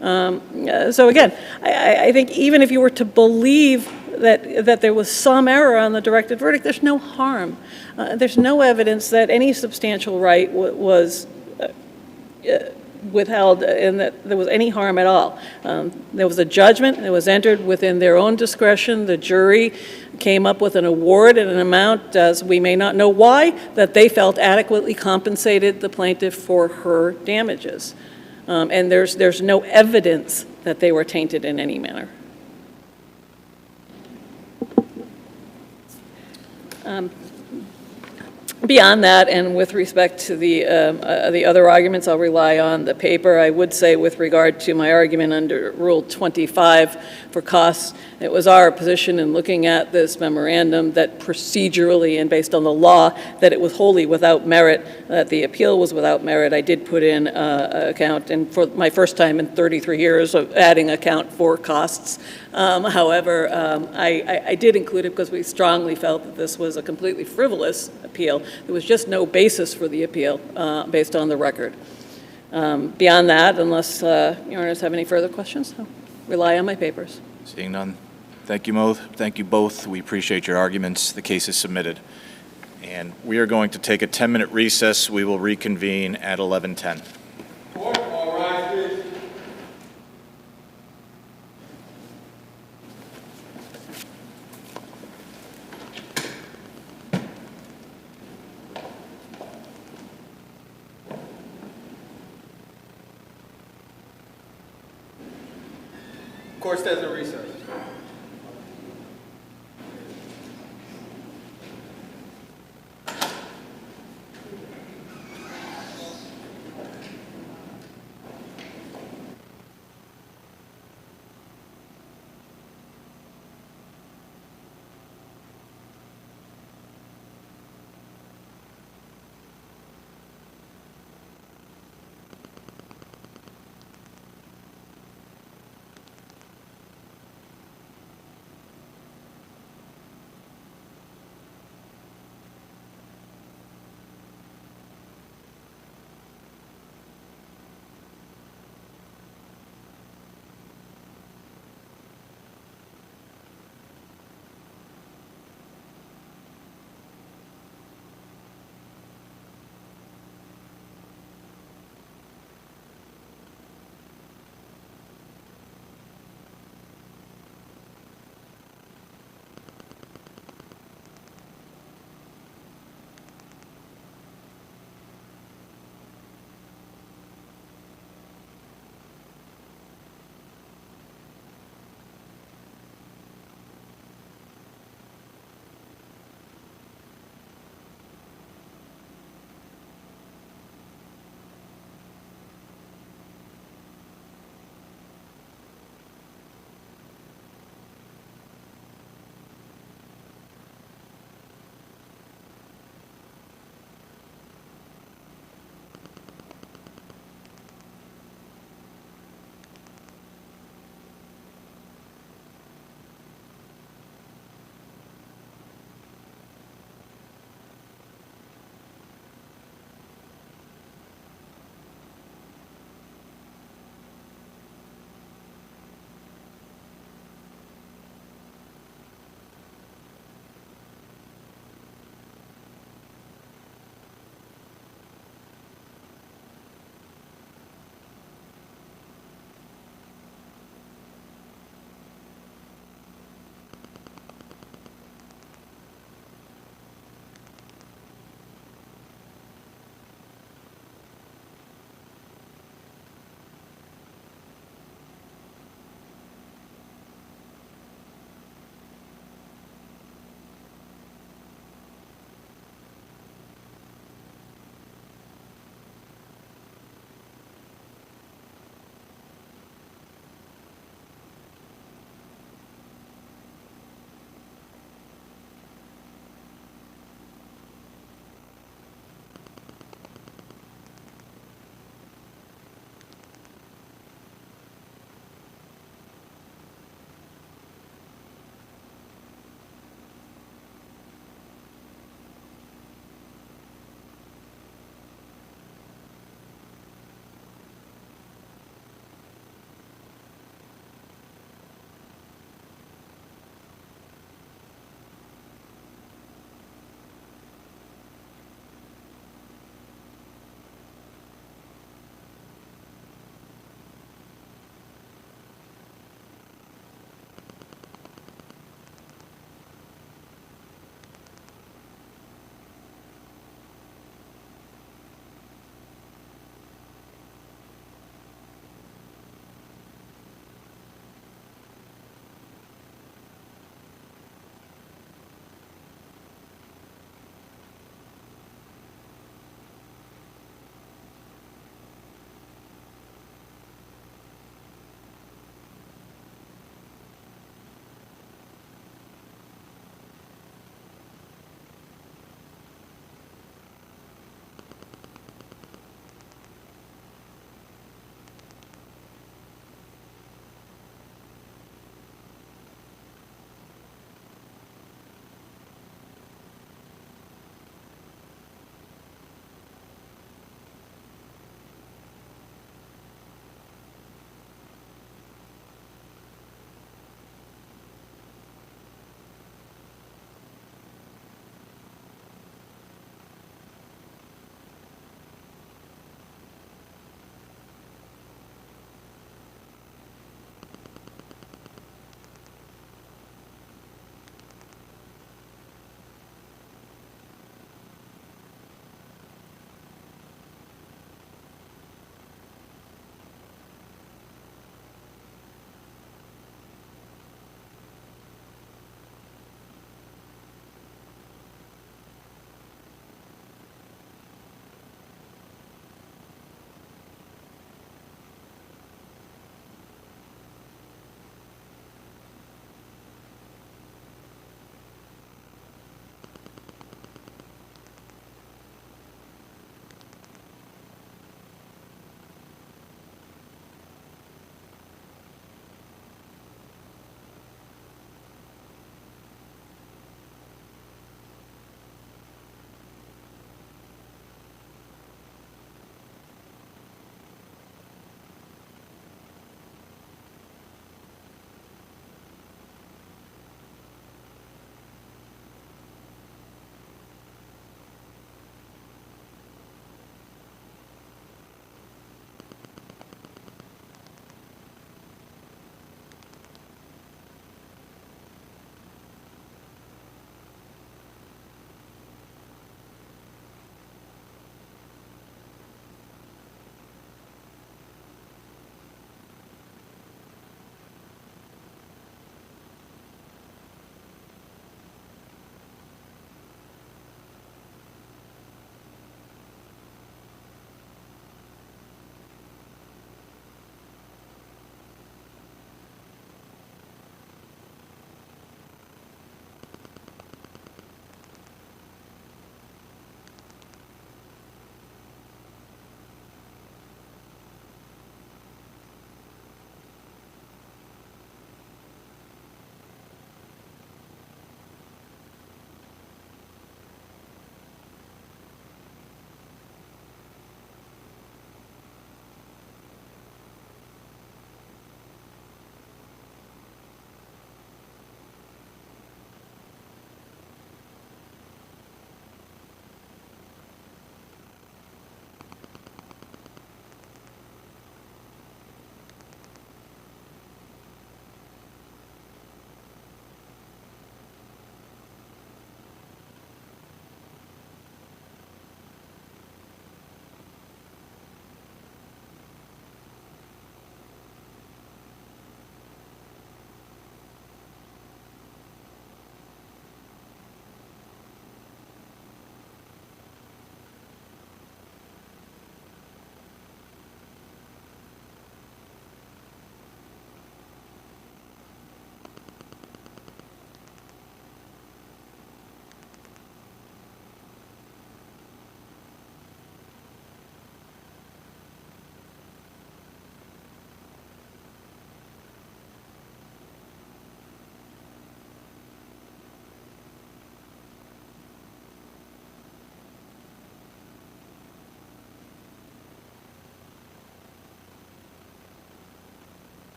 So again, I think even if you were to believe that there was some error on the directed verdict, there's no harm. There's no evidence that any substantial right was withheld and that there was any harm at all. There was a judgment that was entered within their own discretion. The jury came up with an award and an amount, as we may not know why, that they felt adequately compensated the plaintiff for her damages. And there's no evidence that they were tainted in any manner. Beyond that, and with respect to the other arguments, I'll rely on the paper. I would say with regard to my argument under Rule 25 for costs, it was our position in looking at this memorandum that procedurally and based on the law that it was wholly without merit, that the appeal was without merit. I did put in an account, and for my first time in 33 years of adding account for costs. However, I did include it because we strongly felt that this was a completely frivolous appeal. There was just no basis for the appeal based on the record. Beyond that, unless Your Honors have any further questions, I'll rely on my papers. Seeing none. Thank you, Mo. Thank you both. We appreciate your arguments. The case is submitted. And we are going to take a 10-minute recess. We will reconvene at 11:10. Court, all rise, please. Court stands in recess.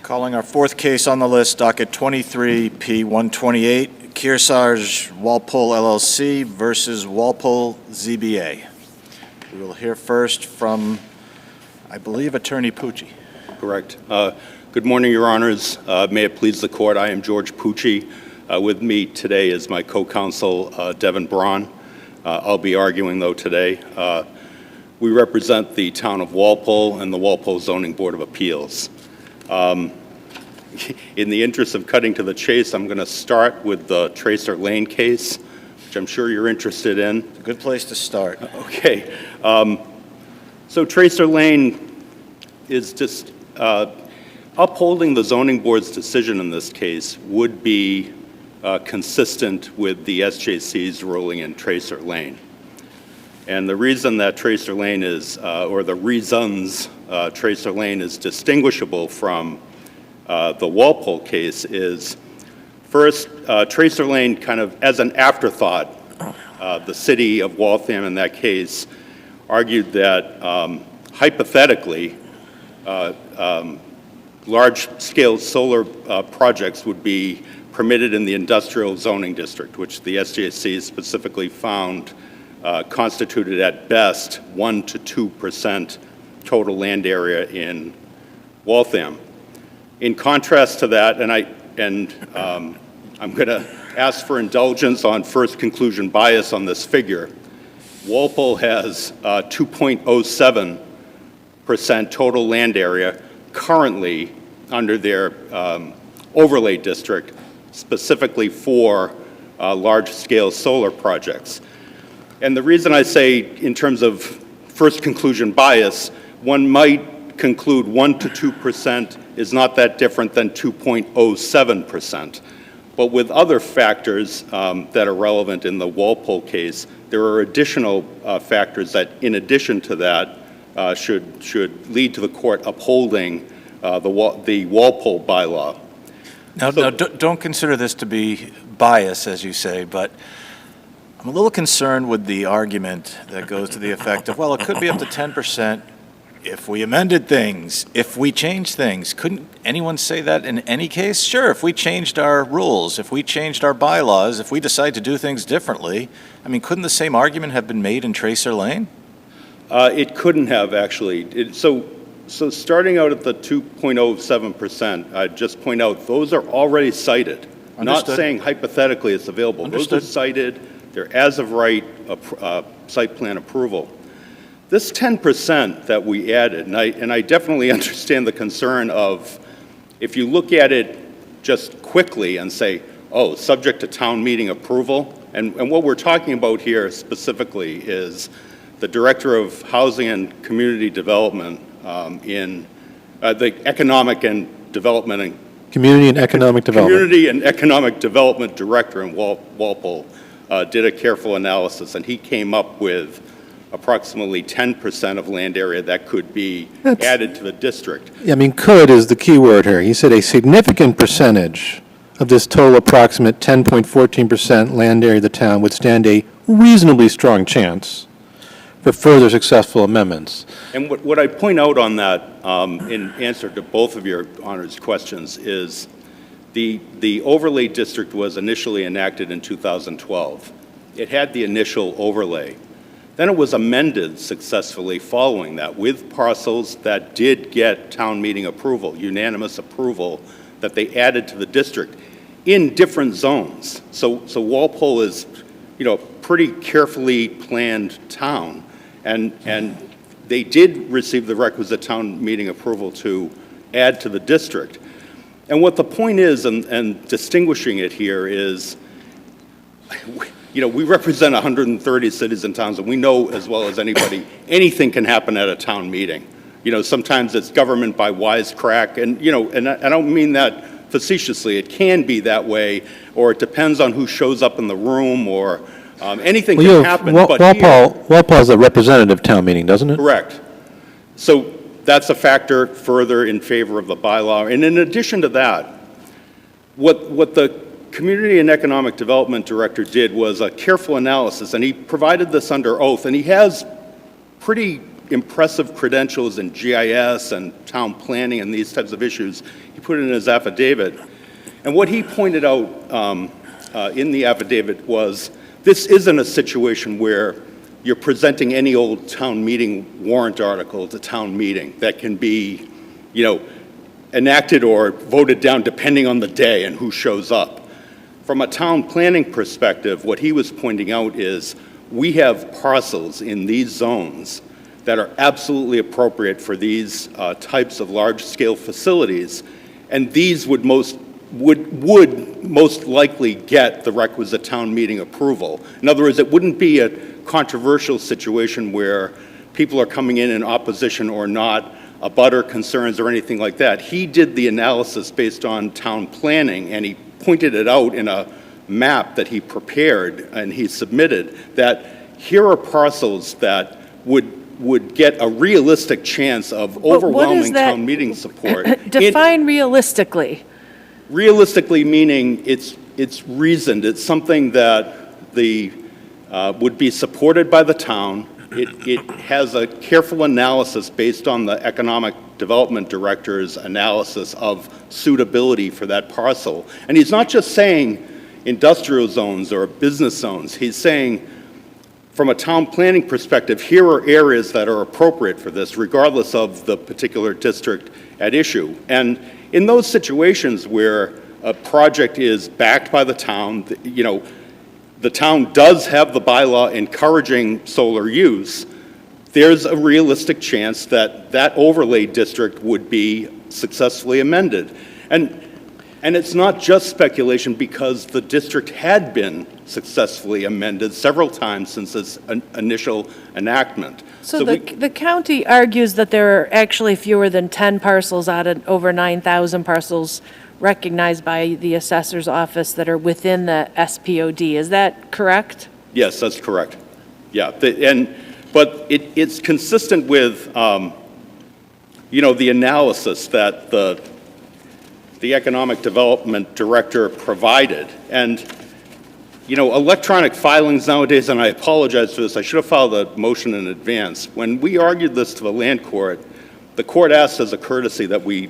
Calling our fourth case on the list, docket 23P128, KEARSARGE WALPOLE LLC versus Walpole ZBA. We will hear first from, I believe, Attorney Pucci. Correct. Good morning, Your Honors. May it please the Court, I am George Pucci. With me today is my co-counsel, Devin Braun. I'll be arguing, though, today. We represent the town of Walpole and the Walpole Zoning Board of Appeals. In the interest of cutting to the chase, I'm going to start with the Tracer Lane case, which I'm sure you're interested in. Good place to start. Okay. So Tracer Lane is just upholding the zoning board's decision in this case would be consistent with the SJC's ruling in Tracer Lane. And the reason that Tracer Lane is, or the reasons Tracer Lane is distinguishable from the Walpole case is, first, Tracer Lane kind of, as an afterthought, the city of Waltham in that case argued that hypothetically, large-scale solar projects would be permitted in the industrial zoning district, which the SJC specifically found constituted at best 1 to 2% total land area in Waltham. In contrast to that, and I'm going to ask for indulgence on first conclusion bias on this figure, Walpole has 2.07% total land area currently under their overlay district, specifically for large-scale solar projects. And the reason I say in terms of first conclusion bias, one might conclude 1 to 2% is not that different than 2.07%. But with other factors that are relevant in the Walpole case, there are additional factors that, in addition to that, should lead to the court upholding the Walpole bylaw. Now, don't consider this to be bias, as you say, but I'm a little concerned with the argument that goes to the effect of, well, it could be up to 10% if we amended things, if we changed things. Couldn't anyone say that in any case? Sure, if we changed our rules, if we changed our bylaws, if we decide to do things differently, I mean, couldn't the same argument have been made in Tracer Lane? It couldn't have, actually. So starting out at the 2.07%, I'd just point out, those are already cited. Understood. Not saying hypothetically it's available. Understood. Those are cited. They're as of right site plan approval. This 10% that we added, and I definitely understand the concern of, if you look at it just quickly and say, oh, subject to town meeting approval, and what we're talking about here specifically is the Director of Housing and Community Development in the Economic and Development and Community and Economic Development. Community and Economic Development Director in Walpole did a careful analysis, and he came up with approximately 10% of land area that could be added to the district. I mean, could is the key word here. He said a significant percentage of this total approximate 10.14% land area of the town would stand a reasonably strong chance for further successful amendments. And what I point out on that, in answer to both of your honors questions, is the overlay district was initially enacted in 2012. It had the initial overlay. Then it was amended successfully following that with parcels that did get town meeting approval, unanimous approval, that they added to the district in different zones. So Walpole is, a pretty carefully planned town, and they did receive the requisite town meeting approval to add to the district. And what the point is, and distinguishing it here is, we represent 130 cities and towns, and we know as well as anybody, anything can happen at a town meeting. Sometimes it's government by wisecrack, and I don't mean that facetiously. It can be that way, or it depends on who shows up in the room, or anything can happen. Walpole is a representative town meeting, doesn't it? Correct. So that's a factor further in favor of the bylaw. And in addition to that, what the Community and Economic Development Director did was a careful analysis, and he provided this under oath, and he has pretty impressive credentials in GIS and town planning and these types of issues. He put it in his affidavit. And what he pointed out in the affidavit was, this isn't a situation where you're presenting any old town meeting warrant article at a town meeting that can be, enacted or voted down depending on the day and who shows up. From a town planning perspective, what he was pointing out is we have parcels in these zones that are absolutely appropriate for these types of large-scale facilities, and these would most likely get the requisite town meeting approval. In other words, it wouldn't be a controversial situation where people are coming in opposition or not, abutter concerns or anything like that. He did the analysis based on town planning, and he pointed it out in a map that he prepared and he submitted, that here are parcels that would get a realistic chance of overwhelming town meeting support. Define realistically. Realistically meaning it's reasoned. It's something that would be supported by the town. It has a careful analysis based on the economic development director's analysis of suitability for that parcel. And he's not just saying industrial zones or business zones. He's saying, from a town planning perspective, here are areas that are appropriate for this, regardless of the particular district at issue. And in those situations where a project is backed by the town, the town does have the bylaw encouraging solar use, there's a realistic chance that that overlay district would be successfully amended. And it's not just speculation, because the district had been successfully amended several times since its initial enactment. So the county argues that there are actually fewer than 10 parcels out of over 9,000 parcels recognized by the assessor's office that are within the SPOD. Is that correct? Yes, that's correct. Yeah, but it's consistent with, the analysis that the economic development director provided. And, electronic filings nowadays, and I apologize for this, I should have filed a motion in advance. When we argued this to the land court, the court asked as a courtesy that we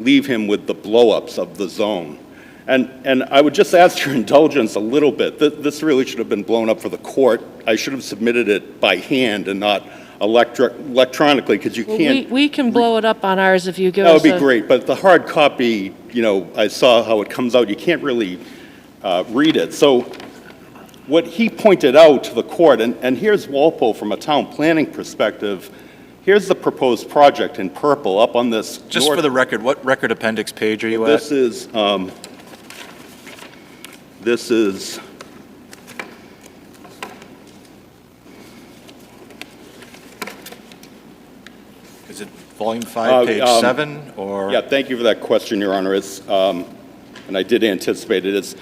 leave him with the blow-ups of the zone. And I would just ask your indulgence a little bit. This really should have been blown up for the court. I should have submitted it by hand and not electronically, because you can't. We can blow it up on ours if you give That us would be great, but the hard copy, I saw how it comes out. You can't really read it. So what he pointed out to the court, and here's Walpole from a town planning perspective. Here's the proposed project in purple up on this. Just for the record, what record appendix page are you at? This is Is it volume 5, page 7, or? Yeah, thank you for that question, Your Honor. It's, and I did anticipate it. It's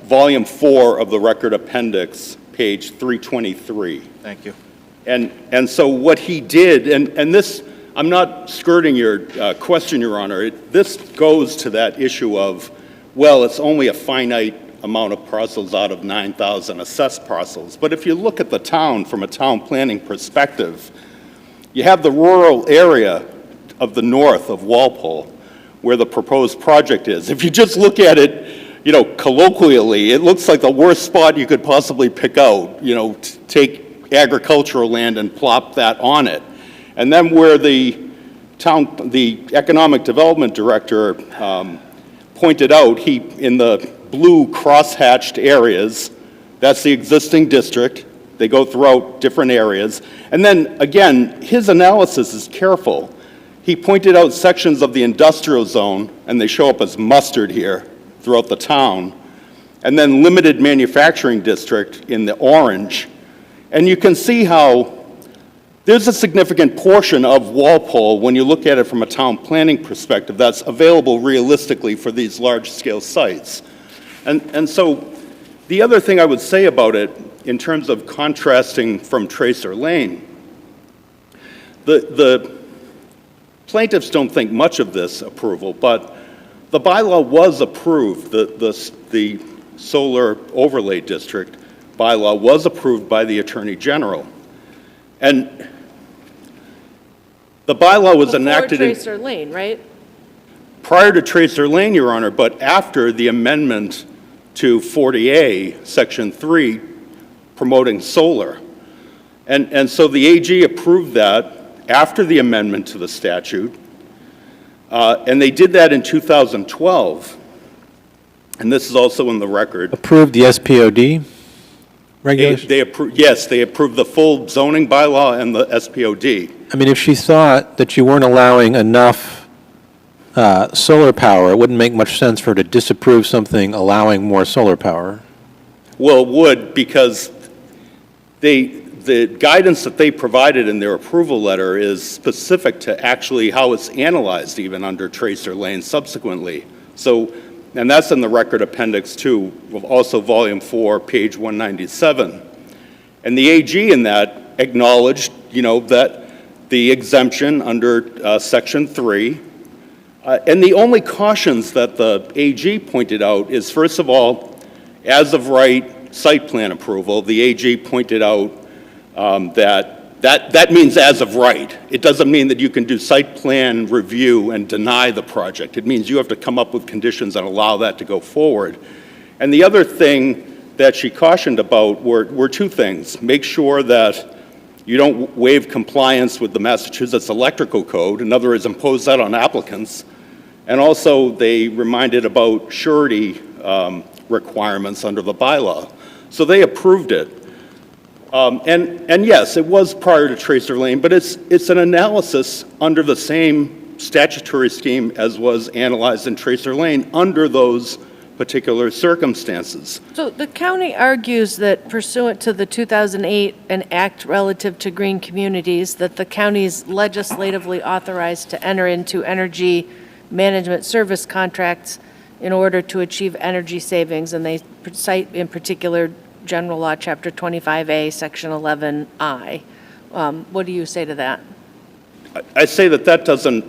volume 4 of the record appendix, page 323. Thank you. And so what he did, and this, I'm not skirting your question, Your Honor. This goes to that issue of, well, it's only a finite amount of parcels out of 9,000 assessed parcels. But if you look at the town from a town planning perspective, you have the rural area of the north of Walpole where the proposed project is. If you just look at it, colloquially, it looks like the worst spot you could possibly pick out, take agricultural land and plop that on it. And then where the economic development director pointed out, in the blue cross-hatched areas, that's the existing district. They go throughout different areas. And then, again, his analysis is careful. He pointed out sections of the industrial zone, and they show up as mustard here throughout the town, and then limited manufacturing district in the orange. And you can see how there's a significant portion of Walpole, when you look at it from a town planning perspective, that's available realistically for these large-scale sites. And so the other thing I would say about it, in terms of contrasting from Tracer Lane, the plaintiffs don't think much of this approval, but the bylaw was approved. The solar overlay district bylaw was approved by the Attorney General. And The bylaw was Before enacted in... Tracer Lane, right? Prior to Tracer Lane, Your Honor, but after the amendment to 40A, Section 3, promoting solar. And so the AG approved that after the amendment to the statute, and they did that in 2012, and this is also in the record. Approved the SPOD regulation? Yes, they approved the full zoning bylaw and the SPOD. I mean, if she thought that you weren't allowing enough solar power, it wouldn't make much sense for her to disapprove something allowing more solar power. Well, it would, because the guidance that they provided in their approval letter is specific to actually how it's analyzed even under Tracer Lane subsequently. So, and that's in the record appendix 2, also volume 4, page 197. And the AG in that acknowledged, that the exemption under Section 3, and the only cautions that the AG pointed out is, first of all, as of right site plan approval. The AG pointed out that means as of right. It doesn't mean that you can do site plan review and deny the project. It means you have to come up with conditions that allow that to go forward. And the other thing that she cautioned about were two things. Make sure that you don't waive compliance with the Massachusetts Electrical Code. In other words, impose that on applicants. And also, they reminded about surety requirements under the bylaw. So they approved it. And yes, it was prior to Tracer Lane, but it's an analysis under the same statutory scheme as was analyzed in Tracer Lane under those particular circumstances. So the county argues that pursuant to the 2008 an act relative to green communities, that the county is legislatively authorized to enter into energy management service contracts in order to achieve energy savings, and they cite in particular General Law, Chapter 25A, Section 11I. What do you say to that? I say that doesn't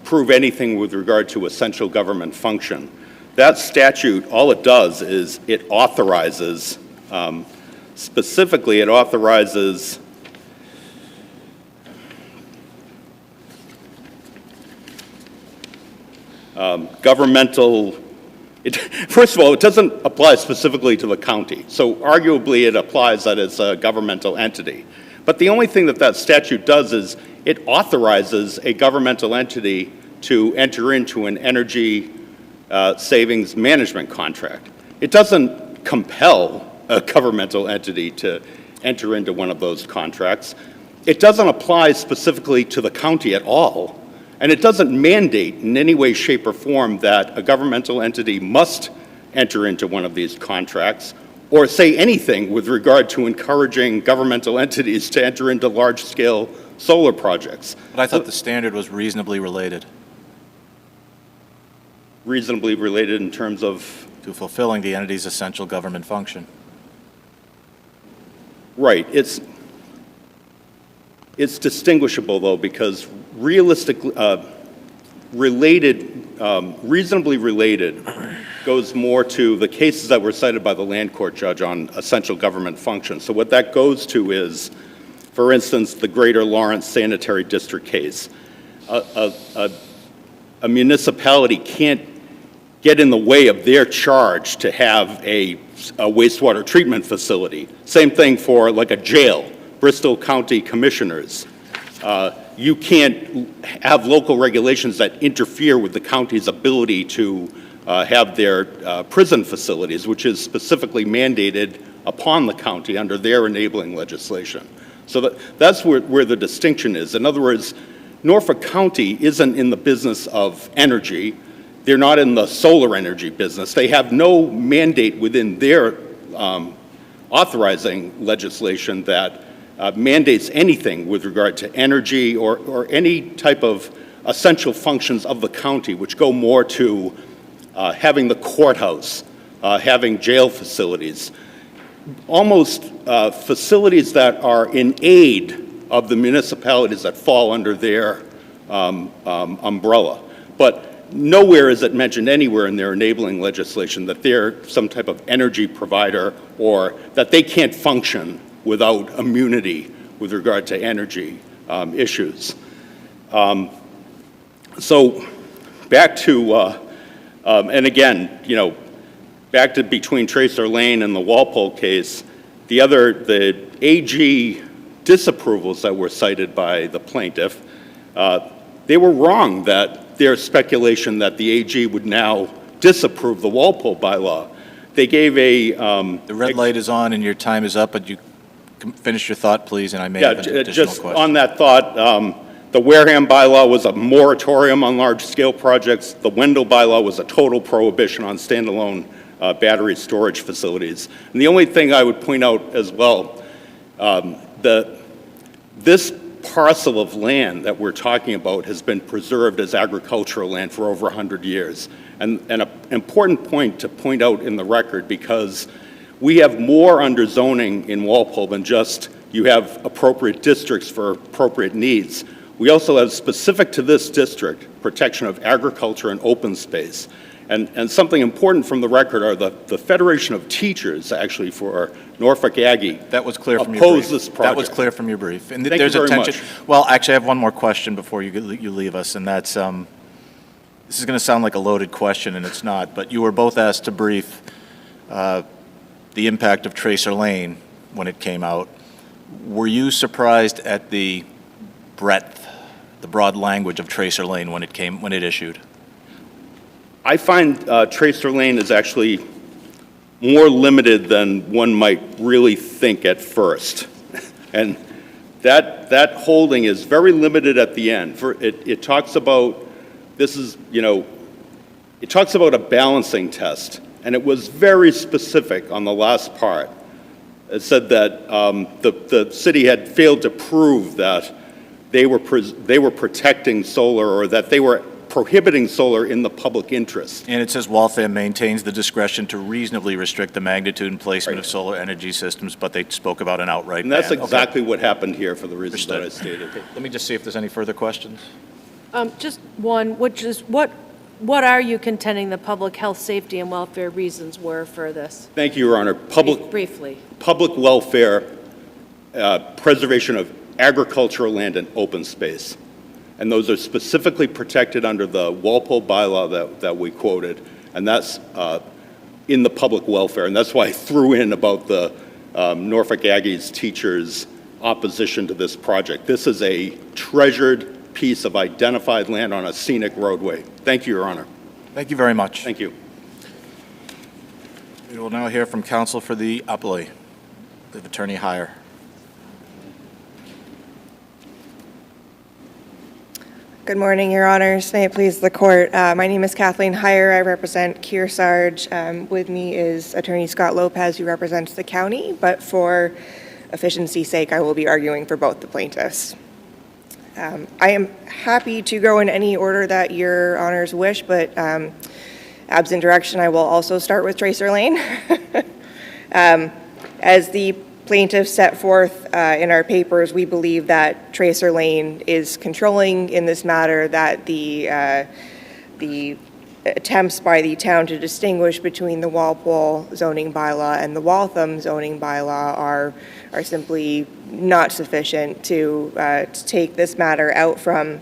prove anything with regard to essential government function. That statute, all it does is it authorizes, specifically it authorizes governmental, first of all, it doesn't apply specifically to the county. So arguably it applies that it's a governmental entity. But the only thing that statute does is it authorizes a governmental entity to enter into an energy savings management contract. It doesn't compel a governmental entity to enter into one of those contracts. It doesn't apply specifically to the county at all. And it doesn't mandate in any way, shape, or form that a governmental entity must enter into one of these contracts or say anything with regard to encouraging governmental entities to enter into large-scale solar projects. But I thought the standard was reasonably related. Reasonably related in terms of? To fulfilling the entity's essential government function. Right. It's distinguishable, though, because realistically, reasonably related goes more to the cases that were cited by the land court judge on essential government function. So what that goes to is, for instance, the Greater Lawrence Sanitary District case. A municipality can't get in the way of their charge to have a wastewater treatment facility. Same thing for like a jail. Bristol County Commissioners. You can't have local regulations that interfere with the county's ability to have their prison facilities, which is specifically mandated upon the county under their enabling legislation. So that's where the distinction is. In other words, Norfolk County isn't in the business of energy. They're not in the solar energy business. They have no mandate within their authorizing legislation that mandates anything with regard to energy or any type of essential functions of the county, which go more to having the courthouse, having jail facilities, almost facilities that are in aid of the municipalities that fall under their umbrella. But nowhere is it mentioned anywhere in their enabling legislation that they're some type of energy provider or that they can't function without immunity with regard to energy issues. So back to, and again, back to between Tracer Lane and the Walpole case, the AG disapprovals that were cited by the plaintiff, they were wrong that their speculation that the AG would now disapprove the Walpole bylaw. They gave a... The red light is on and your time is up, but you can finish your thought, please, and I may have an additional just question. on that thought, the Wareham bylaw was a moratorium on large-scale projects. The Wendell bylaw was a total prohibition on standalone battery storage facilities. And the only thing I would point out as well, this parcel of land that we're talking about has been preserved as agricultural land for over 100 years. And an important point to point out in the record, because we have more under zoning in Walpole than just you have appropriate districts for appropriate needs. We also have, specific to this district, protection of agriculture and open space. And something important from the record are the Federation of Teachers, actually, for Norfolk Aggie. That was clear from your brief. Oppose this project. That was clear from your brief. And Thank there's you a very tension. much. Well, actually, I have one more question before you leave us, and that's, this is going to sound like a loaded question, and it's not, but you were both asked to brief the impact of Tracer Lane when it came out. Were you surprised at the breadth, the broad language of Tracer Lane when it issued? I find Tracer Lane is actually more limited than one might really think at first. And that holding is very limited at the end. It talks about, it talks about a balancing test, and it was very specific on the last part. It said that the city had failed to prove that they were protecting solar, or that they were prohibiting solar in the public interest. And it says Waltham maintains the discretion to reasonably restrict the magnitude and placement of solar energy systems, but they spoke about an outright And that's ban. exactly what happened here for the reasons that I Understood. stated. Okay, let me just see if there's any further questions. Just one, which is, what are you contending the public health, safety, and welfare reasons were for this? Thank you, Your Honor. Briefly. Public welfare, preservation of agricultural land and open space. And those are specifically protected under the Walpole bylaw that we quoted, and that's in the public welfare. And that's why I threw in about the Norfolk Aggie's teachers' opposition to this project. This is a treasured piece of identified land on a scenic roadway. Thank you, Your Honor. Thank you very much. Thank you. We will now hear from counsel for the appellee, the Attorney Heyer. Good morning, Your Honors. May it please the Court. My name is Kathleen Heyer. I represent KEARSARGE. With me is Attorney Scott Lopez, who represents the county, but for efficiency's sake, I will be arguing for both the plaintiffs. I am happy to go in any order that Your Honors wish, but absent direction, I will also start with Tracer Lane. As the plaintiffs set forth in our papers, we believe that Tracer Lane is controlling in this matter, that the attempts by the town to distinguish between the Walpole zoning bylaw and the Waltham zoning bylaw are simply not sufficient to take this matter out from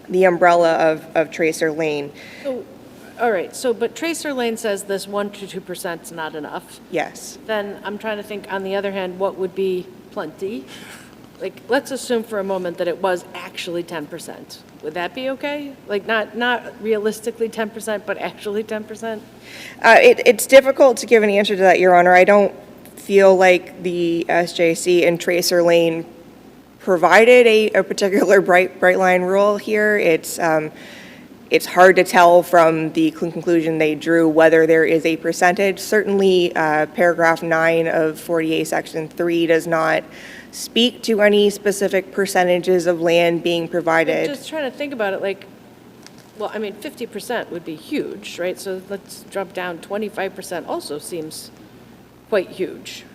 the umbrella of Tracer Lane. So, all right, but Tracer Lane says this 1 to 2% is not enough. Yes. Then I'm trying to think, on the other hand, what would be plenty? Like, let's assume for a moment that it was actually 10%. Would that be okay? Like, not realistically 10%, but actually 10%? It's difficult to give an answer to that, Your Honor. I don't feel like the SJC and Tracer Lane provided a particular bright line rule here. It's hard to tell from the conclusion they drew whether there is a percentage. Certainly, paragraph 9 of 48 section 3 does not speak to any specific percentages of land being provided. I'm just trying to think about it, like, well, I mean, 50% would be huge, right? So let's drop down 25% also seems quite huge.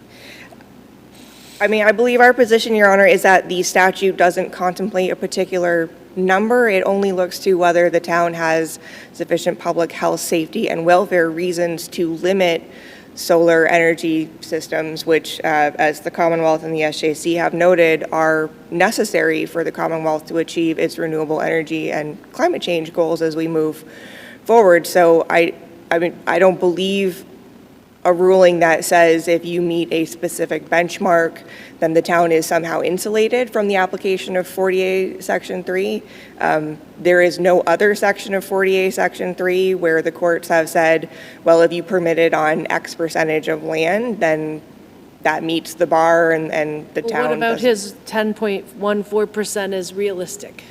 I mean, I believe our position, Your Honor, is that the statute doesn't contemplate a particular number. It only looks to whether the town has sufficient public health, safety, and welfare reasons to limit solar energy systems, which, as the Commonwealth and the SJC have noted, are necessary for the Commonwealth to achieve its renewable energy and climate change goals as we move forward. So I mean, I don't believe a ruling that says if you meet a specific benchmark, then the town is somehow insulated from the application of 40A Section 3. There is no other section of 40A Section 3 where the courts have said, well, if you permit it on X percentage of land, then that meets the bar and the town. What about his 10.14% is realistic?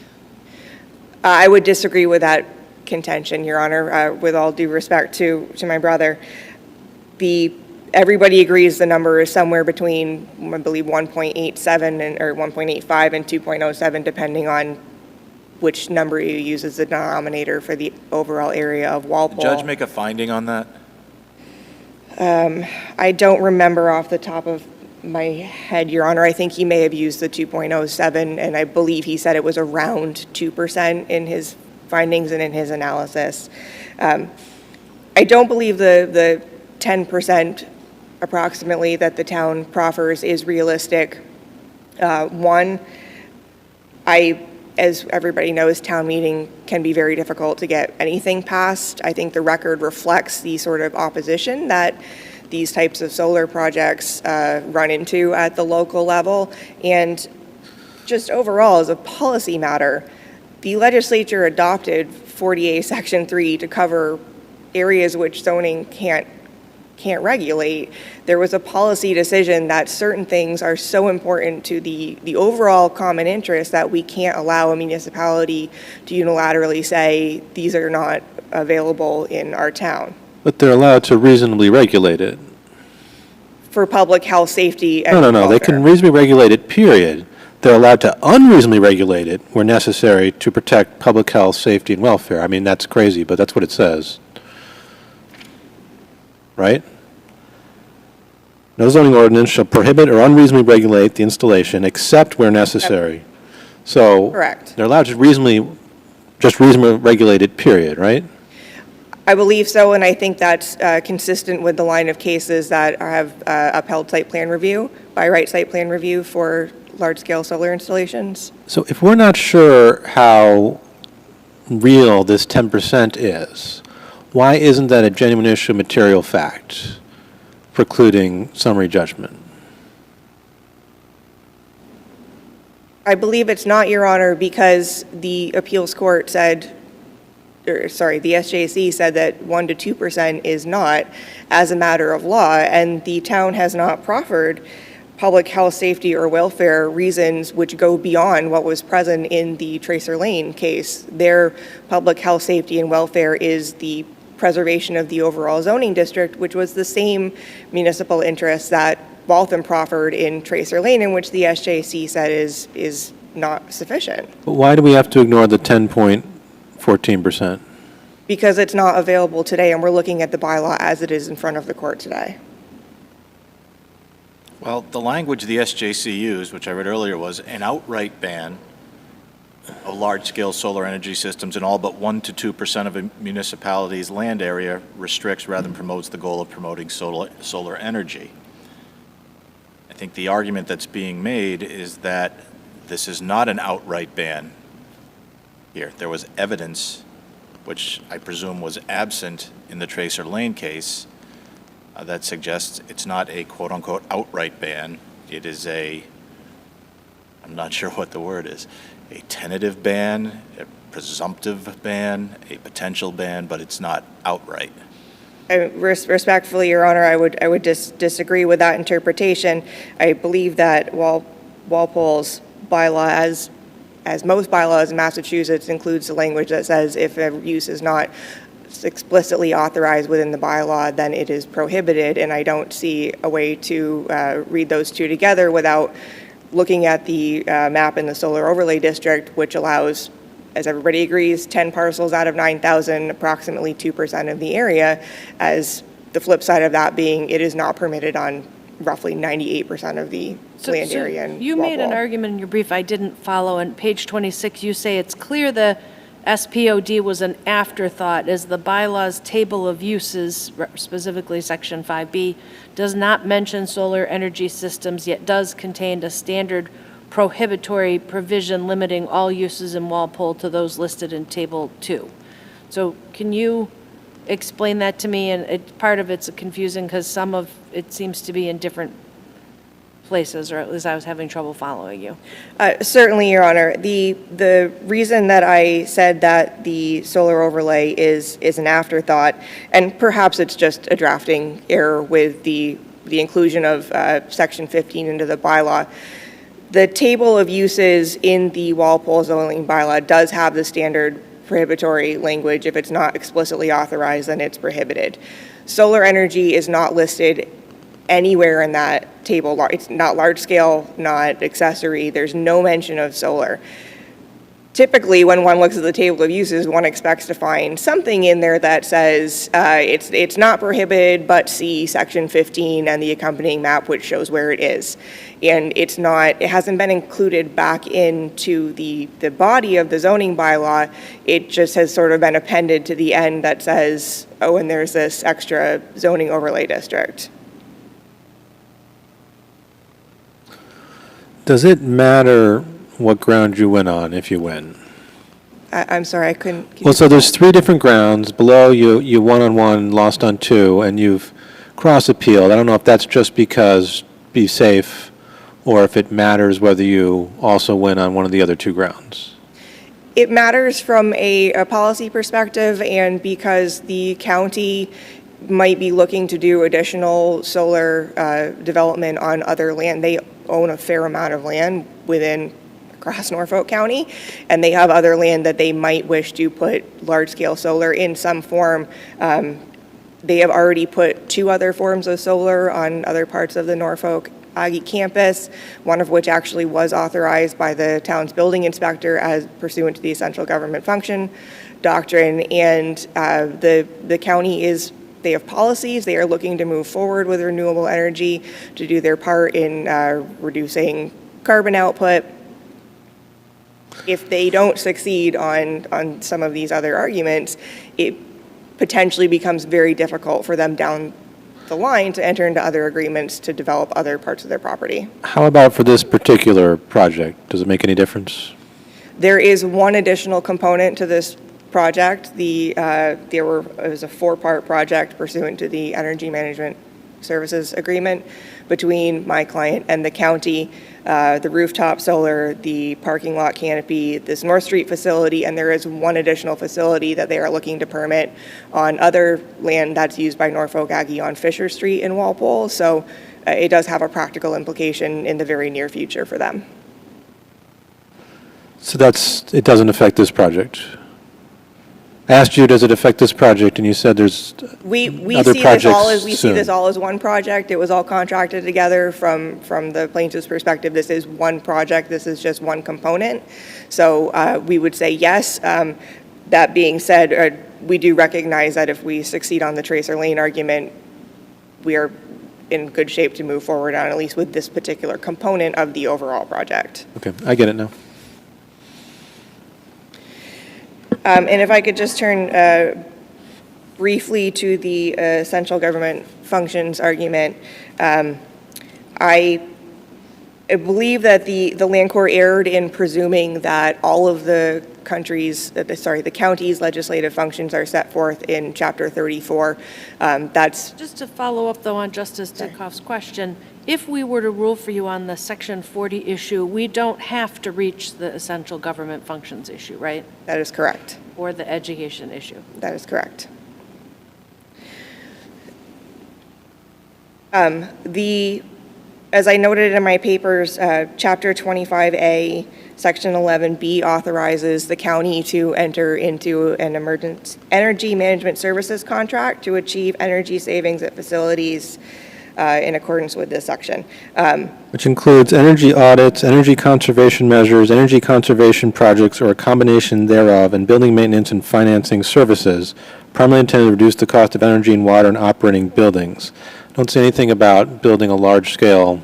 I would disagree with that contention, Your Honor, with all due respect to my brother. Everybody agrees the number is somewhere between, I believe, 1.87 or 1.85 and 2.07, depending on which number you use as the denominator for the overall area of Walpole. Did the judge make a finding on that? I don't remember off the top of my head, Your Honor. I think he may have used the 2.07, and I believe he said it was around 2% in his findings and in his analysis. I don't believe the 10% approximately that the town proffers is realistic. One, as everybody knows, town meeting can be very difficult to get anything passed. I think the record reflects the sort of opposition that these types of solar projects run into at the local level. And just overall, as a policy matter, the legislature adopted 40A Section 3 to cover areas which zoning can't regulate. There was a policy decision that certain things are so important to the overall common interest that we can't allow a municipality to unilaterally say these are not available in our town. But they're allowed to reasonably regulate it. For public health, safety, and No, they can reasonably regulate it, period. They're allowed to unreasonably regulate it where necessary to protect public health, safety, and welfare. I mean, that's crazy, but that's what it says. Right? No zoning ordinance shall prohibit or unreasonably regulate the installation except where necessary. So Correct. they're allowed to reasonably regulate it, period, right? I believe so, and I think that's consistent with the line of cases that have upheld site plan review, by right site plan review for large-scale solar installations. So if we're not sure how real this 10% is, why isn't that a genuine issue of material fact, precluding summary judgment? I believe it's not, Your Honor, because the appeals court said, the SJC said that 1 to 2% is not as a matter of law, and the town has not proffered public health, safety, or welfare reasons which go beyond what was present in the Tracer Lane case. Their public health, safety, and welfare is the preservation of the overall zoning district, which was the same municipal interest that Waltham proffered in Tracer Lane, in which the SJC said is not sufficient. But why do we have to ignore the 10.14%? Because it's not available today, and we're looking at the bylaw as it is in front of the court today. Well, the language the SJC used, which I read earlier, was an outright ban of large-scale solar energy systems in all but 1 to 2% of a municipality's land area restricts rather than promotes the goal of promoting solar energy. I think the argument that's being made is that this is not an outright ban here. There was evidence, which I presume was absent in the Tracer Lane case, that suggests it's not a quote-unquote outright ban. It is I'm not sure what the word is, a tentative ban, a presumptive ban, a potential ban, but it's not outright. Respectfully, Your Honor, I would disagree with that interpretation. I believe that Walpole's bylaw, as most bylaws in Massachusetts, includes the language that says if a use is not explicitly authorized within the bylaw, then it is prohibited, and I don't see a way to read those two together without looking at the map in the solar overlay district, which allows, as everybody agrees, 10 parcels out of 9,000, approximately 2% of the area, as the flip side of that being it is not permitted on roughly 98% of the land area in You made an Walpole. argument in your brief I didn't follow. On page 26, you say it's clear the SPOD was an afterthought, as the bylaws table of uses, specifically Section 5B, does not mention solar energy systems, yet does contain a standard prohibitory provision limiting all uses in Walpole to those listed in Table 2. So can you explain that to me? And part of it's confusing because some of it seems to be in different places, or at least I was having trouble following you. Certainly, Your Honor. The reason that I said that the solar overlay is an afterthought, and perhaps it's just a drafting error with the inclusion of Section 15 into the bylaw. The table of uses in the Walpole zoning bylaw does have the standard prohibitory language. If it's not explicitly authorized, then it's prohibited. Solar energy is not listed anywhere in that table. It's not large scale, not accessory. There's no mention of solar. Typically, when one looks at the table of uses, one expects to find something in there that says it's not prohibited, but see Section 15 and the accompanying map, which shows where it is. And it hasn't been included back into the body of the zoning bylaw. It just has sort of been appended to the end that says, oh, and there's this extra zoning overlay district. Does it matter what ground you win on if you win? I'm sorry, I couldn't. Well, so there's 3 different grounds. Below, you won on 1, lost on 2, and you've cross-appealed. I don't know if that's just because be safe, or if it matters whether you also win on one of the other 2 grounds. It matters from a policy perspective, and because the county might be looking to do additional solar development on other land. They own a fair amount of land across Norfolk County, and they have other land that they might wish to put large-scale solar in some form. They have already put 2 other forms of solar on other parts of the Norfolk Aggie campus, one of which actually was authorized by the town's building inspector as pursuant to the essential government function doctrine. And the county they have policies. They are looking to move forward with renewable energy to do their part in reducing carbon output. If they don't succeed on some of these other arguments, it potentially becomes very difficult for them down the line to enter into other agreements to develop other parts of their property. How about for this particular project? Does it make any difference? There is one additional component to this project. It was a 4-part project pursuant to the Energy Management Services Agreement between my client and the county. The rooftop solar, the parking lot canopy, this North Street facility, and there is one additional facility that they are looking to permit on other land that's used by Norfolk Aggie on Fisher Street in Walpole. So it does have a practical implication in the very near future for them. So it doesn't affect this project? I asked you, does it affect this project, and you said there's other projects We see this all as one project. It was all contracted together from the plaintiff's perspective. This is one project. This is just one component. So we would say yes. That being said, we do recognize that if we succeed on the Tracer Lane argument, we are in good shape to move forward on at least with this particular component of the overall project. Okay, I get it now. And if I could just turn briefly to the essential government functions argument, I believe that the Land Court erred in presuming that all of the the county's legislative functions are set forth in Chapter 34. That's Just to follow up, though, on Justice Ditkoff's question, if we were to rule for you on the Section 40 issue, we don't have to reach the essential government functions issue, right? That is correct. Or the education issue. That is correct. As I noted in my papers, Chapter 25A, Section 11B authorizes the county to enter into an emergency energy management services contract to achieve energy savings at facilities in accordance with this section. Which includes energy audits, energy conservation measures, energy conservation projects, or a combination thereof, and building maintenance and financing services, primarily intended to reduce the cost of energy and water in operating buildings. Don't say anything about building a large-scale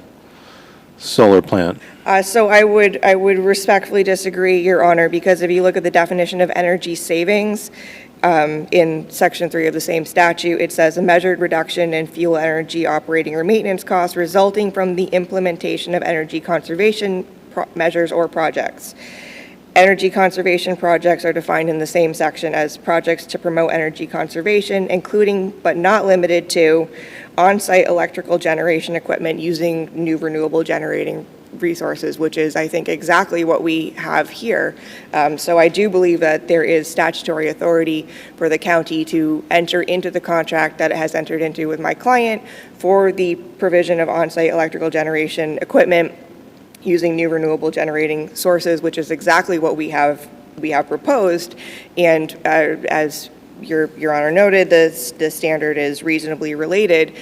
solar plant. So I would respectfully disagree, Your Honor, because if you look at the definition of energy savings, in Section 3 of the same statute, it says a measured reduction in fuel, energy, operating, or maintenance costs resulting from the implementation of energy conservation measures or projects. Energy conservation projects are defined in the same section as projects to promote energy conservation, including but not limited to on-site electrical generation equipment using new renewable generating resources, which is, I think, exactly what we have here. So I do believe that there is statutory authority for the county to enter into the contract that it has entered into with my client for the provision of on-site electrical generation equipment using new renewable generating sources, which is exactly what we have proposed. And as Your Honor noted, the standard is reasonably related.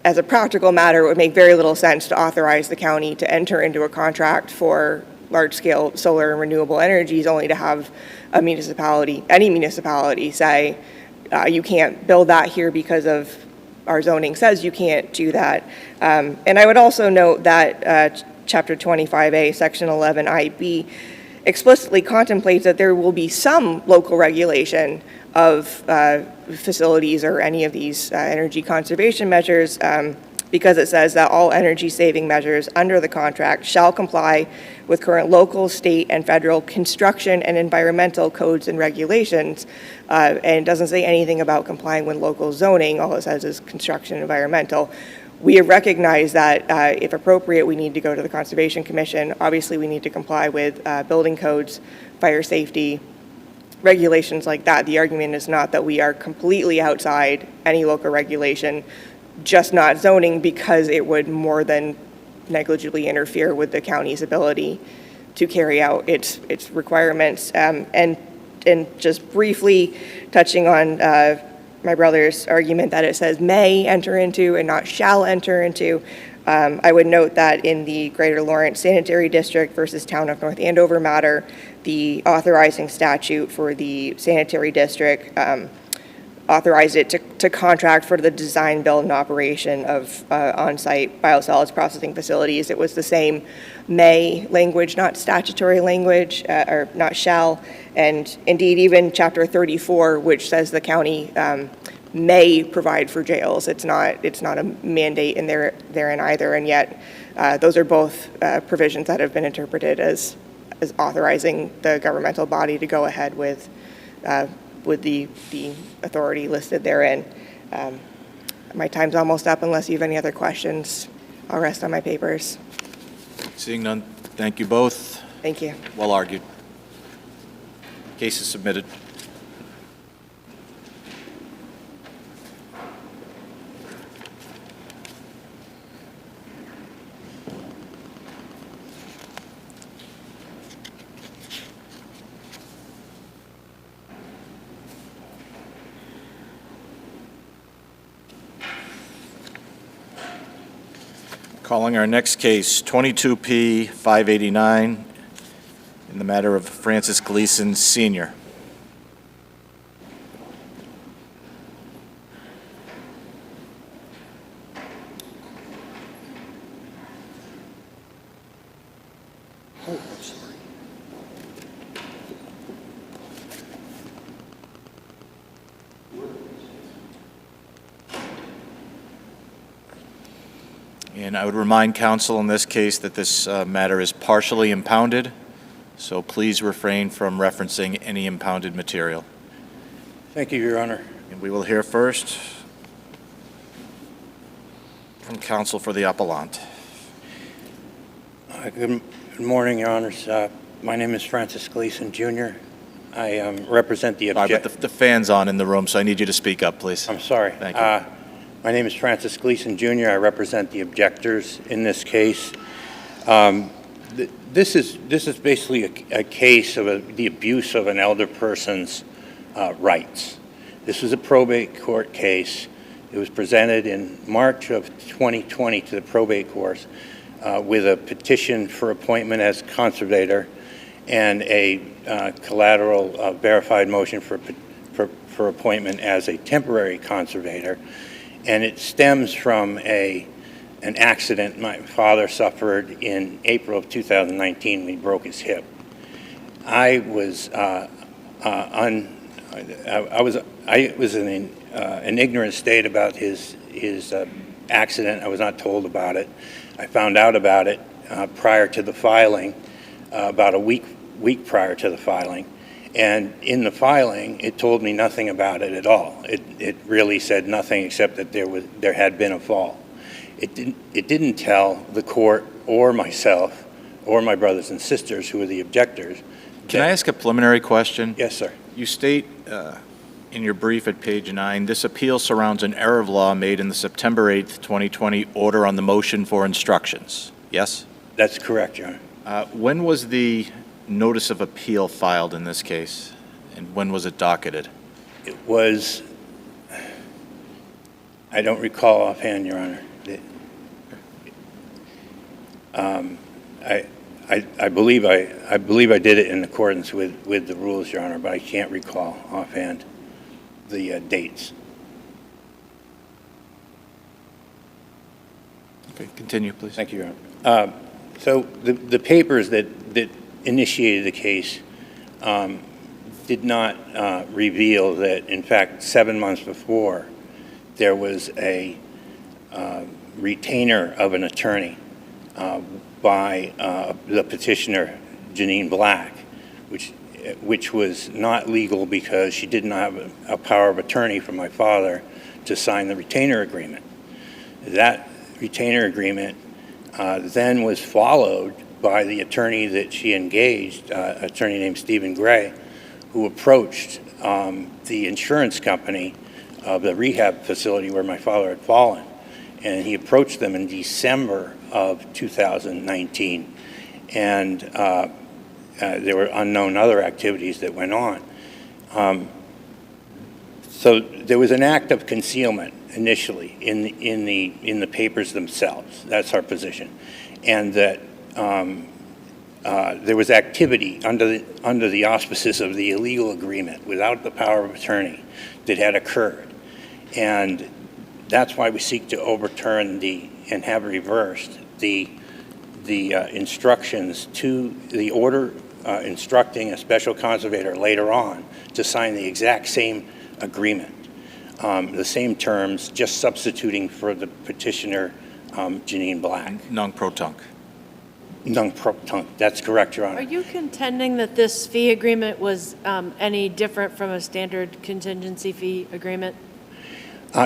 As a practical matter, it would make very little sense to authorize the county to enter into a contract for large-scale solar and renewable energies only to have a municipality, any municipality, say, you can't build that here because of our zoning says you can't do that. And I would also note that Chapter 25A, Section 11IB, explicitly contemplates that there will be some local regulation of facilities or any of these energy conservation measures, because it says that all energy-saving measures under the contract shall comply with current local, state, and federal construction and environmental codes and regulations, and it doesn't say anything about complying with local zoning. All it says is construction and environmental. We have recognized that if appropriate, we need to go to the Conservation Commission. Obviously, we need to comply with building codes, fire safety, regulations like that. The argument is not that we are completely outside any local regulation, just not zoning, because it would more than negligibly interfere with the county's ability to carry out its requirements. And just briefly touching on my brother's argument that it says may enter into and not shall enter into, I would note that in the Greater Lawrence Sanitary District versus Town of North Andover matter, the authorizing statute for the sanitary district authorized it to contract for the design, build, and operation of on-site biosolids processing facilities. It was the same may language, not statutory language, or not shall. And indeed, even Chapter 34, which says the county may provide for jails, it's not a mandate in therein either. And yet, those are both provisions that have been interpreted as authorizing the governmental body to go ahead with the authority listed therein. My time's almost up. Unless you have any other questions, I'll rest on my papers. Seeing none, thank you both. Thank you. Well argued. Case is submitted. Calling our next case, 22P 589, in the matter of Francis Gleason, Sr. And I would remind counsel in this case that this matter is partially impounded, so please refrain from referencing any impounded material. Thank you, Your Honor. And we will hear first from counsel for the appellant. Good morning, Your Honors. My name is Francis Gleason, Jr. I represent the But the fan's on in the room, so I need you to speak up, please. I'm sorry. Thank you. My name is Francis Gleason, Jr. I represent the objectors in this case. This is basically a case of the abuse of an elder person's rights. This was a probate court case. It was presented in March of 2020 to the probate court with a petition for appointment as conservator and a collateral verified motion for appointment as a temporary conservator. And it stems from a an accident my father suffered in April of 2019 when he broke his hip. I was in an ignorant state about his accident. I was not told about it. I found out about it prior to the filing, about a week prior to the filing. And in the filing, it told me nothing about it at all. It really said nothing except that there had been a fall. It didn't tell the court or myself or my brothers and sisters who were the objectors. Can I ask a preliminary question? Yes, sir. You state in your brief at page 9, this appeal surrounds an error of law made in the September 8th, 2020 order on the motion for instructions. Yes? That's correct, Your Honor. When was the notice of appeal filed in this case, and when was it docketed? It was, I don't recall offhand, Your Honor. I believe I did it in accordance with the rules, Your Honor, but I can't recall offhand the dates. Okay, continue, please. Thank you, Your Honor. So the papers that initiated the case did not reveal that, in fact, 7 months before, there was a retainer of an attorney by the petitioner, Janine Black, which was not legal because she did not have a power of attorney from my father to sign the retainer agreement. That retainer agreement then was followed by the attorney that she engaged, an attorney named Stephen Gray, who approached the insurance company of the rehab facility where my father had fallen. And he approached them in December of 2019. And there were unknown other activities that went on. So there was an act of concealment initially in the papers themselves. That's our position. And that there was activity under the auspices of the illegal agreement without the power of attorney that had occurred. And that's why we seek to overturn and have reversed the instructions to the order instructing a special conservator later on to sign the exact same agreement, the same terms, just substituting for the petitioner, Janine Black. Non-pro-tunc. Non-pro-tunc, that's correct, Your Honor. Are you contending that this fee agreement was any different from a standard contingency fee agreement?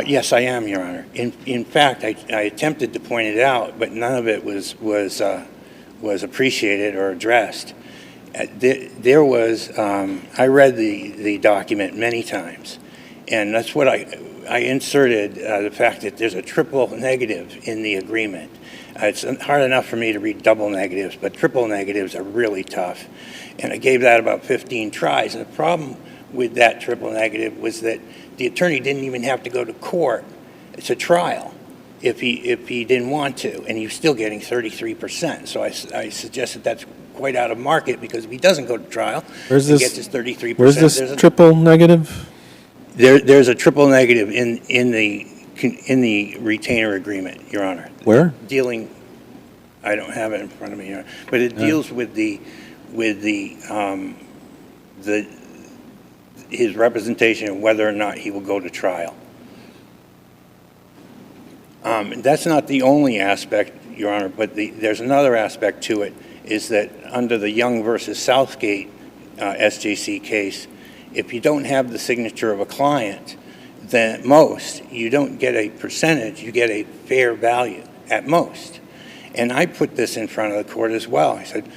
Yes, I am, Your Honor. In fact, I attempted to point it out, but none of it was appreciated or addressed. There was, I read the document many times, and that's what I inserted, the fact that there's a triple negative in the agreement. It's hard enough for me to read double negatives, but triple negatives are really tough. And I gave that about 15 tries. And the problem with that triple negative was that the attorney didn't even have to go to court. It's a trial if he didn't want to, and he was still getting 33%. So I suggested that's quite out of market, because if he doesn't go to trial, he gets his 33%. Where's this triple negative? There's a triple negative in the retainer agreement, Your Honor. Where? Dealing, I don't have it in front of me, Your Honor, but it deals with his representation of whether or not he will go to trial. That's not the only aspect, Your Honor, but there's another aspect to it, is that under the Young versus Southgate SJC case, if you don't have the signature of a client, then at most, you don't get a percentage, you get a fair value at most. And I put this in front of the court as well. I said,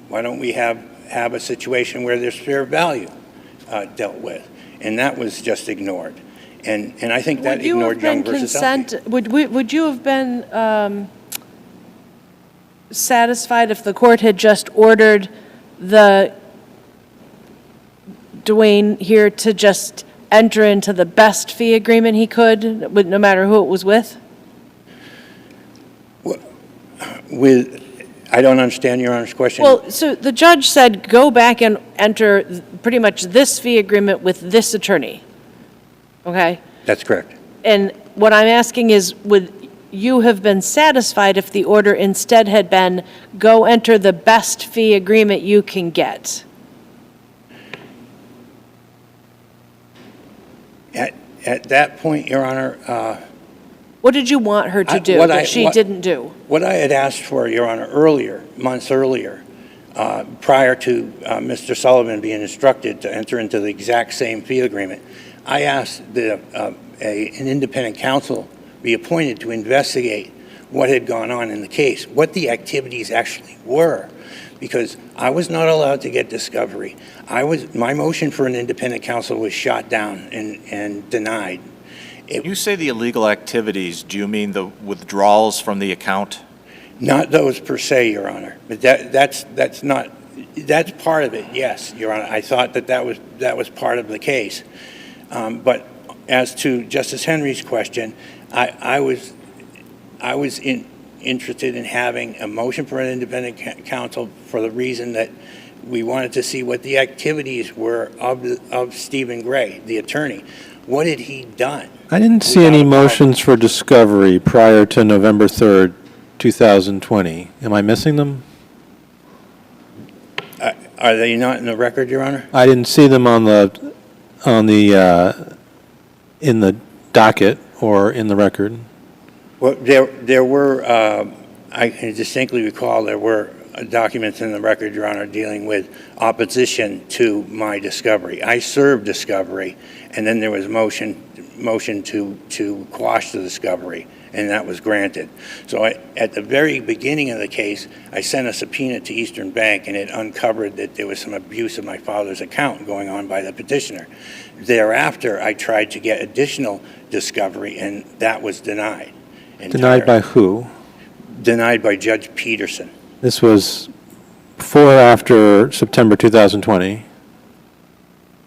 why don't we have a situation where there's fair value dealt with? And that was just ignored. And I think that ignored Young versus Southgate. Would you have been satisfied if the court had just ordered the Dwayne here to just enter into the best fee agreement he could, no matter who it was with? I don't understand Your Honor's question. Well, so the judge said, go back and enter pretty much this fee agreement with this attorney, okay? That's correct. And what I'm asking is, would you have been satisfied if the order instead had been, go enter the best fee agreement you can get? At that point, Your Honor, What did you want her to do that she didn't do? what I had asked for, Your Honor, earlier, months earlier, prior to Mr. Sullivan being instructed to enter into the exact same fee agreement, I asked that an independent counsel be appointed to investigate what had gone on in the case, what the activities actually were, because I was not allowed to get discovery. My motion for an independent counsel was shot down and denied. When you say the illegal activities, do you mean the withdrawals from the account? Not those per se, Your Honor, but that's part of it, yes, Your Honor. I thought that was part of the case. But as to Justice Henry's question, I was interested in having a motion for an independent counsel for the reason that we wanted to see what the activities were of Stephen Gray, the attorney. What had he done? I didn't see any motions for discovery prior to November 3rd, 2020. Am I missing them? Are they not in the record, Your Honor? I didn't see them in the docket or in the record. Well, there were, I can distinctly recall there were documents in the record, Your Honor, dealing with opposition to my discovery. I served discovery, and then there was motion to quash the discovery, and that was granted. So at the very beginning of the case, I sent a subpoena to Eastern Bank, and it uncovered that there was some abuse of my father's account going on by the petitioner. Thereafter, I tried to get additional discovery, and that was denied. Denied by who? Denied by Judge Peterson. This was before or after September 2020?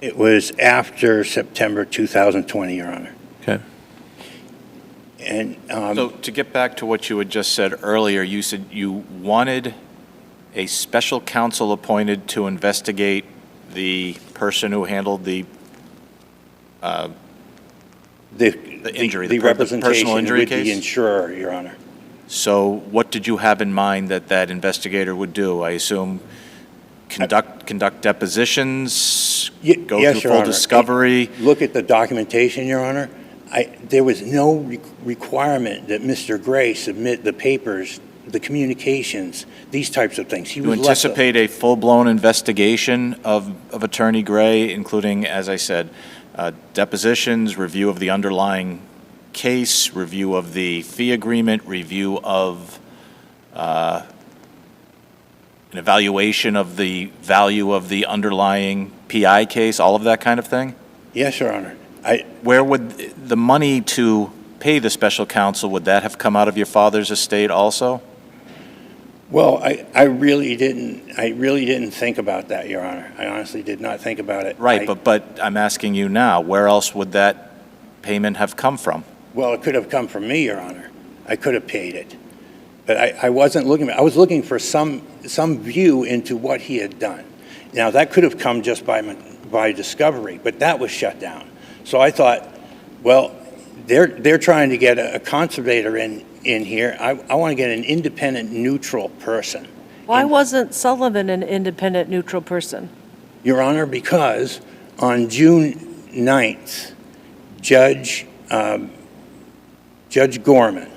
It was after September 2020, Your Honor. Okay. And So to get back to what you had just said earlier, you said you wanted a special counsel appointed to investigate the person who handled the injury, the personal injury with case? the insurer, Your Honor. So what did you have in mind that investigator would do? I assume conduct depositions, go Yes, through Your full Honor. discovery? Look at the documentation, Your Honor. There was no requirement that Mr. Gray submit the papers, the communications, these types of things. He You was left anticipate a full-blown investigation of Attorney Gray, including, as I said, depositions, review of the underlying case, review of the fee agreement, review of an evaluation of the value of the underlying PI case, all of that kind of thing? Yes, Your Honor. Where would the money to pay the special counsel, would that have come out of your father's estate also? Well, I really didn't think about that, Your Honor. I honestly did not think about it. Right, but I'm asking you now, where else would that payment have come from? Well, it could have come from me, Your Honor. I could have paid it. But I wasn't looking, I was looking for some view into what he had done. Now, that could have come just by discovery, but that was shut down. So I thought, well, they're trying to get a conservator in here. I want to get an independent, neutral person. Why wasn't Sullivan an independent, neutral person? Your Honor, because on June 9th, Judge Gorman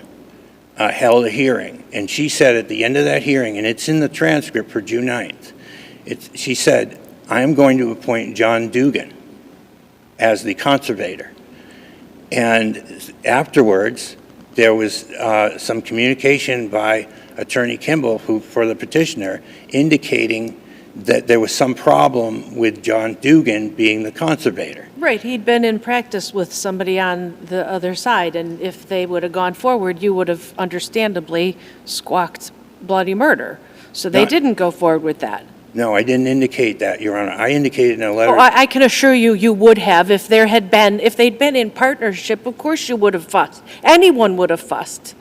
held a hearing, and she said at the end of that hearing, and it's in the transcript for June 9th, she said, I am going to appoint John Dugan as the conservator. And afterwards, there was some communication by Attorney Kimball, for the petitioner, indicating that there was some problem with John Dugan being the conservator. Right, he'd been in practice with somebody on the other side, and if they would have gone forward, you would have understandably squawked bloody murder. So they didn't go forward with that. No, I didn't indicate that, Your Honor. I indicated in a letter. Oh, I can assure you, you would have. If they'd been in partnership, of course you would have fussed. Anyone would have fussed.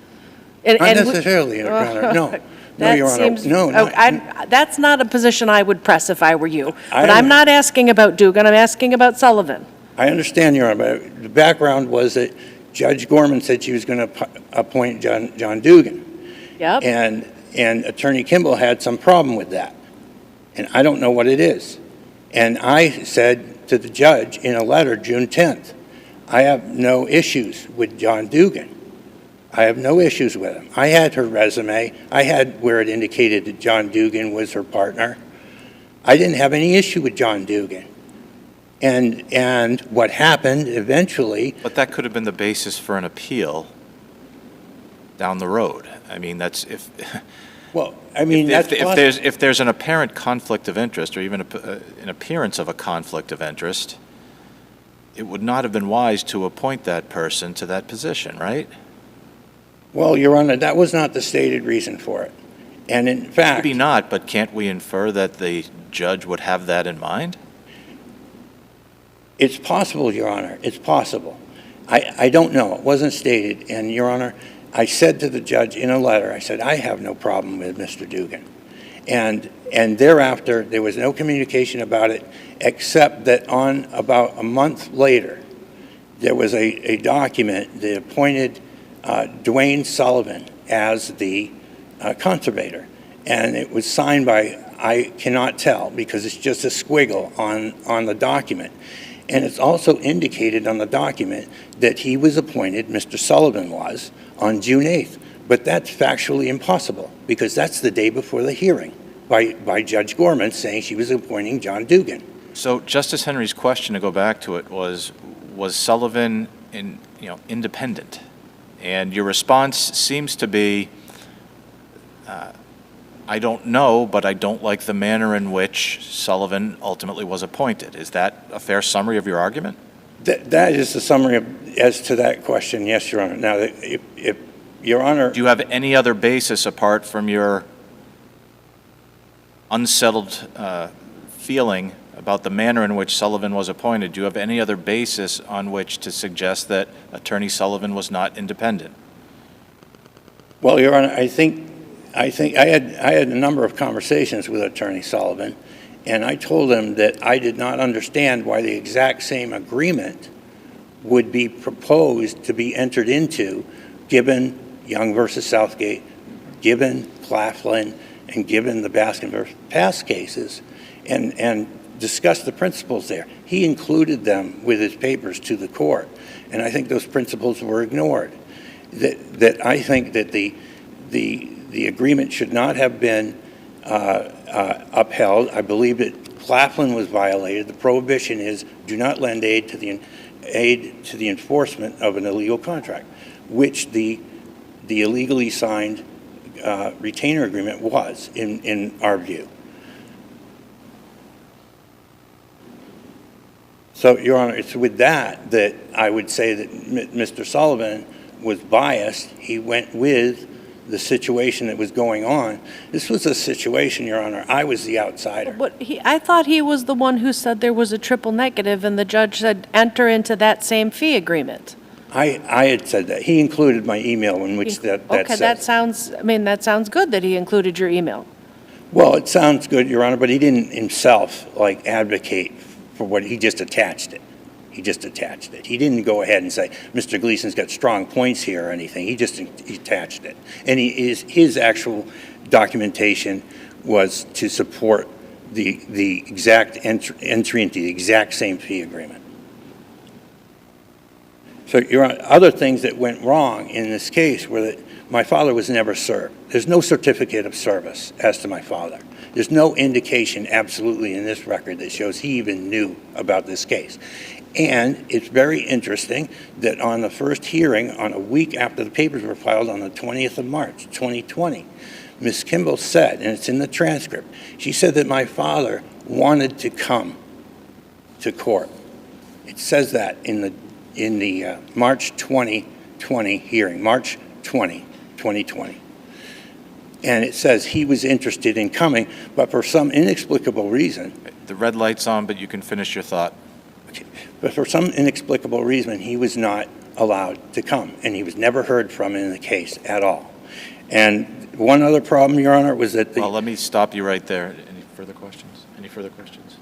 Not necessarily, Your Honor. No. No, Your Honor. No, that's not a position I would press if I were you. I But I'm not asking about Dugan, I'm asking about Sullivan. I understand, Your Honor, but the background was that Judge Gorman said she was going to appoint John Dugan. Yep. And Attorney Kimball had some problem with that. And I don't know what it is. And I said to the judge in a letter, June 10th, I have no issues with John Dugan. I have no issues with him. I had her resume. I had where it indicated that John Dugan was her partner. I didn't have any issue with John Dugan. And what happened eventually... But that could have been the basis for an appeal down the road. I mean, that's if... Well, I mean, if there's an apparent conflict of interest, or even an appearance of a conflict of interest, it would not have been wise to appoint that person to that position, right? Well, Your Honor, that was not the stated reason for it. And in fact... Maybe not, but can't we infer that the judge would have that in mind? It's possible, Your Honor. It's possible. I don't know. It wasn't stated. And, Your Honor, I said to the judge in a letter, I said, I have no problem with Mr. Dugan. And thereafter, there was no communication about it, except that on about a month later, there was a document that appointed Dwayne Sullivan as the conservator. And it was signed by, I cannot tell, because it's just a squiggle on the document. And it's also indicated on the document that he was appointed, Mr. Sullivan was, on June 8th. But that's factually impossible, because that's the day before the hearing by Judge Gorman saying she was appointing John Dugan. So Justice Henry's question, to go back to it, was Sullivan independent? And your response seems to be, I don't know, but I don't like the manner in which Sullivan ultimately was appointed. Is that a fair summary of your argument? That is the summary as to that question, yes, Your Honor. Now, if Your Honor... Do you have any other basis apart from your unsettled feeling about the manner in which Sullivan was appointed? Do you have any other basis on which to suggest that Attorney Sullivan was not independent? Well, Your Honor, I think I had a number of conversations with Attorney Sullivan, and I told him that I did not understand why the exact same agreement would be proposed to be entered into, given Young versus Southgate, given Claflin, and given the Baskin versus Pass cases, and discussed the principles there. He included them with his papers to the court, and I think those principles were ignored. That I think that the agreement should not have been upheld. I believe that Claflin was violated. The prohibition is do not lend aid to the enforcement of an illegal contract, which the illegally signed retainer agreement was, in our view. So, Your Honor, it's with that I would say that Mr. Sullivan was biased. He went with the situation that was going on. This was a situation, Your Honor, I was the outsider. But I thought he was the one who said there was a triple negative, and the judge said enter into that same fee agreement. I had said that. He included my email in which that Okay, says. that sounds good that he included your email. Well, it sounds good, Your Honor, but he didn't himself, advocate for what, he just attached it. He just attached it. He didn't go ahead and say, Mr. Gleason's got strong points here or anything. He just attached it. And his actual documentation was to support the exact entry into the exact same fee agreement. So, Your Honor, other things that went wrong in this case were that my father was never served. There's no certificate of service as to my father. There's no indication absolutely in this record that shows he even knew about this case. And it's very interesting that on the first hearing, on a week after the papers were filed on the 20th of March, 2020, Ms. Kimball said, and it's in the transcript, she said that my father wanted to come to court. It says that in the March 2020 hearing, March 20, 2020. And it says he was interested in coming, but for some inexplicable reason. The red light's on, but you can finish your thought. But for some inexplicable reason, he was not allowed to come, and he was never heard from in the case at all. And one other problem, Your Honor, was that Well, let me stop you right there. Any further questions? Any further questions?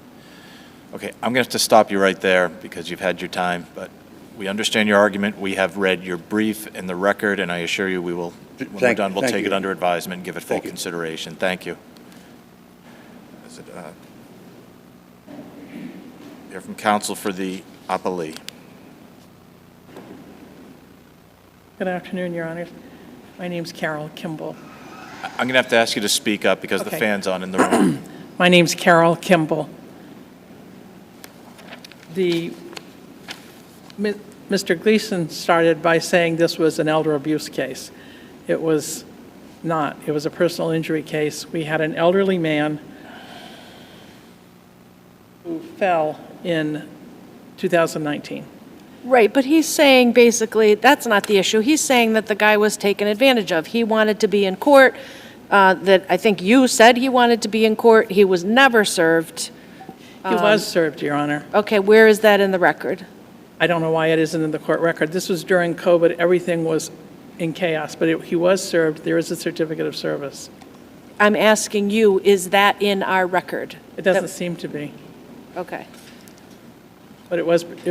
Okay, I'm going to have to stop you right there because you've had your time, but We understand your argument. We have read your brief and the record, and I assure you we will, when we're done, we'll thank take it you. under advisement and give it full Thank you. consideration. Thank you. Is it, hear from counsel for the appellee. Good afternoon, Your Honors. My name's Carol Kimball. I'm going to have to ask you to speak up because the Okay. fan's on in the room. My name's Carol Kimball. Mr. Gleason started by saying this was an elder abuse case. It was not. It was a personal injury case. We had an elderly man who fell in 2019. Right, but he's saying basically, that's not the issue. He's saying that the guy was taken advantage of. He wanted to be in court, that I think you said he wanted to be in court. He was never served. He was served, Your Honor. Okay, where is that in the record? I don't know why it isn't in the court record. This was during COVID. Everything was in chaos, but he was served. There is a certificate of service. I'm asking you, is that in our record? It doesn't seem to be, Okay. but it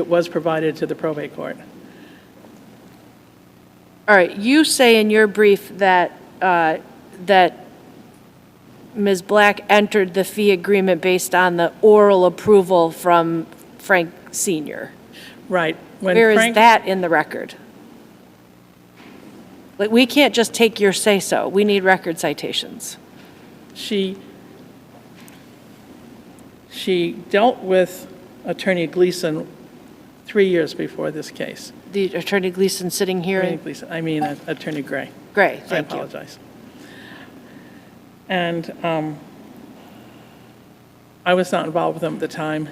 was provided to the probate court. All right, you say in your brief that, that Ms. Black entered the fee agreement based on the oral approval from Frank Sr. Right. Where is that in the record? Like, we can't just take your say-so. We need record citations. She dealt with Attorney Gleason 3 years before this case. The Attorney Gleason sitting here? Attorney Gleason, I mean Attorney Gray. Gray, I thank you. apologize. And I was not involved with them at the time.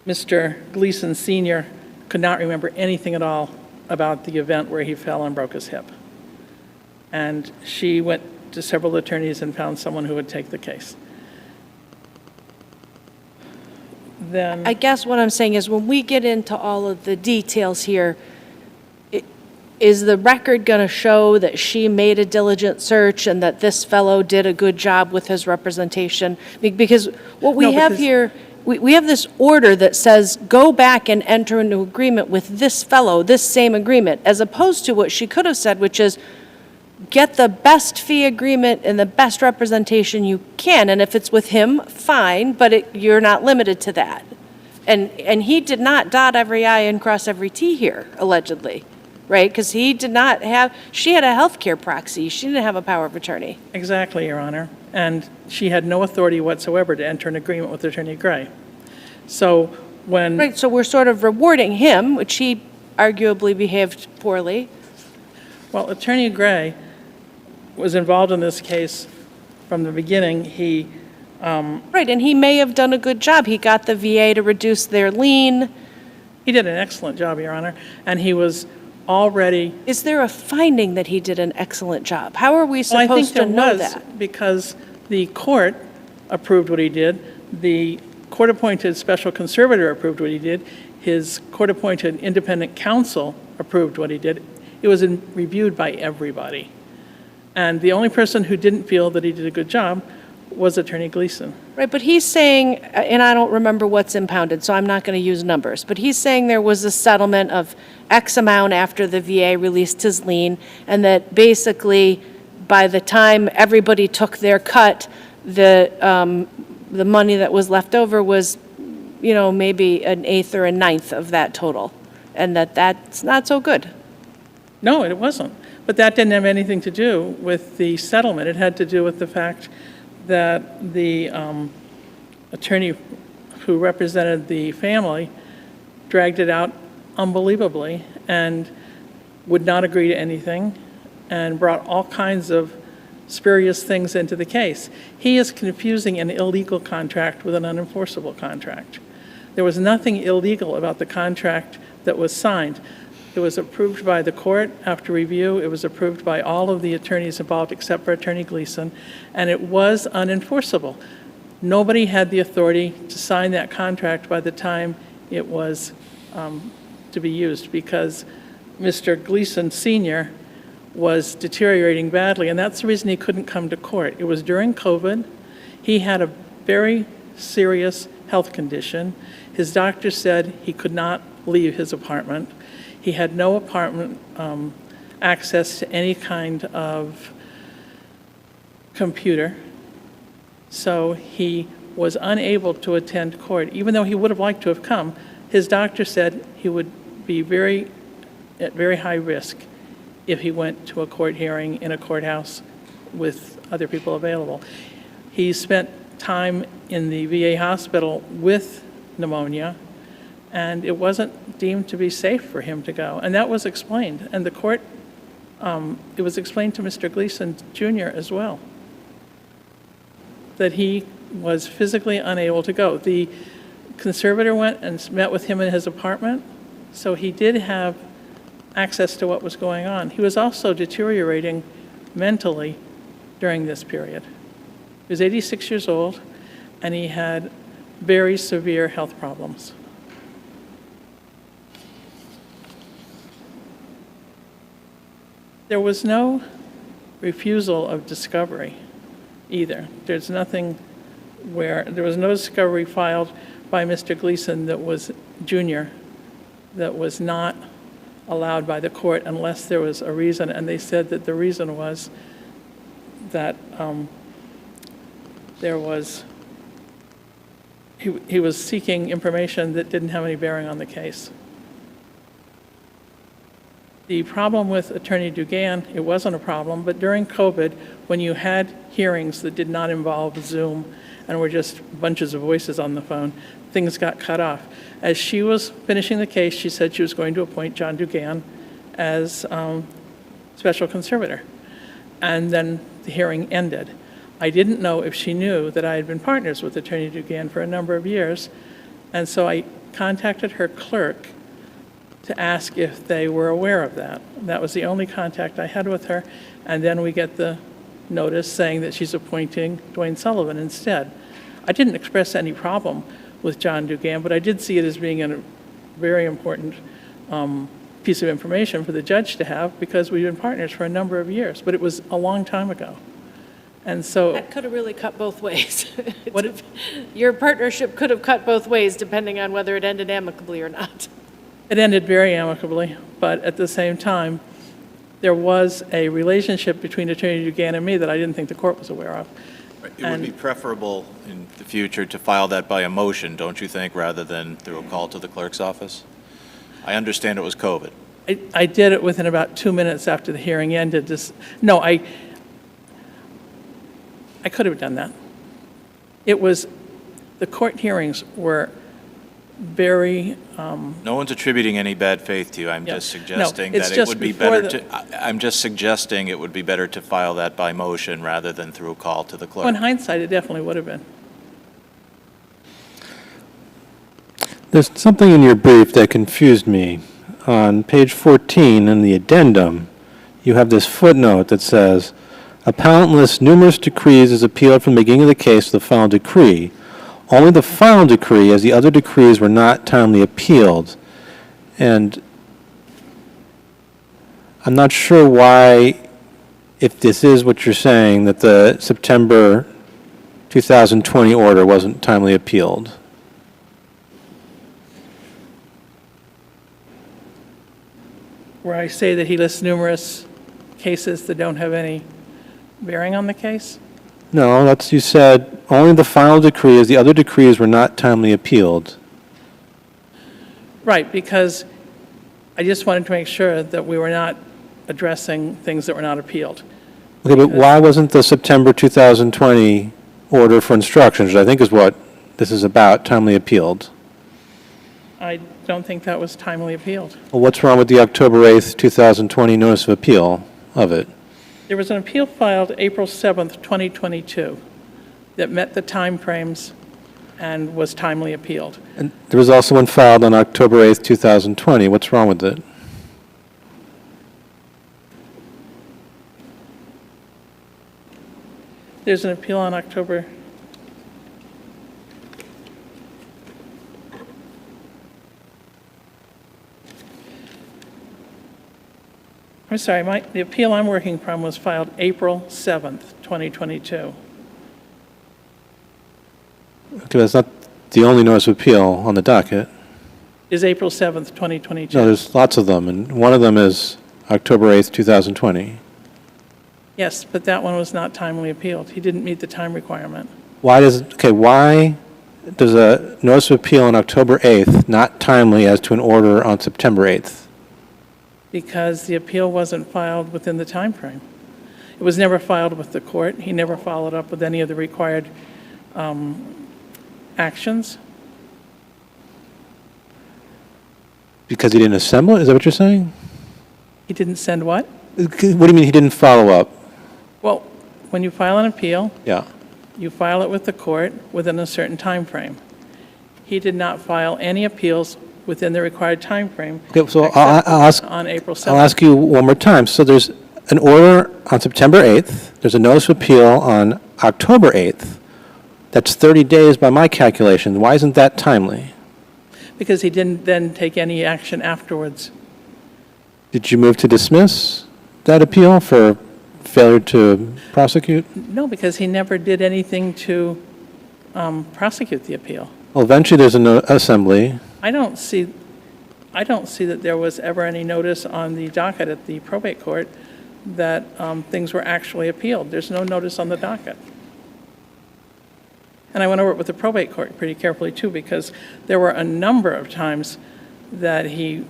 Mr. Gleason Sr. could not remember anything at all about the event where he fell and broke his hip. And she went to several attorneys and found someone who would take the case. Then, I guess what I'm saying is when we get into all of the details here, is the record going to show that she made a diligent search and that this fellow did a good job with his representation? Because what we have here, we have this order that says, go back and enter into agreement with this fellow, this same agreement, as opposed to what she could have said, which is, get the best fee agreement and the best representation you can. And if it's with him, fine, but you're not limited to that. And he did not dot every I and cross every T here, allegedly, right? Because he did not have, she had a healthcare proxy. She didn't have a power of attorney. exactly, Your Honor. And she had no authority whatsoever to enter an agreement with Attorney Gray. So when... Right, so we're sort of rewarding him, which he arguably behaved poorly. Well, Attorney Gray was involved in this case from the beginning. He Right, and he may have done a good job. He got the VA to reduce their lien. He did an excellent job, Your Honor, and he was already... Is there a finding that he did an excellent job? How are we Well, I think supposed to there know was, that? because the court approved what he did. The court-appointed special conservator approved what he did. His court-appointed independent counsel approved what he did. It was reviewed by everybody. And the only person who didn't feel that he did a good job was Attorney Gleason. Right, but he's saying, and I don't remember what's impounded, so I'm not going to use numbers, but he's saying there was a settlement of X amount after the VA released his lien, and that basically by the time everybody took their cut, the money that was left over was, you know, maybe an eighth or a ninth of that total, and that's not so good. No, it wasn't. But that didn't have anything to do with the settlement. It had to do with the fact that the attorney who represented the family dragged it out unbelievably and would not agree to anything and brought all kinds of spurious things into the case. He is confusing an illegal contract with an unenforceable contract. There was nothing illegal about the contract that was signed. It was approved by the court after review. It was approved by all of the attorneys involved except for Attorney Gleason, and it was unenforceable. Nobody had the authority to sign that contract by the time it was to be used because Mr. Gleason Sr. was deteriorating badly, and that's the reason he couldn't come to court. It was during COVID. He had a very serious health condition. His doctor said he could not leave his apartment. He had no apartment access to any kind of computer, so he was unable to attend court. Even though he would have liked to have come, his doctor said he would be at very high risk if he went to a court hearing in a courthouse with other people available. He spent time in the VA hospital with pneumonia, and it wasn't deemed to be safe for him to go. And that was explained. And the court, it was explained to Mr. Gleason Jr. as well, that he was physically unable to go. The conservator went and met with him in his apartment, so he did have access to what was going on. He was also deteriorating mentally during this period. He was 86 years old, and he had very severe health problems. There was no refusal of discovery either. There's nothing where, there was no discovery filed by Mr. Gleason that was junior, that was not allowed by the court unless there was a reason, and they said that the reason was that he was seeking information that didn't have any bearing on the case. The problem with Attorney Dugan, it wasn't a problem, but during COVID, when you had hearings that did not involve Zoom and were just bunches of voices on the phone, things got cut off. As she was finishing the case, she said she was going to appoint John Dugan as special conservator. And then the hearing ended. I didn't know if she knew that I had been partners with Attorney Dugan for a number of years, and so I contacted her clerk to ask if they were aware of that. That was the only contact I had with her, and then we get the notice saying that she's appointing Dwayne Sullivan instead. I didn't express any problem with John Dugan, but I did see it as being a very important piece of information for the judge to have, because we've been partners for a number of years, but it was a long time ago. And so That could have really cut both ways. Your partnership could have cut both ways, depending on whether it ended amicably or not. it ended very amicably, but at the same time, there was a relationship between Attorney Dugan and me that I didn't think the court was aware of. It would be preferable in the future to file that by a motion, don't you think, rather than through a call to the clerk's office? I understand it was COVID. I did it within about 2 minutes after the hearing ended. No, I could have done that. It was, the court hearings were very... No one's attributing any bad faith to you. I'm just suggesting it's that it just would be before better to... I'm just suggesting it would be better to file that by motion rather than through a call to the clerk. Well, in hindsight, it definitely would have been. There's something in your brief that confused me. On page 14 in the addendum, you have this footnote that says, appellant lists numerous decrees as appealed from the beginning of the case to the final decree. Only the final decree, as the other decrees were not timely appealed. And I'm not sure why, if this is what you're saying, that the September 2020 order wasn't timely appealed. Where I say that he lists numerous cases that don't have any bearing on the case? No, that's, you said, only the final decree, as the other decrees were not timely appealed. Right, because I just wanted to make sure that we were not addressing things that were not appealed. Okay, but why wasn't the September 2020 order for instructions, which I think is what this is about, timely appealed? I don't think that was timely appealed. Well, what's wrong with the October 8th, 2020 notice of appeal of it? There was an appeal filed April 7th, 2022, that met the timeframes and was timely appealed. And there was also one filed on October 8th, 2020. What's wrong with it? There's an appeal on October. I'm sorry, the appeal I'm working from was filed April 7th, 2022. Okay, that's not the only notice of appeal on the docket. Is April 7th, 2022. No, there's lots of them, and one of them is October 8th, 2020. Yes, but that one was not timely appealed. He didn't meet the time requirement. Why does a notice of appeal on October 8th not timely as to an order on September 8th? Because the appeal wasn't filed within the time frame. It was never filed with the court. He never followed up with any of the required actions. Because he didn't assemble it? Is that what you're saying? He didn't send what? What do you mean he didn't follow up? Well, when you file an appeal, Yeah. you file it with the court within a certain time frame. He did not file any appeals within the required time frame. Okay, so except on April 7th. I'll ask you one more time. So there's an order on September 8th. There's a notice of appeal on October 8th. That's 30 days by my calculation. Why isn't that timely? Because he didn't then take any action afterwards. Did you move to dismiss that appeal for failure to prosecute? No, because he never did anything to prosecute the appeal. Well, eventually there's an assembly. I don't see that there was ever any notice on the docket at the probate court that things were actually appealed. There's no notice on the docket. And I went over it with the probate court pretty carefully too, because there were a number of times that he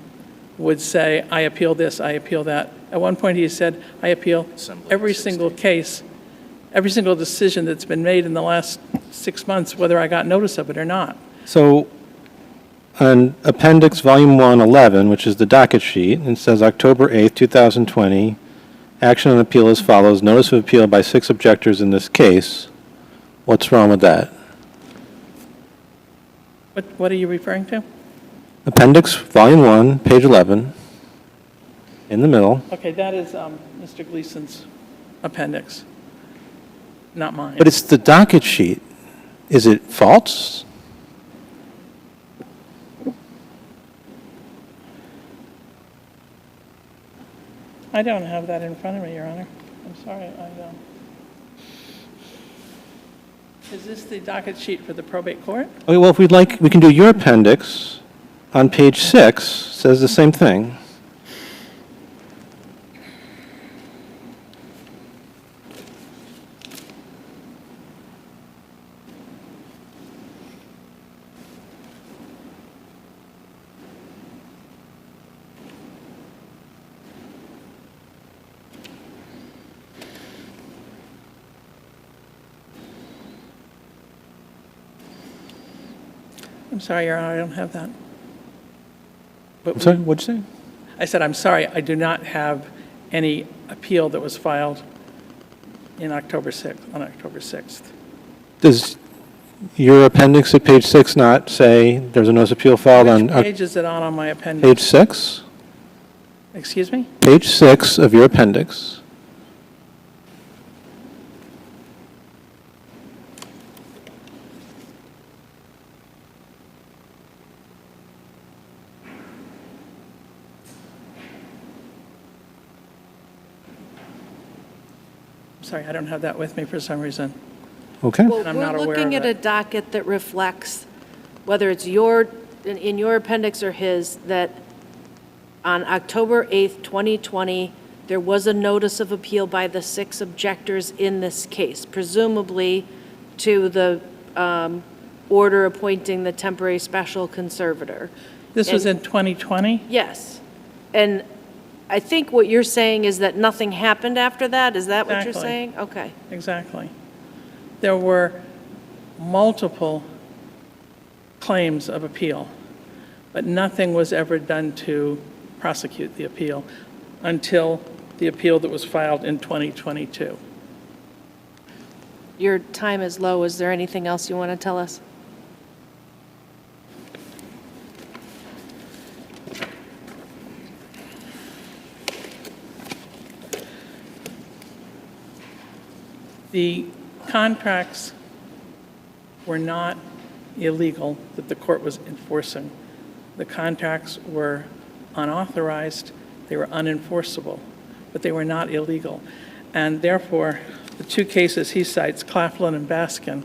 would say, I appeal this, I appeal that. At one point he said, I appeal every single case, every single decision that's been made in the last 6 months, whether I got notice of it or not. So on Appendix Volume 1, 11, which is the docket sheet, it says October 8th, 2020, action on appeal as follows. Notice of appeal by 6 objectors in this case. What's wrong with that? What are you referring to? Appendix Volume 1, page 11, in the middle. Okay, that is Mr. Gleason's appendix, not mine. But it's the docket sheet. Is it false? I don't have that in front of me, Your Honor. I'm sorry, I don't. Is this the docket sheet for the probate court? Okay, well, if we'd like, we can do your appendix on page 6, says the same thing. I'm sorry, Your Honor, I don't have that. I'm sorry, what'd you say? I said, I'm sorry, I do not have any appeal that was filed in October 6th, on October 6th. Does your appendix at page 6 not say there's a notice of appeal filed on Which page is it on my appendix? page 6? Excuse me? Page 6 of your appendix. Sorry, I don't have that with me for some reason. Okay. Well, I'm not we're aware looking of at a it. docket that reflects, whether it's in your appendix or his, that on October 8th, 2020, there was a notice of appeal by the 6 objectors in this case, presumably to the order appointing the temporary special conservator. This was in 2020? Yes. And I think what you're saying is that nothing happened after that? Is that what you're Exactly. saying? Okay. Exactly. There were multiple claims of appeal, but nothing was ever done to prosecute the appeal until the appeal that was filed in 2022. Your time is low. Is there anything else you want to tell us? The contracts were not illegal that the court was enforcing. The contracts were unauthorized, they were unenforceable, but they were not illegal. And therefore, the 2 cases he cites, Claflin and Baskin,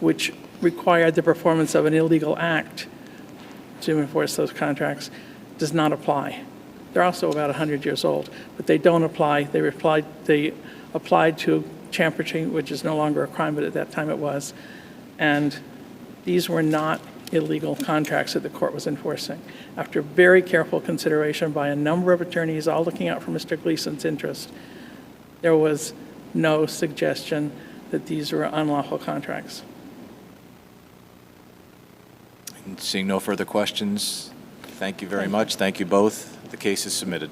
which required the performance of an illegal act to enforce those contracts does not apply. They're also about 100 years old, but they don't apply. They applied to champerty, which is no longer a crime, but at that time it was. And these were not illegal contracts that the court was enforcing. After very careful consideration by a number of attorneys, all looking out for Mr. Gleason's interest, there was no suggestion that these were unlawful contracts. Seeing no further questions, thank you very much. Thank you both. The case is submitted.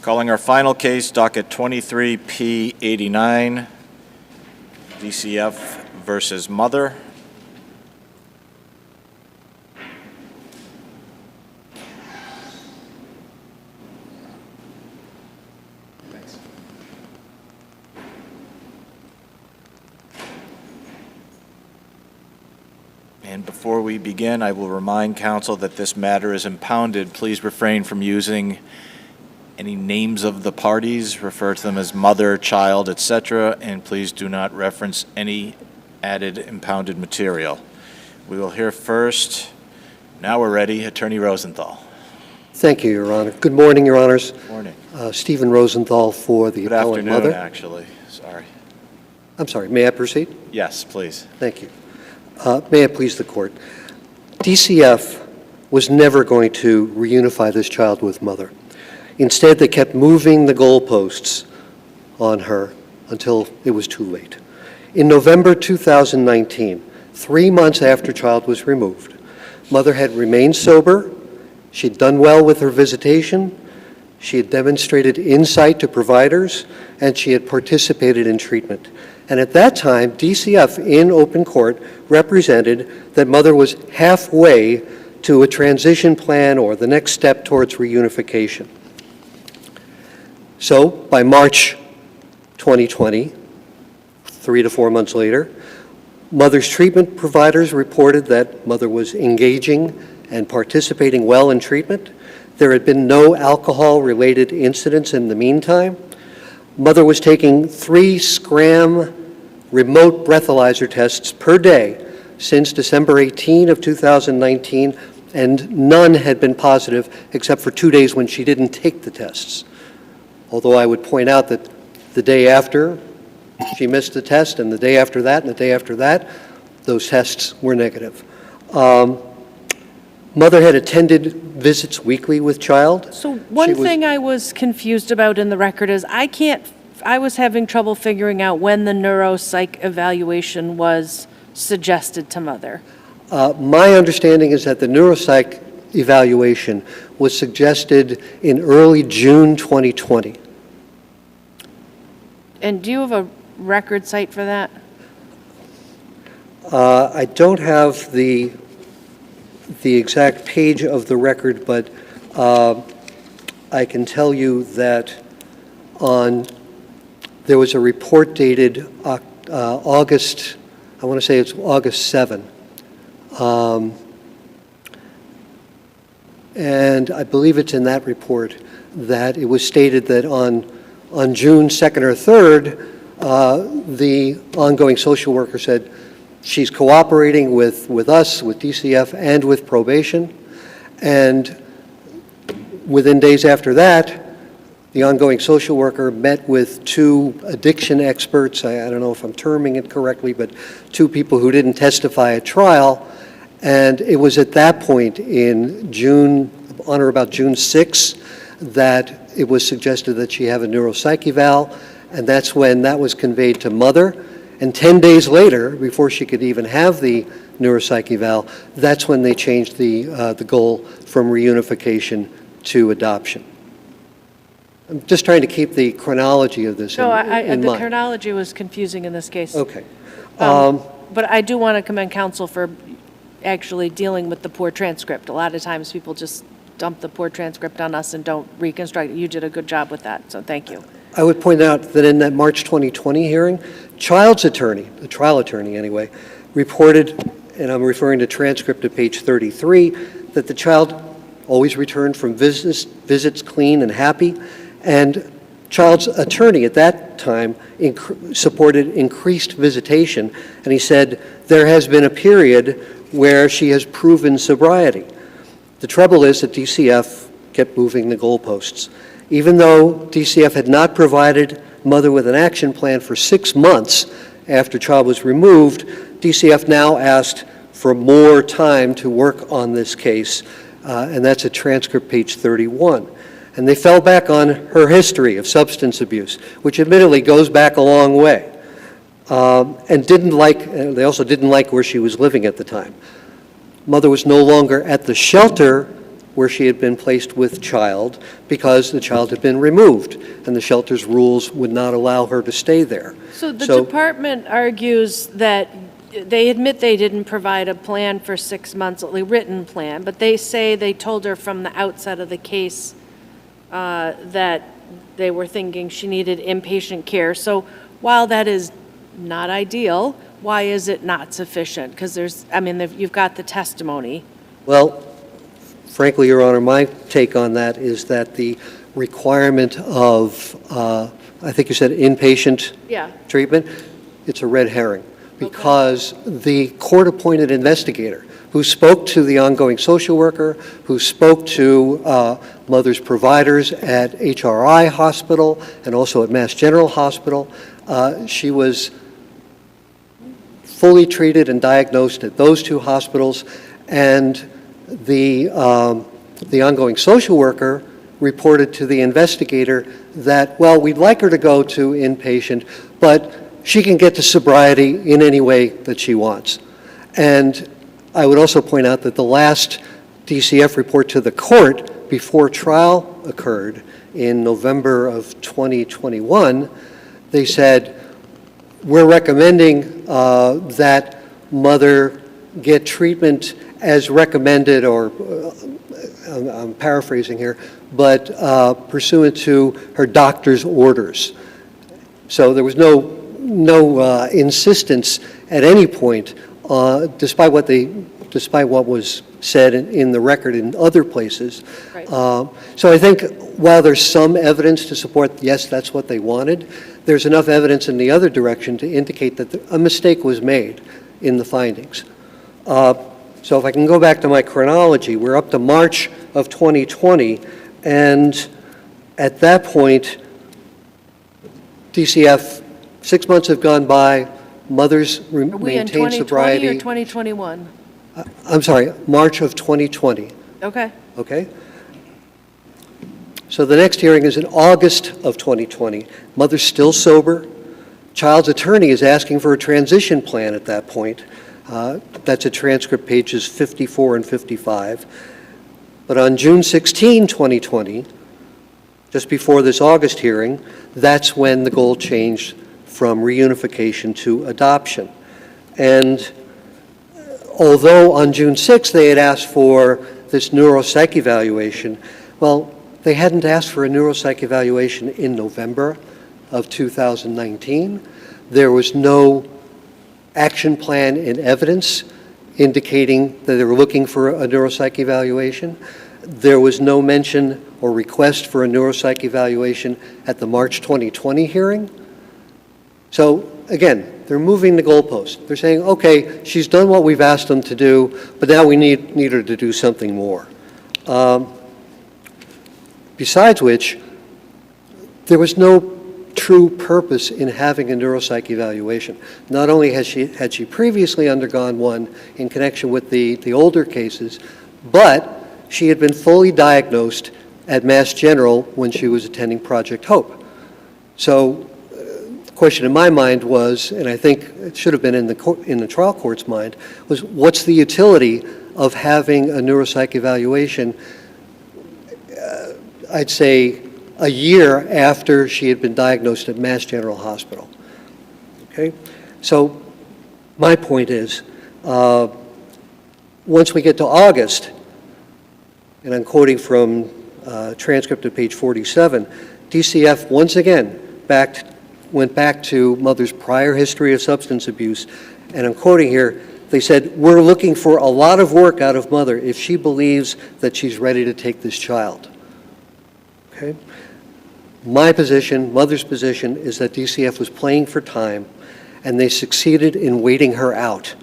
Calling our final case, docket 23P89, DCF versus Mother. And before we begin, I will remind counsel that this matter is impounded. Please refrain from using any names of the parties, refer to them as mother, child, etc., and please do not reference any added impounded material. We will hear first, now we're ready, Attorney Rosenthal. Thank you, Your Honor. Good morning, Your Honors. Good morning. Stephen Rosenthal for the appellant mother. Good afternoon, actually. Sorry. I'm sorry, may I proceed? Yes, please. Thank you. May it please the court. DCF was never going to reunify this child with mother. Instead, they kept moving the goalposts on her until it was too late. In November 2019, 3 months after child was removed, mother had remained sober, she'd done well with her visitation, she had demonstrated insight to providers, and she had participated in treatment. And at that time, DCF in open court represented that mother was halfway to a transition plan or the next step towards reunification. So by March 2020, 3 to 4 months later, mother's treatment providers reported that mother was engaging and participating well in treatment. There had been no alcohol-related incidents in the meantime. Mother was taking 3 scram remote breathalyzer tests per day since December 18 of 2019, and none had been positive except for 2 days when she didn't take the tests. Although I would point out that the day after she missed the test, and the day after that, and the day after that, those tests were negative. Mother had attended visits weekly with child. So one thing I was confused about in the record is I was having trouble figuring out when the neuropsych evaluation was suggested to mother. My understanding is that the neuropsych evaluation was suggested in early June 2020. And do you have a record site for that? I don't have the exact page of the record, but I can tell you that there was a report dated August, I want to say it's August 7. And I believe it's in that report that it was stated that on June 2nd or 3rd, the ongoing social worker said she's cooperating with us, with DCF, and with probation. And within days after that, the ongoing social worker met with 2 addiction experts. I don't know if I'm terming it correctly, but 2 people who didn't testify at trial. And it was at that point in June, on or about June 6th, that it was suggested that she have a neuropsych eval, and that's when that was conveyed to mother. And 10 days later, before she could even have the neuropsych eval, that's when they changed the goal from reunification to adoption. I'm just trying to keep the chronology of this in mind. The chronology was confusing in this case. Okay. But I do want to commend counsel for actually dealing with the poor transcript. A lot of times people just dump the poor transcript on us and don't reconstruct it. You did a good job with that, so thank you. I would point out that in that March 2020 hearing, child's attorney, the trial attorney anyway, reported, and I'm referring to transcript at page 33, that the child always returned from visits clean and happy, and child's attorney at that time supported increased visitation, and he said there has been a period where she has proven sobriety. The trouble is that DCF kept moving the goalposts. Even though DCF had not provided mother with an action plan for 6 months after child was removed, DCF now asked for more time to work on this case, and that's at transcript page 31. And they fell back on her history of substance abuse, which admittedly goes back a long way, and they also didn't like where she was living at the time. Mother was no longer at the shelter where she had been placed with child because the child had been removed, and the shelter's rules would not allow her to stay there. So the department argues that they admit they didn't provide a plan for 6 months, a written plan, but they say they told her from the outset of the case that they were thinking she needed inpatient care. So while that is not ideal, why is it not sufficient? Because you've got the testimony. Well, frankly, Your Honor, my take on that is that the requirement of, I think you said inpatient treatment, it's a red herring. Because the court-appointed investigator who spoke to the ongoing social worker, who spoke to mother's providers at HRI Hospital and also at Mass General Hospital, she was fully treated and diagnosed at those 2 hospitals, and the ongoing social worker reported to the investigator that, well, we'd like her to go to inpatient, but she can get to sobriety in any way that she wants. And I would also point out that the last DCF report to the court before trial occurred in November of 2021, they said, we're recommending that mother get treatment as recommended, or I'm paraphrasing here, but pursuant to her doctor's orders. So there was no insistence at any point, despite what was said in the record in other places. Right. So I think while there's some evidence to support, yes, that's what they wanted, there's enough evidence in the other direction to indicate that a mistake was made in the findings. So if I can go back to my chronology, we're up to March of 2020, and at that point, DCF, 6 months have gone by, mother's maintained sobriety. Are we in 2020 or 2021? I'm sorry, March of 2020. Okay. Okay? So the next hearing is in August of 2020. Mother's still sober. Child's attorney is asking for a transition plan at that point. That's at transcript pages 54 and 55. But on June 16, 2020, just before this August hearing, that's when the goal changed from reunification to adoption. And although on June 6th they had asked for this neuropsych evaluation, well, they hadn't asked for a neuropsych evaluation in November of 2019. There was no action plan in evidence indicating that they were looking for a neuropsych evaluation. There was no mention or request for a neuropsych evaluation at the March 2020 hearing. So again, they're moving the goalpost. They're saying, okay, she's done what we've asked them to do, but now we need her to do something more. Besides which, there was no true purpose in having a neuropsych evaluation. Not only had she previously undergone one in connection with the older cases, but she had been fully diagnosed at Mass General when she was attending Project Hope. So the question in my mind was, and I think it should have been in the trial court's mind, was what's the utility of having a neuropsych evaluation, I'd say a year after she had been diagnosed at Mass General Hospital. Okay? So my point is, once we get to August, and I'm quoting from transcript of page 47, DCF once again backed went back to mother's prior history of substance abuse, and I'm quoting here, they said, "We're looking for a lot of work out of mother if she believes that she's ready to take this child." Okay? My position, mother's position, is that DCF was playing for time, and they succeeded in waiting her out.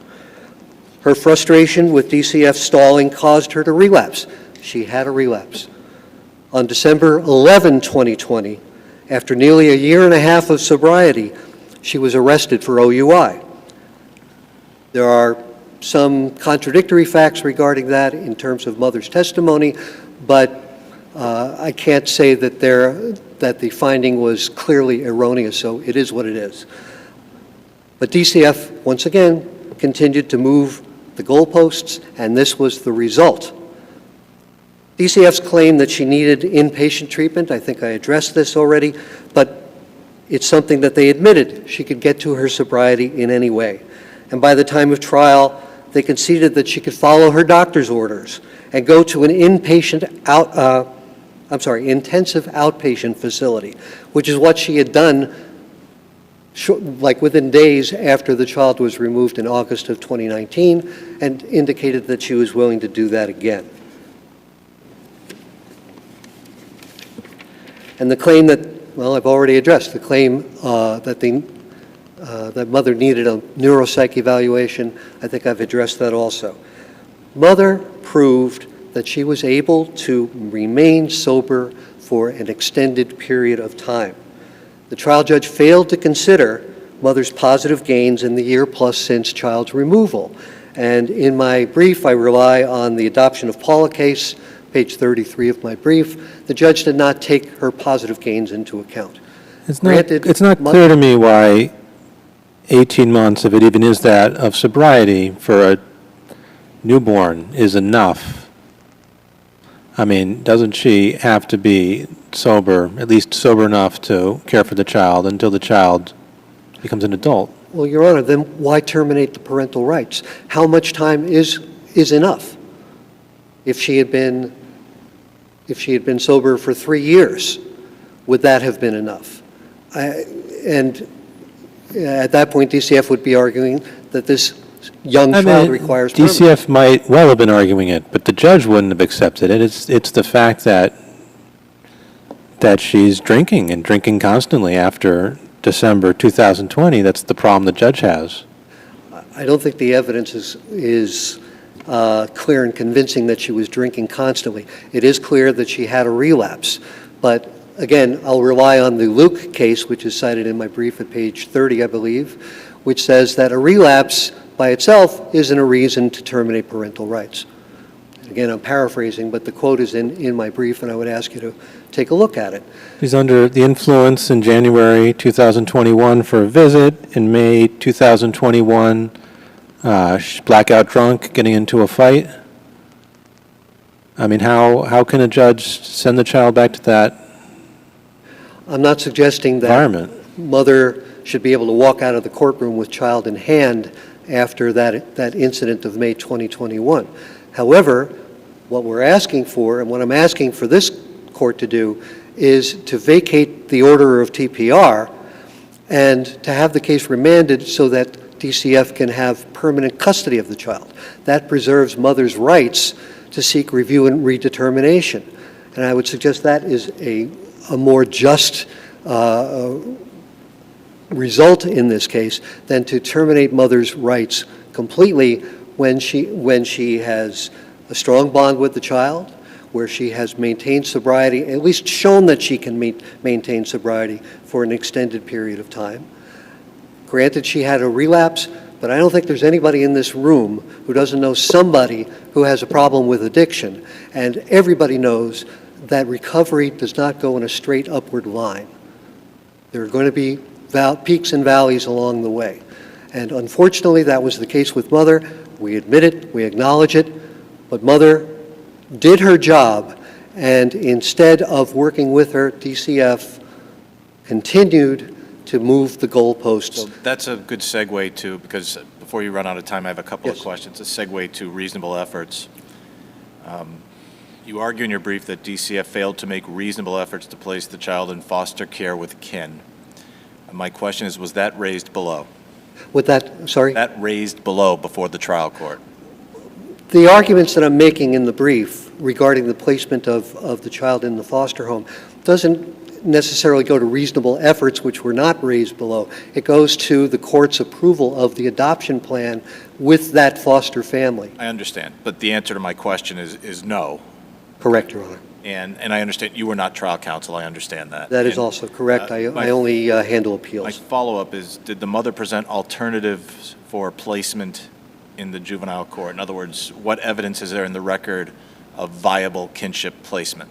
Her frustration with DCF stalling caused her to relapse. She had a relapse. On December 11, 2020, after nearly a year and a half of sobriety, she was arrested for OUI. There are some contradictory facts regarding that in terms of mother's testimony, but I can't say that the finding was clearly erroneous, so it is what it is. But DCF, once again, continued to move the goalposts, and this was the result. DCF's claim that she needed inpatient treatment, I think I addressed this already, but it's something that they admitted she could get to her sobriety in any way. And by the time of trial, they conceded that she could follow her doctor's orders and go to an intensive outpatient facility, which is what she had done like within days after the child was removed in August of 2019, and indicated that she was willing to do that again. And the claim that, well, I've already addressed, the claim that mother needed a neuropsych evaluation, I think I've addressed that also. Mother proved that she was able to remain sober for an extended period of time. The trial judge failed to consider mother's positive gains in the year plus since child's removal. And in my brief, I rely on the adoption of Paula case, page 33 of my brief. The judge did not take her positive gains into account. It's not clear to me why 18 months, if it even is that, of sobriety for a newborn is enough. I mean, doesn't she have to be sober, at least sober enough to care for the child until the child becomes an adult? Well, Your Honor, then why terminate the parental rights? How much time is enough? If she had been sober for 3 years, would that have been enough? And at that point, DCF would be arguing that this young child requires permanence. DCF might well have been arguing it, but the judge wouldn't have accepted it. It's the fact that she's drinking and drinking constantly after December 2020. That's the problem the judge has. I don't think the evidence is clear and convincing that she was drinking constantly. It is clear that she had a relapse, but again, I'll rely on the Luke case, which is cited in my brief at page 30, I believe, which says that a relapse by itself isn't a reason to terminate parental rights. Again, I'm paraphrasing, but the quote is in my brief, and I would ask you to take a look at it. She's under the influence in January 2021 for a visit. In May 2021, she's blackout drunk, getting into a fight. I mean, how can a judge send the child back to that I'm not suggesting that environment? Mother should be able to walk out of the courtroom with child in hand after that incident of May 2021. However, what we're asking for, and what I'm asking for this court to do, is to vacate the order of TPR and to have the case remanded so that DCF can have permanent custody of the child. That preserves mother's rights to seek review and redetermination. And I would suggest that is a more just result in this case than to terminate mother's rights completely when she has a strong bond with the child, where she has maintained sobriety, at least shown that she can maintain sobriety for an extended period of time. Granted, she had a relapse, but I don't think there's anybody in this room who doesn't know somebody who has a problem with addiction. And everybody knows that recovery does not go in a straight upward line. There are going to be peaks and valleys along the way. And unfortunately, that was the case with mother. We admit it, we acknowledge it, but mother did her job, and instead of working with her, DCF continued to move the goalposts. So that's a good segue to, because before you run out of time, I have a couple of questions. A segue to reasonable efforts. You argue in your brief that DCF failed to make reasonable efforts to place the child in foster care with kin. My question is, was that raised below? With that, sorry? That raised below before the trial court? The arguments that I'm making in the brief regarding the placement of the child in the foster home doesn't necessarily go to reasonable efforts, which were not raised below. It goes to the court's approval of the adoption plan with that foster family. I understand, but the answer to my question is no. Correct, Your Honor. And I understand you were not trial counsel, I understand that. That is And, also correct. I my- only handle My appeals. follow-up is, did the mother present alternatives for placement in the juvenile court? In other words, what evidence is there in the record of viable kinship placement?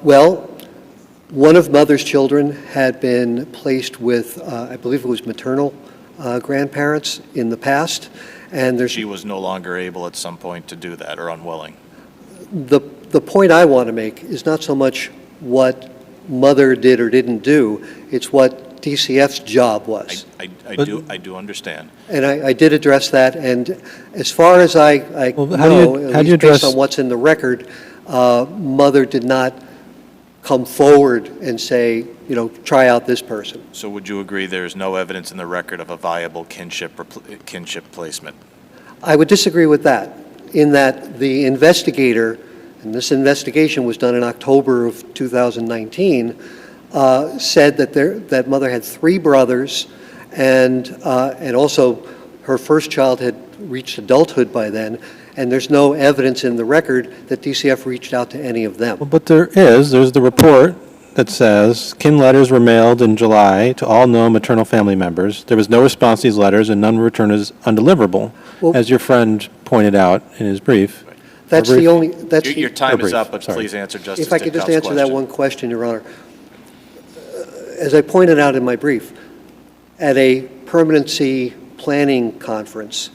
Well, one of mother's children had been placed with, I believe it was maternal grandparents in the past, and there's She was no longer able at some point to do that or unwilling. the point I want to make is not so much what mother did or didn't do, it's what DCF's job was. I do understand. And I did address that, and as far as I Well, know, how at do you least based address- on what's in the record, mother did not come forward and say, you know, try out this person. So would you agree there's no evidence in the record of a viable kinship placement? I would disagree with that, in that the investigator, and this investigation was done in October of 2019, said that mother had 3 brothers, and also her first child had reached adulthood by then, and there's no evidence in the record that DCF reached out to any of them. Well, but there's the report that says kin letters were mailed in July to all known maternal family members. There was no response to these letters and none were returned as undeliverable, Well- as your friend pointed out in his brief. That's the only, that's Your the, time is brief, up, but sorry. please answer Justice if I could just Ditkoff's answer that question. one question, Your Honor. As I pointed out in my brief, at a permanency planning conference,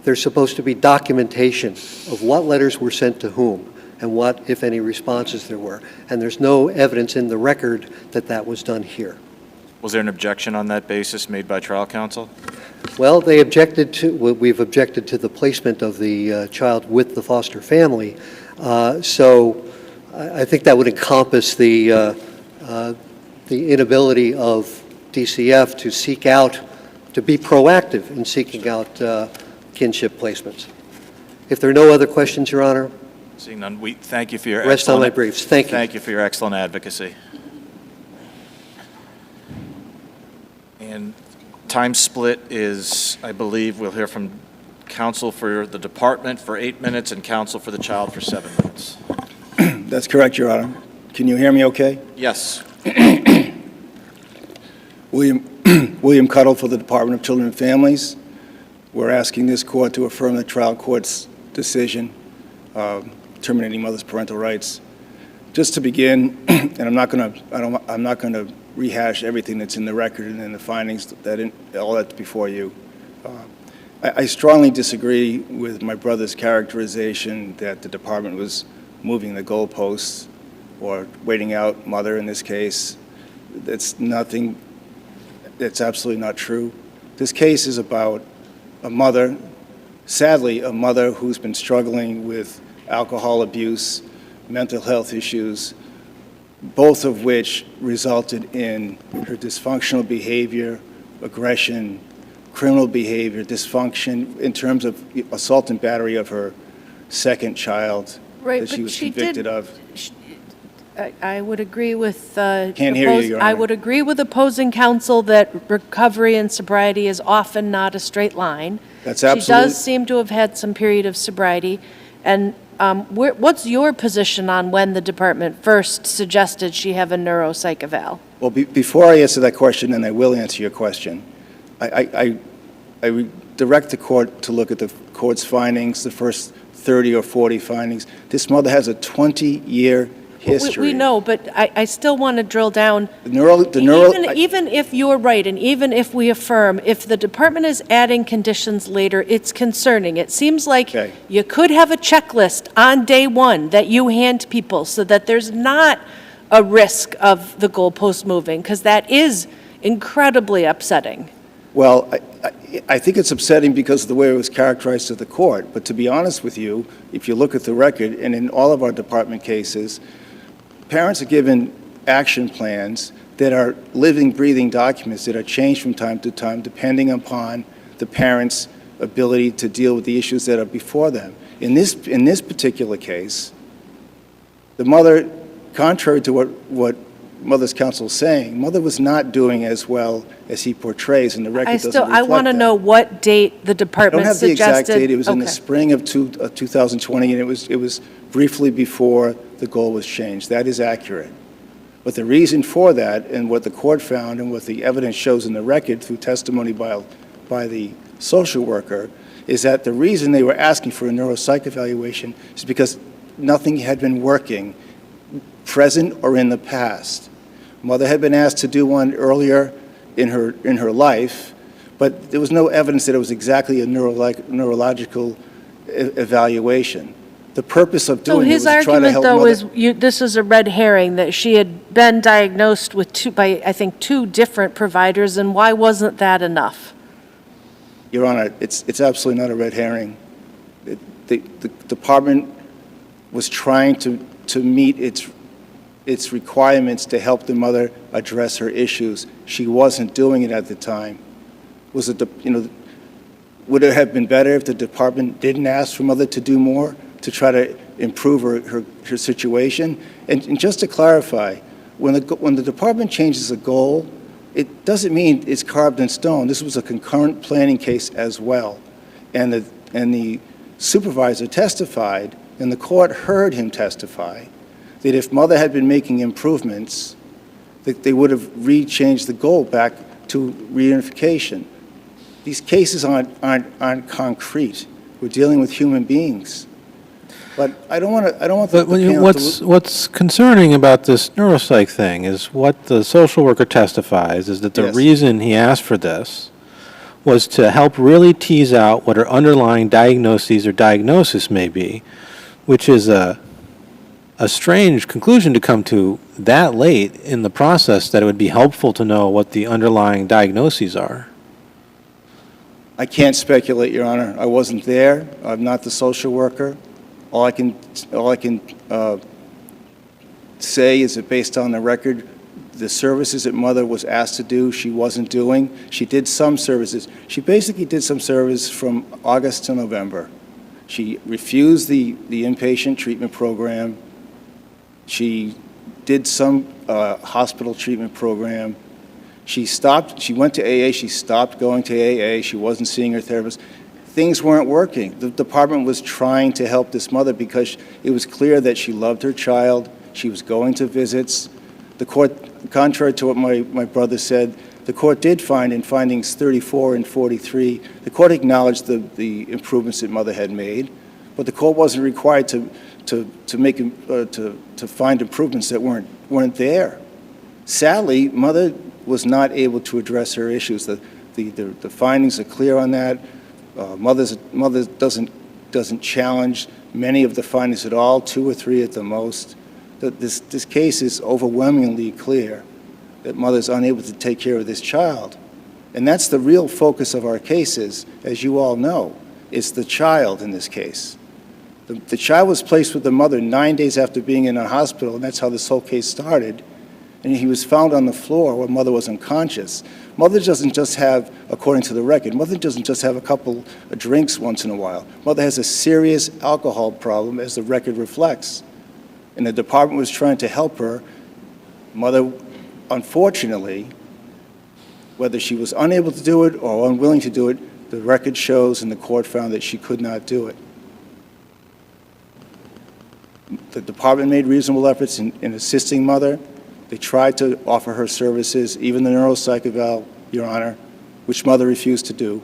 there's supposed to be documentation of what letters were sent to whom and what, if any, responses there were. And there's no evidence in the record that that was done here. Was there an objection on that basis made by trial counsel? Well, they objected to, we've objected to the placement of the child with the foster family. So I think that would encompass the inability of DCF to seek out, to be proactive in seeking out kinship placements. If there are no other questions, Your Honor, Seeing none, we thank you for your rest on my excellent, briefs. Thank you. thank you for your excellent advocacy. And time split is, I believe, we'll hear from counsel for the department for 8 minutes and counsel for the child for 7 minutes. That's correct, Your Honor. Can you hear me okay? Yes. William Cuddle for the Department of Children and Families. We're asking this court to affirm the trial court's decision terminating mother's parental rights. Just to begin, and I'm not going to rehash everything that's in the record and in the findings all that's before you. I strongly disagree with my brother's characterization that the department was moving the goalposts or waiting out mother in this case. That's absolutely not true. This case is about a mother, sadly, a mother who's been struggling with alcohol abuse, mental health issues, both of which resulted in her dysfunctional behavior, aggression, criminal behavior, dysfunction in terms of assault and battery of her second child that she was convicted of. I would agree with. Can't hear you, Your Honor. I would agree with opposing counsel that recovery and sobriety is often not a straight line. That's She absolutely. does seem to have had some period of sobriety. And what's your position on when the department first suggested she have a neuropsych eval? Well, before I answer that question, and I will answer your question, I direct the court to look at the court's findings, the first 30 or 40 findings. This mother has a 20-year history. We know, but I still want to drill down. Even if you're right, and even if we affirm, if the department is adding conditions later, it's concerning. It seems like you could have a checklist on day one that you hand people so that there's not a risk of the goalpost moving, because that is incredibly upsetting. Well, I think it's upsetting because of the way it was characterized to the court. But to be honest with you, if you look at the record, and in all of our department cases, parents are given action plans that are living, breathing documents that are changed from time to time depending upon the parent's ability to deal with the issues that are before them. In this particular case, the mother, contrary to what Mother's counsel is saying, Mother was not doing as well as he portrays, and the record doesn't reflect that. I want to know what date the department suggested. I don't have the exact date. It was in the Okay. spring of 2020, and it was briefly before the goal was changed. That is accurate. But the reason for that, and what the court found, and what the evidence shows in the record through testimony by the social worker, is that the reason they were asking for a neuropsych evaluation is because nothing had been working, present or in the past. Mother had been asked to do one earlier in her life, but there was no evidence that it was exactly a neurological evaluation. The purpose of doing it was to try to help Mother. So his argument, though, is this is a red herring, that she had been diagnosed with by, I think, 2 different providers, and why wasn't that enough? Your Honor, it's absolutely not a red herring. The department was trying to meet its requirements to help the mother address her issues. She wasn't doing it at the time. Would it have been better if the department didn't ask for Mother to do more to try to improve her situation? And just to clarify, when the department changes a goal, it doesn't mean it's carved in stone. This was a concurrent planning case as well. And the supervisor testified, and the court heard him testify, that if Mother had been making improvements, that they would have changed the goal back to reunification. These cases aren't concrete. We're dealing with human beings. But I don't want What's concerning about this neuropsych thing is what the social worker testifies is that the reason he asked for this was to help really tease out what her underlying diagnoses or diagnosis may be, which is a strange conclusion to come to that late in the process, that it would be helpful to know what the underlying diagnoses are. I can't speculate, Your Honor. I wasn't there. I'm not the social worker. All I can say is that based on the record, the services that Mother was asked to do, she wasn't doing. She did some services. She basically did some service from August to November. She refused the inpatient treatment program. She did some hospital treatment program. She went to AA. She stopped going to AA. She wasn't seeing her therapist. Things weren't working. The department was trying to help this mother because it was clear that she loved her child. She was going to visits. The court, contrary to what my brother said, the court did find in findings 34 and 43, the court acknowledged the improvements that Mother had made, but the court wasn't required to find improvements that weren't there. Sadly, Mother was not able to address her issues. The findings are clear on that. Mother doesn't challenge many of the findings at all, 2 or 3 at the most. This case is overwhelmingly clear that Mother's unable to take care of this child. And that's the real focus of our cases, as you all know. It's the child in this case. The child was placed with the mother 9 days after being in a hospital, and that's how this whole case started. And he was found on the floor where Mother was unconscious. Mother doesn't just have, according to the record, Mother doesn't just have a couple of drinks once in a while. Mother has a serious alcohol problem, as the record reflects. And the department was trying to help her. Mother, unfortunately, whether she was unable to do it or unwilling to do it, the record shows and the court found that she could not do it. The department made reasonable efforts in assisting Mother. They tried to offer her services, even the neuropsych eval, Your Honor, which Mother refused to do.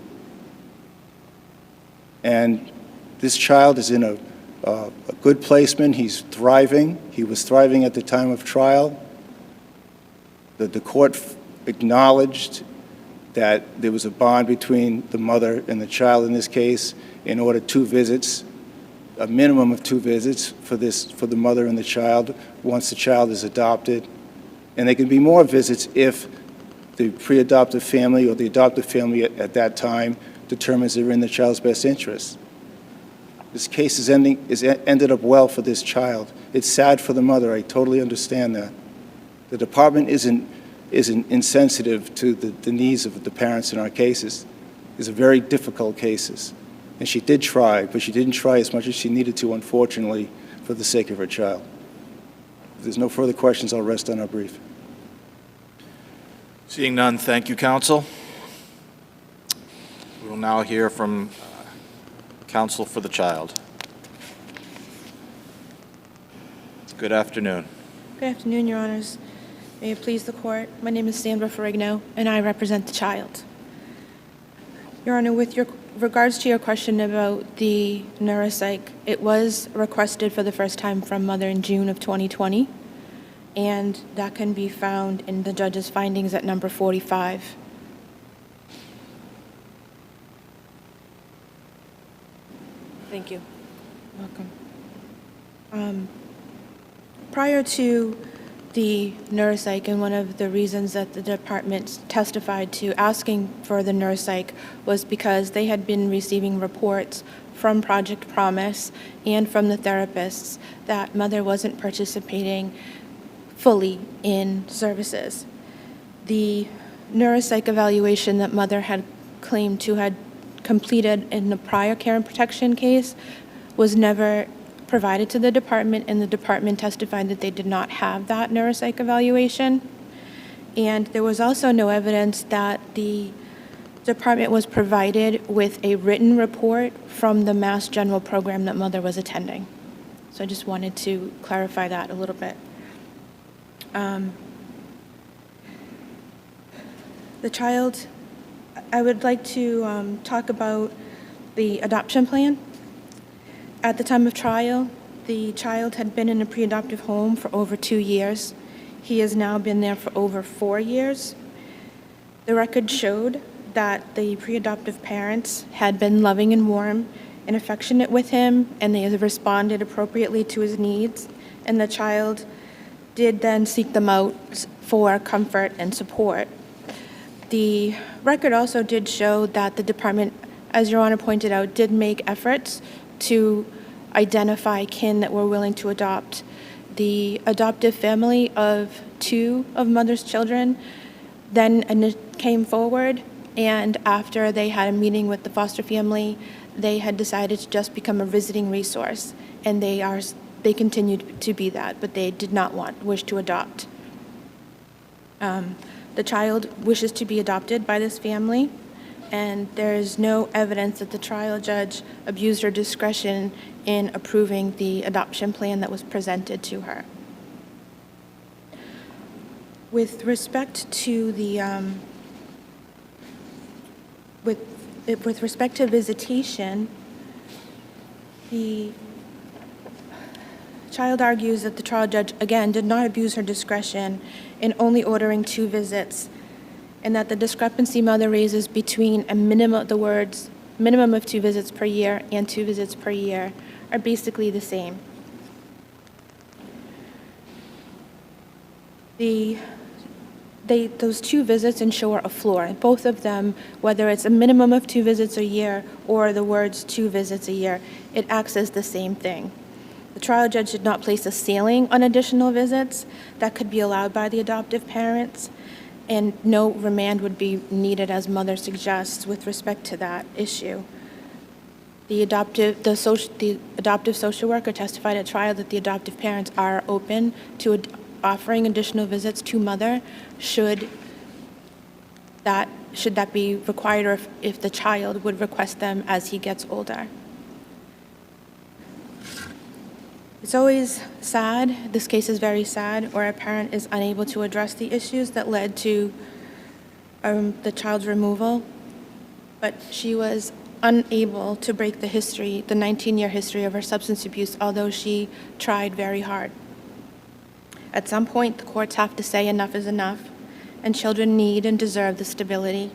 And this child is in a good placement. He's thriving. He was thriving at the time of trial. The court acknowledged that there was a bond between the mother and the child in this case in order 2 visits, a minimum of 2 visits for the mother and the child once the child is adopted. And there can be more visits if the pre-adoptive family or the adoptive family at that time determines they're in the child's best interest. This case is ended up well for this child. It's sad for the mother. I totally understand that. The department isn't is insensitive to the needs of the parents in our cases. These are very difficult cases. And she did try, but she didn't try as much as she needed to, unfortunately, for the sake of her child. If there's no further questions, I'll rest on our brief. Seeing none, thank you, counsel. We will now hear from counsel for the child. Good afternoon. Good afternoon, Your Honors. May it please the Court, my name is Sandra Ferrigno, and I represent the child. Your Honor, with regards to your question about the neuropsych, it was requested for the first time from mother in June of 2020, and that can be found in the judge's findings at number 45. Thank you. Welcome. Prior to the neuropsych, and one of the reasons that the department testified to asking for the neuropsych was because they had been receiving reports from Project Promise and from the therapists that mother wasn't participating fully in services. The neuropsych evaluation that mother had claimed to had completed in the prior care and protection case was never provided to the department, and the department testified that they did not have that neuropsych evaluation. And there was also no evidence that the department was provided with a written report from the Mass General program that mother was attending. So I just wanted to clarify that a little bit. The child, I would like to talk about the adoption plan. At the time of trial, the child had been in a pre-adoptive home for over 2 years. He has now been there for over 4 years. The record showed that the pre-adoptive parents had been loving and warm and affectionate with him, and they responded appropriately to his needs, and the child did then seek them out for comfort and support. The record also did show that the department, as Your Honor pointed out, did make efforts to identify kin that were willing to adopt. The adoptive family of 2 of mother's children then came forward, and after they had a meeting with the foster family, they had decided to just become a visiting resource, and they continued to be that, but they did not wish to adopt. The child wishes to be adopted by this family, and there is no evidence that the trial judge abused her discretion in approving the adoption plan that was presented to her. With respect to the with respect to visitation, the child argues that the trial judge again did not abuse her discretion in only ordering 2 visits, and that the discrepancy mother raises between the words minimum of 2 visits per year and 2 visits per year are basically the same. Those 2 visits ensure a floor. Both of them, whether it's a minimum of 2 visits a year or the words 2 visits a year, it acts as the same thing. The trial judge did not place a ceiling on additional visits that could be allowed by the adoptive parents, and no remand would be needed, as mother suggests, with respect to that issue. The adoptive social worker testified at trial that the adoptive parents are open to offering additional visits to mother should that be required, or if the child would request them as he gets older. It's always sad, this case is very sad, where a parent is unable to address the issues that led to the child's removal, but she was unable to break the 19-year history of her substance abuse, although she tried very hard. At some point, the courts have to say enough is enough, and children need and deserve the stability.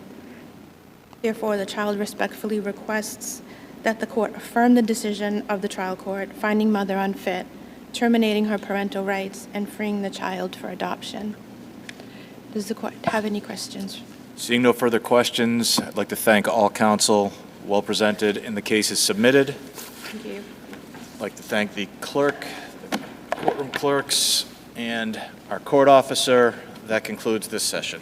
Therefore, the child respectfully requests that the court affirm the decision of the trial court, finding mother unfit, terminating her parental rights, and freeing the child for adoption. Does the court have any questions? Seeing no further questions, I'd like to thank all counsel. Well presented, and the case is submitted. Thank you. I'd like to thank the clerk, the courtroom clerks, and our court officer, That concludes this session.